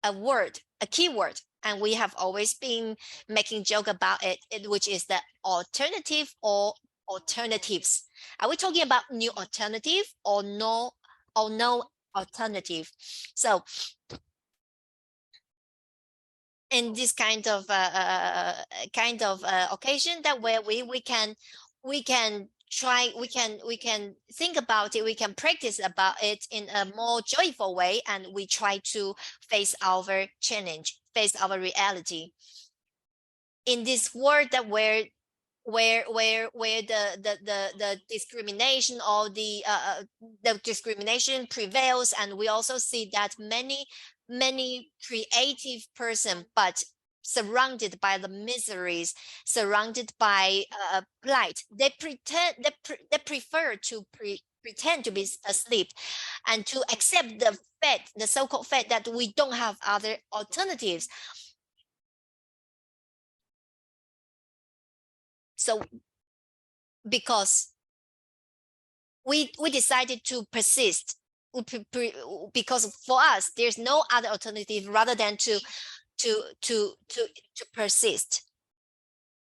a word, a keyword, and we have always been making joke about it, which is the alternative or alternatives. Are we talking about new alternative or no alternative? So in this kind of occasion that where we can try, we can think about it, we can practice about it in a more joyful way, and we try to face our challenge, face our reality in this world that where the discrimination or the discrimination prevails. And we also see that many creative person, but surrounded by the miseries, surrounded by plight, they prefer to pretend to be asleep and to accept the fact, the so-called fact that we don't have other alternatives. So because we decided to persist, because for us there's no other alternative rather than to persist,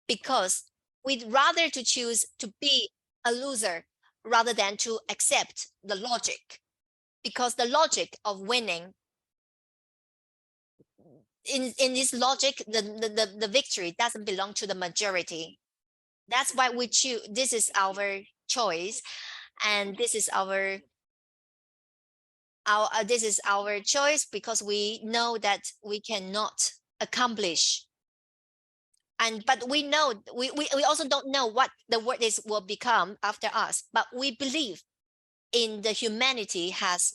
because we'd rather to choose to be a loser rather than to accept the logic, because the logic of winning, in this logic, the victory doesn't belong to the majority. That's why we choose. This is our choice, and this is our choice, because we know that we cannot accomplish. But we know we also don't know what the world will become after us. But we believe in the humanity has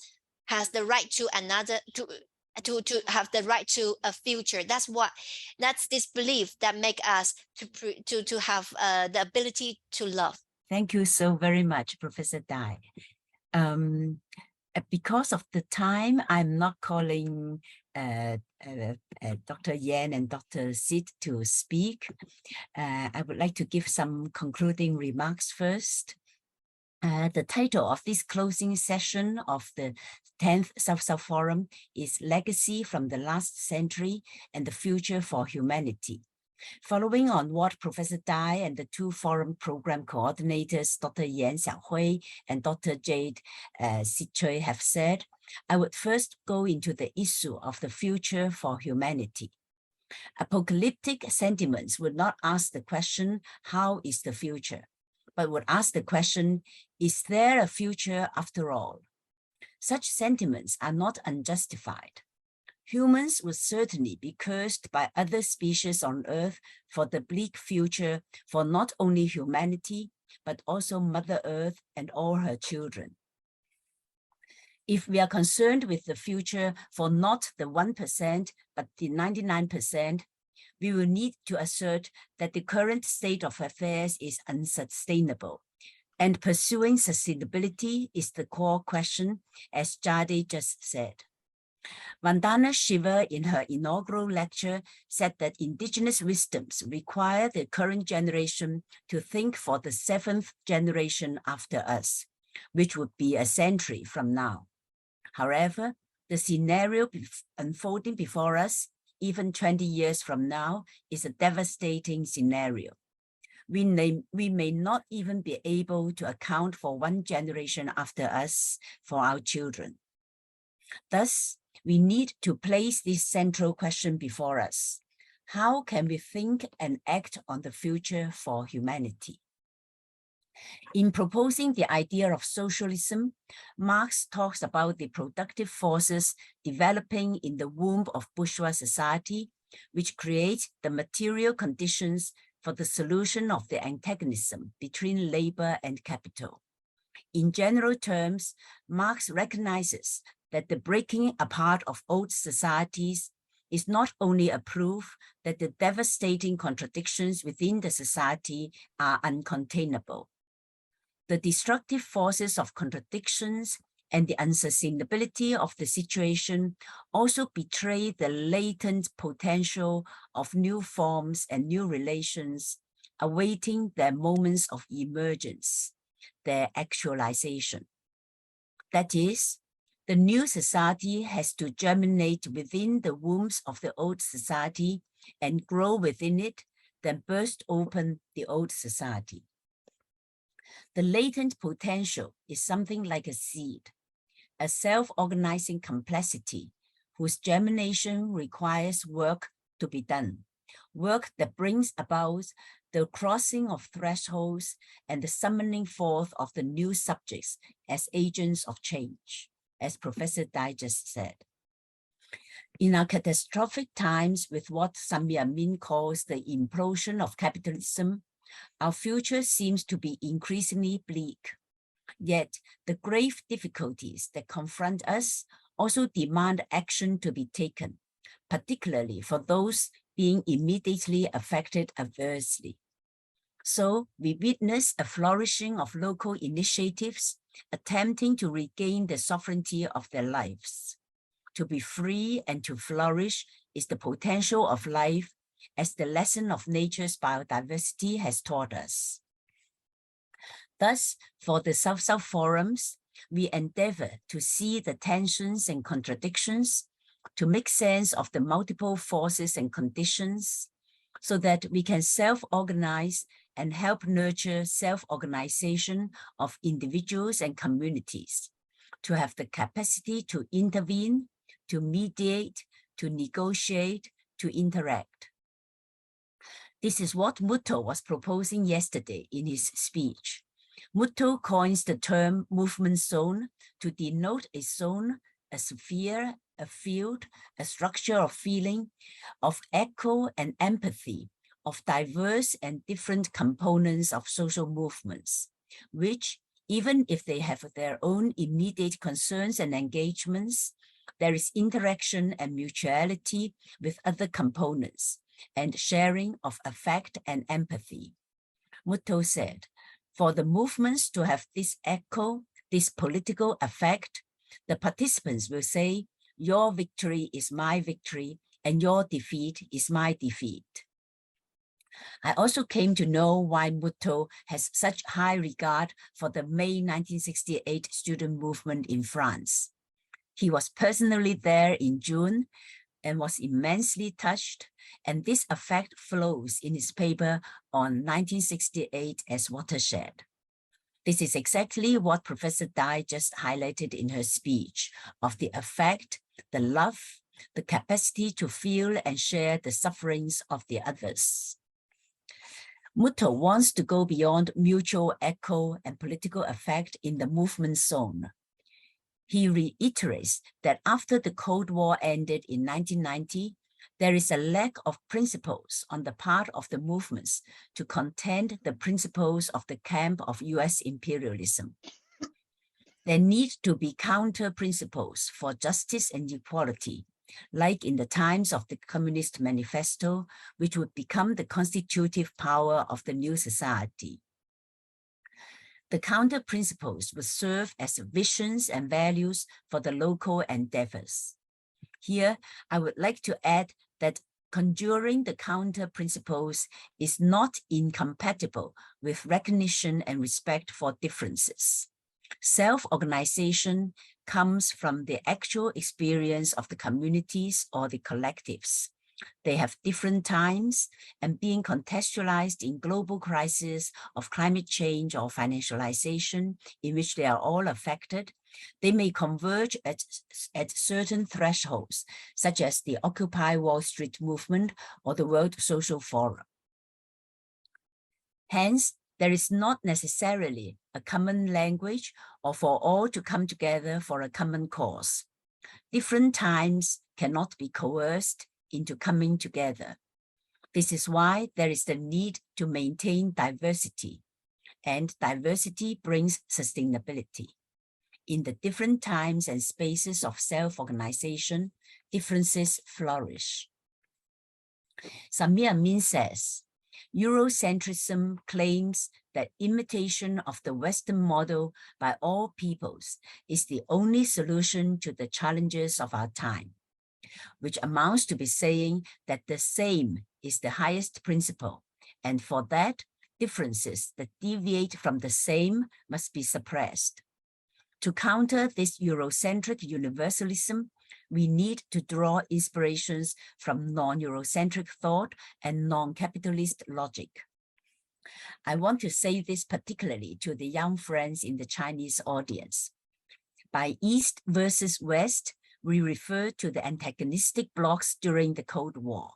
the right to another to have the right to a future. That's this belief that make us to have the ability to love. Thank you so very much, Professor Dai. Because of the time, I'm not calling Dr. Yan and Dr. Sid to speak. I would like to give some concluding remarks first. The title of this closing session of the 10th South-South Forum is Legacy from the Last Century and the Future for Humanity. Following on what Professor Dai and the two forum program coordinators, Dr. Yan Xiaohui and Dr. Jade Sichui have said, I would first go into the issue of the future for humanity. Apocalyptic sentiments would not ask the question, how is the future? But would ask the question, is there a future after all? Such sentiments are not unjustified. Humans will certainly be cursed by other species on Earth for the bleak future for not only humanity, but also Mother Earth and all her children. If we are concerned with the future for not the 1%, but the 99%, we will need to assert that the current state of affairs is unsustainable. And pursuing sustainability is the core question, as Jade just said. Vandana Shiva, in her inaugural lecture, said that indigenous wisdoms require the current generation to think for the 7th generation after us, which would be a century from now. However, the scenario unfolding before us, even 20 years from now, is a devastating scenario. We may not even be able to account for one generation after us for our children. Thus, we need to place this central question before us. How can we think and act on the future for humanity? In proposing the idea of socialism, Marx talks about the productive forces developing in the womb of bourgeois society which create the material conditions for the solution of the antagonism between labor and capital. In general terms, Marx recognizes that the breaking apart of old societies is not only a proof that the devastating contradictions within the society are uncontainable. The destructive forces of contradictions and the unsustainability of the situation also betray the latent potential of new forms and new relations awaiting their moments of emergence, their actualization. That is, the new society has to germinate within the wombs of the old society and grow within it, then burst open the old society. The latent potential is something like a seed, a self-organizing complexity whose germination requires work to be done, work that brings about the crossing of thresholds and the summoning forth of the new subjects as agents of change, as Professor Dai just said. In our catastrophic times with what Samir Amin calls the implosion of capitalism, our future seems to be increasingly bleak. Yet the grave difficulties that confront us also demand action to be taken, particularly for those being immediately affected adversely. So we witness a flourishing of local initiatives attempting to regain the sovereignty of their lives. To be free and to flourish is the potential of life, as the lesson of nature's biodiversity has taught us. Thus, for the South-South forums, we endeavor to see the tensions and contradictions, to make sense of the multiple forces and conditions, so that we can self-organize and help nurture self-organization of individuals and communities, to have the capacity to intervene, to mediate, to negotiate, to interact. This is what Mutto was proposing yesterday in his speech. Mutto coins the term movement zone to denote a zone, a sphere, a field, a structure of feeling, of echo and empathy, of diverse and different components of social movements, which, even if they have their own immediate concerns and engagements, there is interaction and mutuality with other components and sharing of affect and empathy. Mutto said, for the movements to have this echo, this political effect, the participants will say, your victory is my victory and your defeat is my defeat. I also came to know why Mutto has such high regard for the May 1968 student movement in France. He was personally there in June and was immensely touched, and this effect flows in his paper on 1968 as Watershed. This is exactly what Professor Dai just highlighted in her speech of the effect, the love, the capacity to feel and share the sufferings of the others. Mutto wants to go beyond mutual echo and political effect in the movement zone. He reiterates that after the Cold War ended in 1990, there is a lack of principles on the part of the movements to contend the principles of the camp of US imperialism. There need to be counter principles for justice and equality, like in the times of the Communist Manifesto, which would become the constitutive power of the new society. The counter principles will serve as visions and values for the local endeavors. Here, I would like to add that conjuring the counter principles is not incompatible with recognition and respect for differences. Self-organization comes from the actual experience of the communities or the collectives. They have different times, and being contextualized in global crisis of climate change or financialization, in which they are all affected, they may converge at certain thresholds, such as the Occupy Wall Street movement or the World Social Forum. Hence, there is not necessarily a common language or for all to come together for a common cause. Different times cannot be coerced, into coming together. This is why there is the need to maintain diversity, and diversity brings sustainability. In the different times and spaces of self-organization, differences flourish. Samir Amin says, Eurocentrism claims that imitation of the Western model by all peoples is the only solution to the challenges of our time, which amounts to be saying that the same is the highest principle, and for that, differences that deviate from the same must be suppressed. To counter this Eurocentric universalism, we need to draw inspirations from non-Eurocentric thought and non-capitalist logic. I want to say this particularly to the young friends in the Chinese audience. By East versus West, we refer to the antagonistic blocs during the Cold War.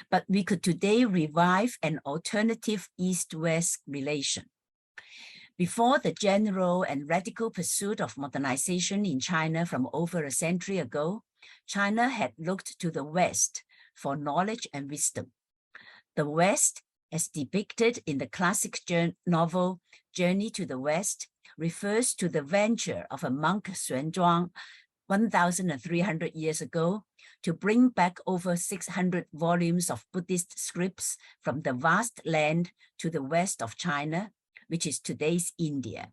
But we could today revive an alternative East-West relation. Before the general and radical pursuit of modernization in China from over a century ago, China had looked to the West for knowledge and wisdom. The West, as depicted in the classic novel Journey to the West, refers to the venture of a monk Xuanzang 1,300 years ago to bring back over 600 volumes of Buddhist scripts from the vast land to the west of China, which is today's India.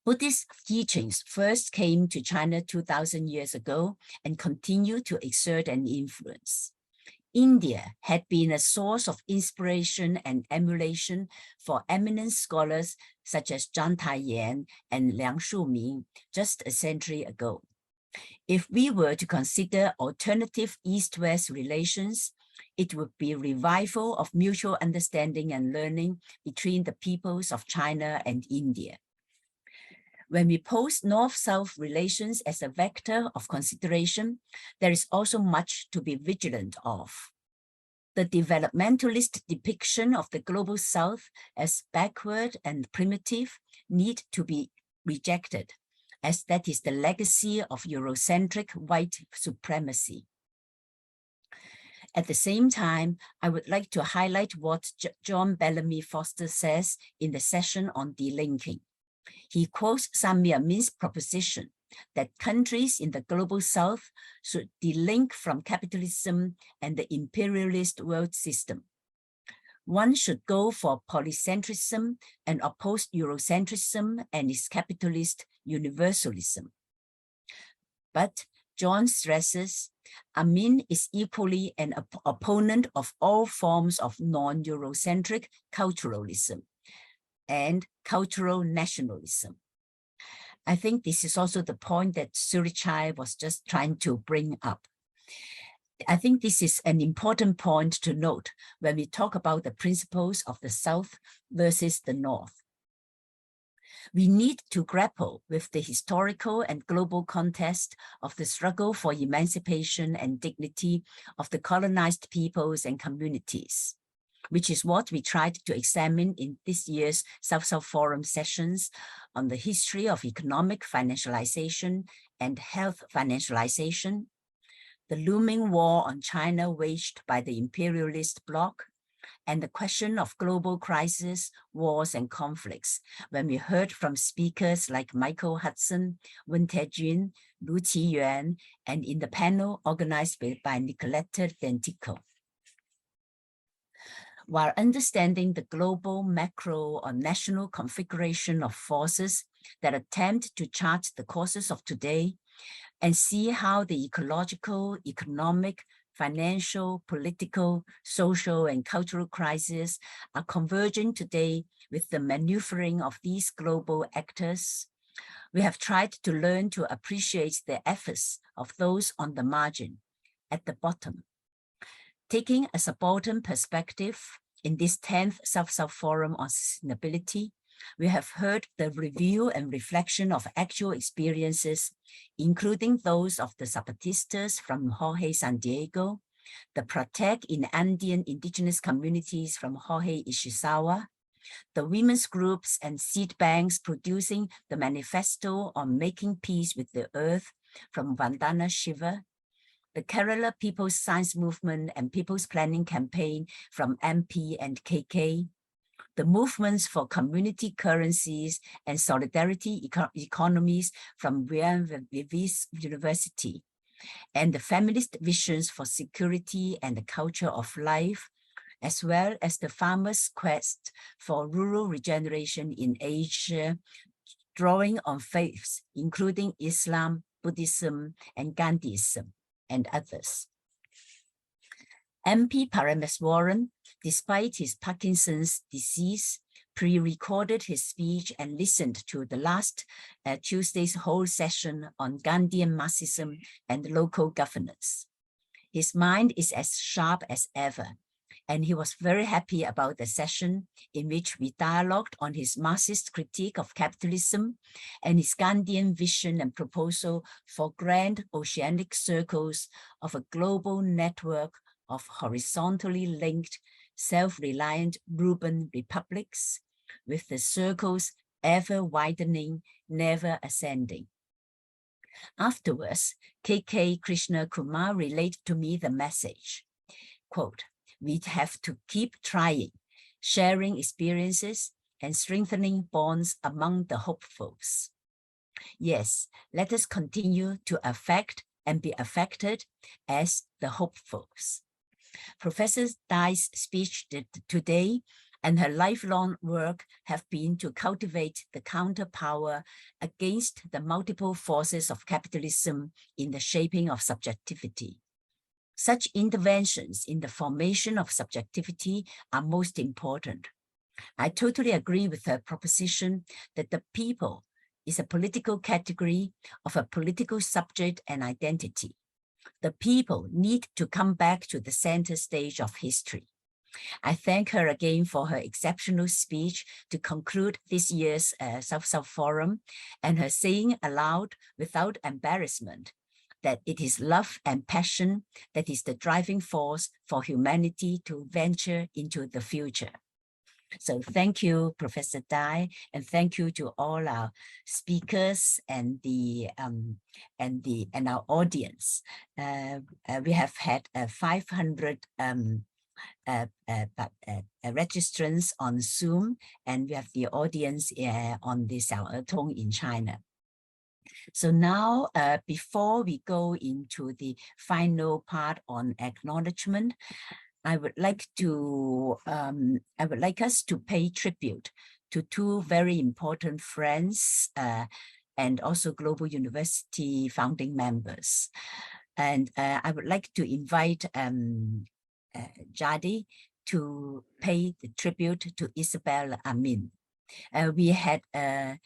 Buddhist teachings first came to China 2,000 years ago and continue to exert an influence. India had been a source of inspiration and emulation for eminent scholars such as Zhang Taiyan and Liang Shuming just a century ago. If we were to consider alternative East-West relations, it would be revival of mutual understanding and learning between the peoples of China and India. When we pose North-South relations as a vector of consideration, there is also much to be vigilant of. The developmentalist depiction of the global South as backward and primitive need to be rejected, as that is the legacy of Eurocentric white supremacy. At the same time, I would like to highlight what John Bellamy Foster says in the session on delinking. He quotes Samir Amin's proposition that countries in the global South should delink from capitalism and the imperialist world system. One should go for polycentrism and oppose Eurocentrism and its capitalist universalism. But John stresses, Amin is equally an opponent of all forms of non-Eurocentric culturalism and cultural nationalism. I think this is also the point that Surichai was just trying to bring up. I think this is an important point to note when we talk about the principles of the South versus the North. We need to grapple with the historical and global context of the struggle for emancipation and dignity of the colonized peoples and communities, which is what we tried to examine in this year's South-South Forum sessions on the history of economic financialization and health financialization, the looming war on China waged by the imperialist bloc, and the question of global crisis, wars, and conflicts, when we heard from speakers like Michael Hudson, Wen Tejun, Lu Qiyuan, and in the panel organized by Nicoletta Dentico. While understanding the global, macro, or national configuration of forces that attempt to chart the courses of today and see how the ecological, economic, financial, political, social, and cultural crises are converging today with the maneuvering of these global actors, we have tried to learn to appreciate the efforts of those on the margin, at the bottom. Taking a subaltern perspective, in this 10th South-South Forum on Sustainability, we have heard the review and reflection of actual experiences, including those of the Zapatistas from Jorge San Diego, the Pratek in Andean indigenous communities from Jorge Ishizawa, the women's groups and seed banks producing the manifesto on making peace with the earth from Vandana Shiva, the Kerala People's Science Movement and People's Planning Campaign from MP and KK, the movements for community currencies and solidarity economies from Buen University, and the feminist visions for security and the culture of life, as well as the farmers' quest for rural regeneration in Asia, drawing on faiths, including Islam, Buddhism, and Gandhism, and others. MP Paramaswaran, despite his Parkinson's disease, pre-recorded his speech and listened to the last Tuesday's whole session on Gandhian Marxism and local governance. His mind is as sharp as ever, and he was very happy about the session in which we dialogued on his Marxist critique of capitalism and his Gandhian vision and proposal for grand oceanic circles of a global network of horizontally linked, self-reliant urban republics, with the circles ever widening, never ascending. Afterwards, KK Krishna Kumar relayed to me the message, quote, "We have to keep trying, sharing experiences and strengthening bonds among the hopefuls. Yes, let us continue to affect and be affected as the hopefuls." Professor Dai's speech today and her lifelong work have been to cultivate the counterpower against the multiple forces of capitalism in the shaping of subjectivity. Such interventions in the formation of subjectivity are most important. I totally agree with her proposition that the people is a political category of a political subject and identity. The people need to come back to the center stage of history. I thank her again for her exceptional speech to conclude this year's South-South Forum, and her saying aloud without embarrassment that it is love and passion that is the driving force for humanity to venture into the future. So thank you, Professor Dai, and thank you to all our speakers and our audience. We have had 500 registrants on Zoom, and we have the audience on the Xiaotong in China. So now, before we go into the final part on acknowledgement, I would like us to pay tribute to two very important friends and also Global University founding members. And I would like to invite Jadi to pay the tribute to Isabel Amin. We had 1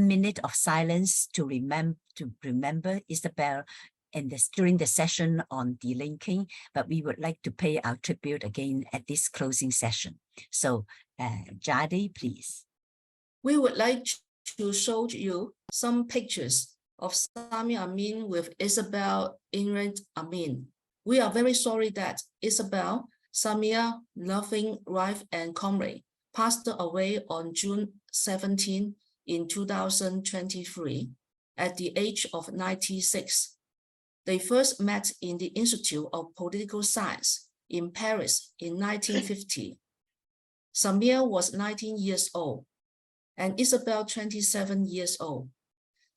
minute of silence to remember Isabel during the session on delinking, but we would like to pay our tribute again at this closing session. So, Jadi, please. We would like to show you some pictures of Samia Amin with Isabel Ingrid Amin. We are very sorry that Isabel, Samia, loving wife and comrade, passed away on June 17 in 2023 at the age of 96. They first met in the Institute of Political Science in Paris in 1950. Samia was 19 years old and Isabel 27 years old.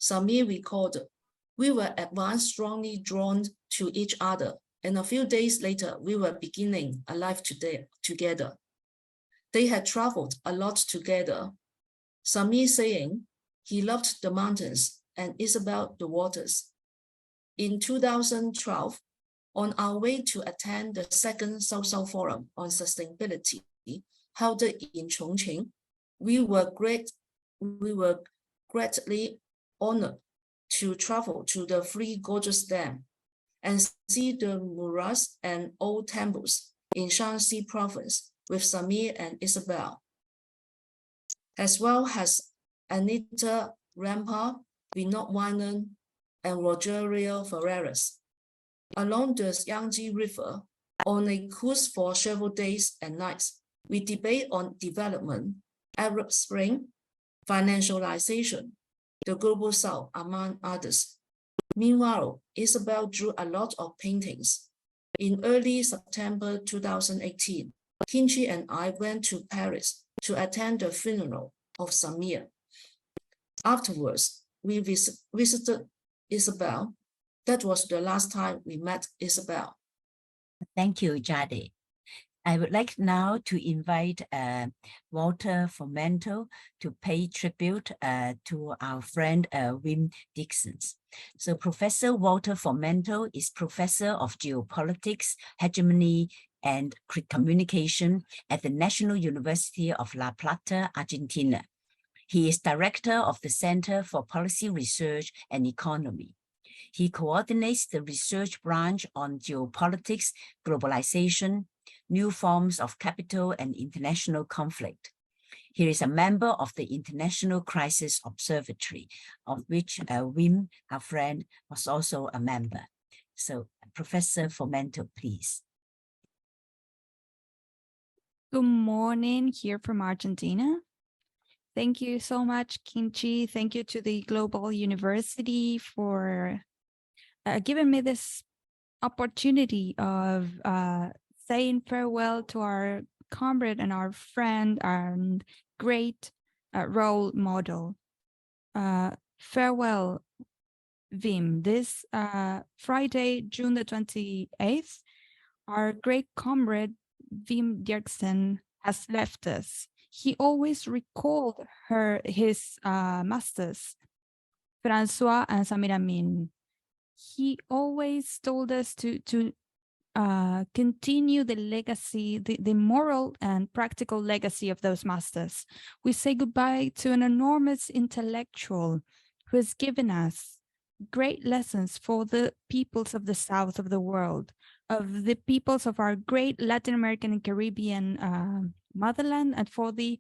Samir recalled, "We were at once strongly drawn to each other, and a few days later, we were beginning a life together." They had traveled a lot together. Samir saying he loved the mountains and Isabel the waters. In 2012, on our way to attend the second South-South Forum on Sustainability held in Chongqing, we were greatly honored to travel to the Three Gorges Dam and see the murals and old temples in Shanxi province with Samir and Isabel, as well as Anita Rampa, Vinod Wanan, and Rogerio Ferreras. Along the Yangtze River, on a cruise for several days and nights, we debate on development, Arab Spring, financialization, the Global South, among others. Meanwhile, Isabel drew a lot of paintings. In early September 2018, Kinchi and I went to Paris to attend the funeral of Samir. Afterwards, we visited Isabel. That was the last time we met Isabel. Thank you, Jade. I would like now to invite Walter Fomento to pay tribute to our friend Wim Dixon. So Professor Walter Fomento is Professor of Geopolitics, Hegemony, and Communication at the National University of La Plata, Argentina. He is Director of the Center for Policy Research and Economy. He coordinates the research branch on geopolitics, globalization, new forms of capital and international conflict. He is a member of the International Crisis Observatory, of which Wim, our friend, was also a member. So Professor Fomento, please. Good morning here from Argentina. Thank you so much, Kinchi. Thank you to the Global University for giving me this opportunity of saying farewell to our comrade and our friend and great role model. Farewell, Wim. This Friday, June the 28th, our great comrade, Wim Dixon, has left us. He always recalled his masters, Francois and Samir Amin. He always told us to continue the legacy, the moral and practical legacy of those masters. We say goodbye to an enormous intellectual who has given us great lessons for the peoples of the south of the world, of the peoples of our great Latin American and Caribbean motherland, and for the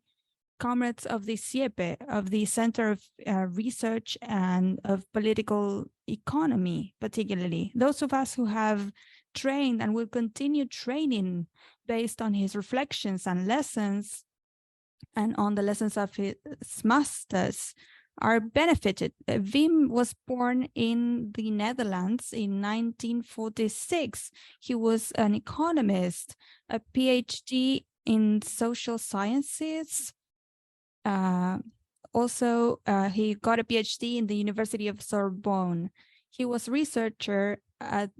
comrades of the CIEPE, of the Center of Research and of Political Economy, particularly. Those of us who have trained and will continue training based on his reflections and lessons and on the lessons of his masters are benefited. Wim was born in the Netherlands in 1946. He was an economist, a PhD in social sciences. Also, he got a PhD in the University of Sorbonne. He was researcher at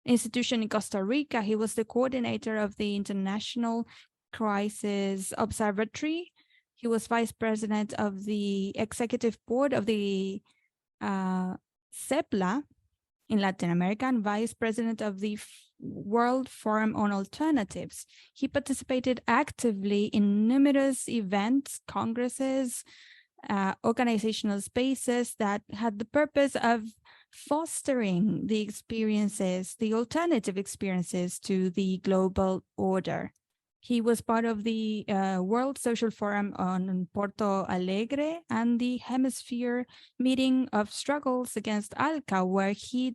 institution in Costa Rica. He was the coordinator of the International Crisis Observatory. He was vice president of the executive board of the CEPLA in Latin America and vice president of the World Forum on Alternatives. He participated actively in numerous events, congresses, organizational spaces that had the purpose of fostering the experiences, the alternative experiences to the global order. He was part of the World Social Forum on Porto Alegre and the Hemisphere Meeting of Struggles Against ALCA, where he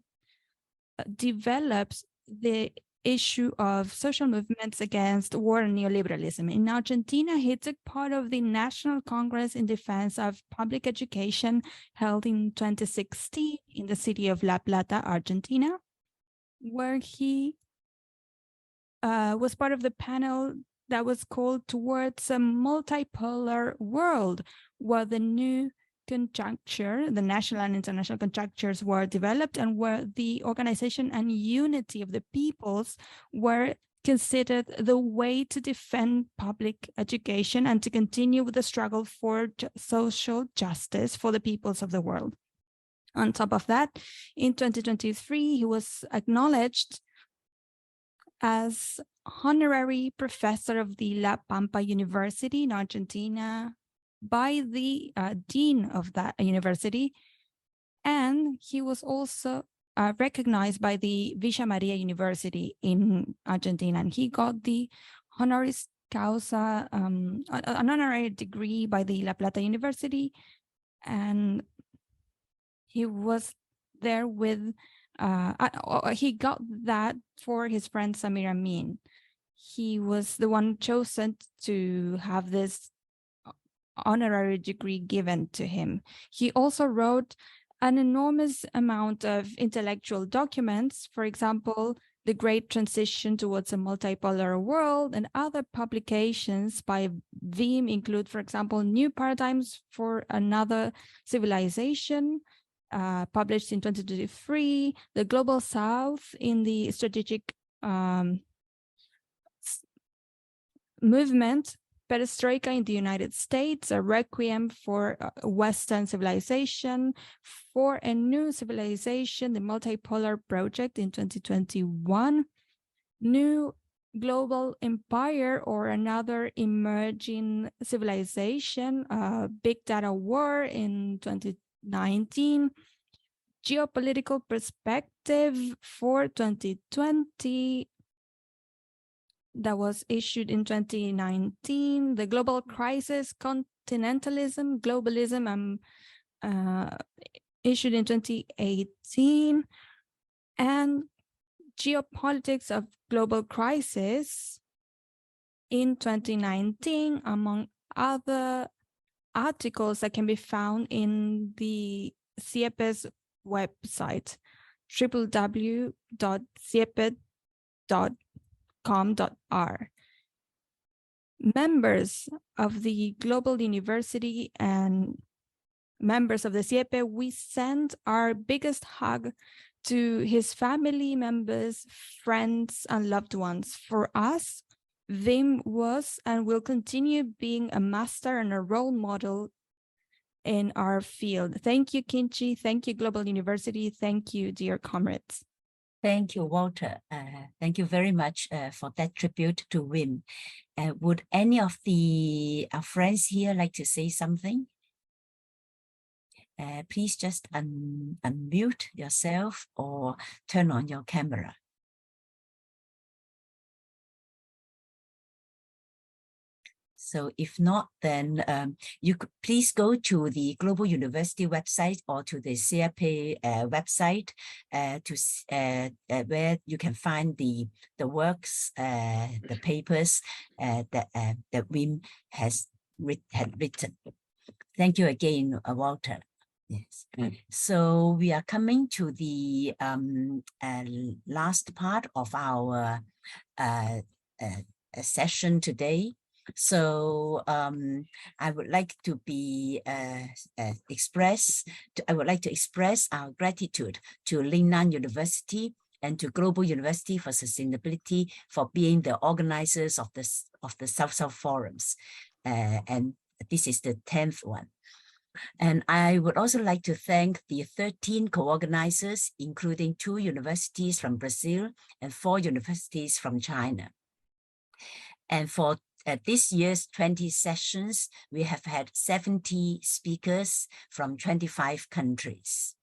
develops the issue of social movements against war and neoliberalism. In Argentina, he took part of the National Congress in Defense of Public Education held in 2016 in the city of La Plata, Argentina, where he was part of the panel that was called Towards a Multipolar World, where the new conjuncture, the national and international conjunctures were developed and where the organization and unity of the peoples were considered the way to defend public education and to continue with the struggle for social justice for the peoples of the world. On top of that, in 2023, he was acknowledged as honorary professor of the La Pampa University in Argentina by the dean of that university, and he was also recognized by the Villa Maria University in Argentina, and he got the honoris causa, an honorary degree by the La Plata University, and he was there with, he got that for his friend Samir Amin. He was the one chosen to have this honorary degree given to him. He also wrote an enormous amount of intellectual documents, for example, The Great Transition Towards a Multipolar World, and other publications by Vivir include, for example, New Paradigms for Another Civilization, published in 2023, The Global South in the Strategic Movement, Perestroika in the United States, A Requiem for Western Civilization, For a New Civilization, the Multipolar Project in 2021, New Global Empire or Another Emerging Civilization, Big Data War in 2019, Geopolitical Perspective for 2020, that was issued in 2019, The Global Crisis, Continentalism, Globalism, issued in 2018, and Geopolitics of Global Crisis in 2019, among other articles that can be found in the CIEP's website, www.ciep.com.r. Members of the Global University and members of the CIEP, we send our biggest hug to his family members, friends, and loved ones. For us, Wim was and will continue being a master and a role model in our field. Thank you, Kinchi. Thank you, Global University. Thank you, dear comrades. Thank you, Walter. Thank you very much for that tribute to Wim. Would any of the friends here like to say something? Please just unmute yourself or turn on your camera. So if not, then you could please go to the Global University website or to the CIEP website where you can find the works, the papers that Wim had written. Thank you again, Walter. Yes. So we are coming to the last part of our session today. So I would like to express our gratitude to Lingnan University and to Global University for Sustainability for being the organizers of the South-South forums, and this is the 10th one. And I would also like to thank the 13 co-organizers, including 2 universities from Brazil and 4 universities from China. And for this year's 20 sessions, we have had 70 speakers from 25 countries.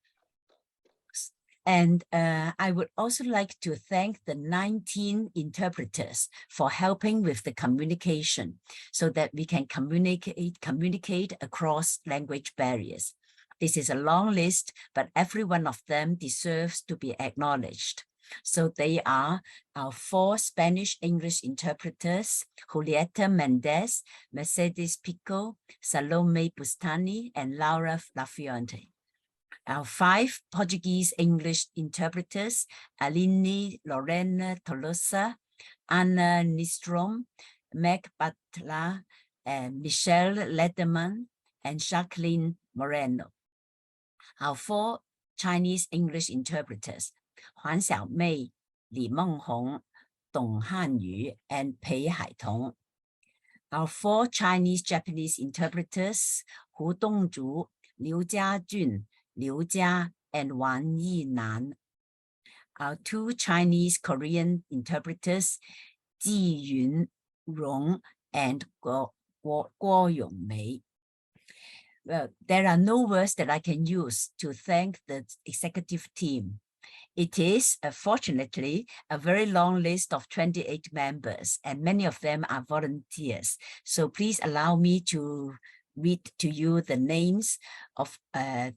And I would also like to thank the 19 interpreters for helping with the communication so that we can communicate across language barriers. This is a long list, but every one of them deserves to be acknowledged. So they are our 4 Spanish-English interpreters, Julieta Mendez, Mercedes Pico, Salome Bustani, and Laura Lafuente. Our 5 Portuguese-English interpreters, Aline Lorena Tolosa, Anna Nistrom, Meg Butler, Michelle Lederman, and Jacqueline Moreno. Our 4 Chinese-English interpreters, Huan Xiaomei, Li Menghong, Dong Hanyu, and Pei Haitong. Our 4 Chinese-Japanese interpreters, Hu Dongzhu, Liu Jiajun, Liu Jia, and Wang Yinan. Our 2 Chinese-Korean interpreters, Ji Yunrong and Guo Yongmei. Well, there are no words that I can use to thank the executive team. It is, fortunately, a very long list of 28 members, and many of them are volunteers. So please allow me to read to you the names of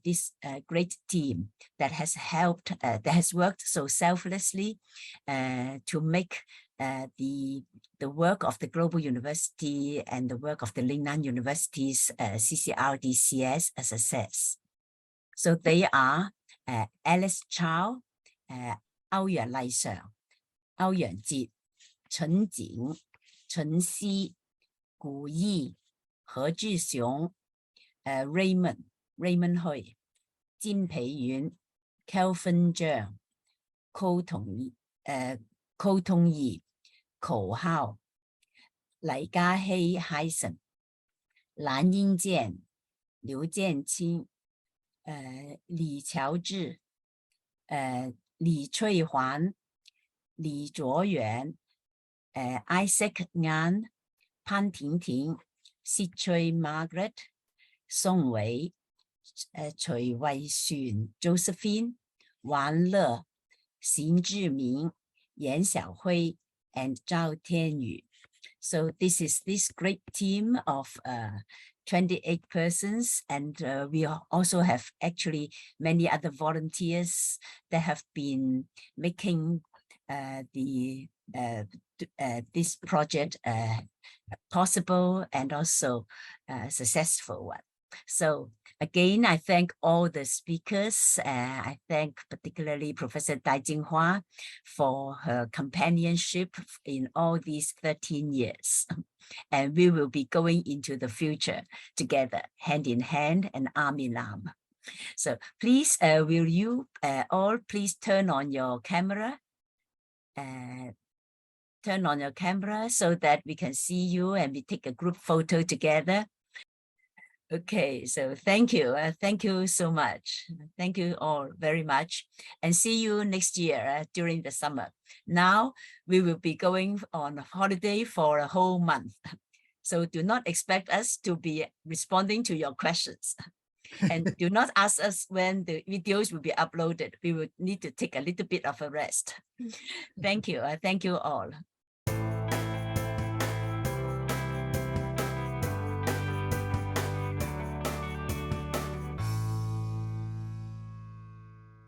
this great team that has helped, that has worked so selflessly to make the work of the Global University and the work of the Lingnan University's CCRDCS a success. So they are Alice Chow, 歐陽麗常、歐陽哲、陳景、陳曦、古意、何志雄、Raymond 許、詹培遠、Kelvin 張、寇同義、口號、黎家希 Hyson、藍英健、劉建清、李喬治、李翠環、李卓元、Isaac Ngan、潘婷婷、薛翠 Margaret、宋偉、徐慧璇 Josephine、王樂、邢志明、嚴曉輝 and 趙天宇. So this is this great team of 28 persons, and we also have actually many other volunteers that have been making this project possible and also successful one. So again, I thank all the speakers. I thank particularly Professor Tsinghua for her companionship in all these 13 years. And we will be going into the future together, hand in hand and arm in arm. So please, will you all please turn on your camera? Turn on your camera so that we can see you and we take a group photo together. Okay, so thank you. Thank you so much. Thank you all very much. And see you next year during the summer. Now we will be going on holiday for a whole month. So do not expect us to be responding to your questions. And do not ask us when the videos will be uploaded. We will need to take a little bit of a rest. Thank you. Thank you all.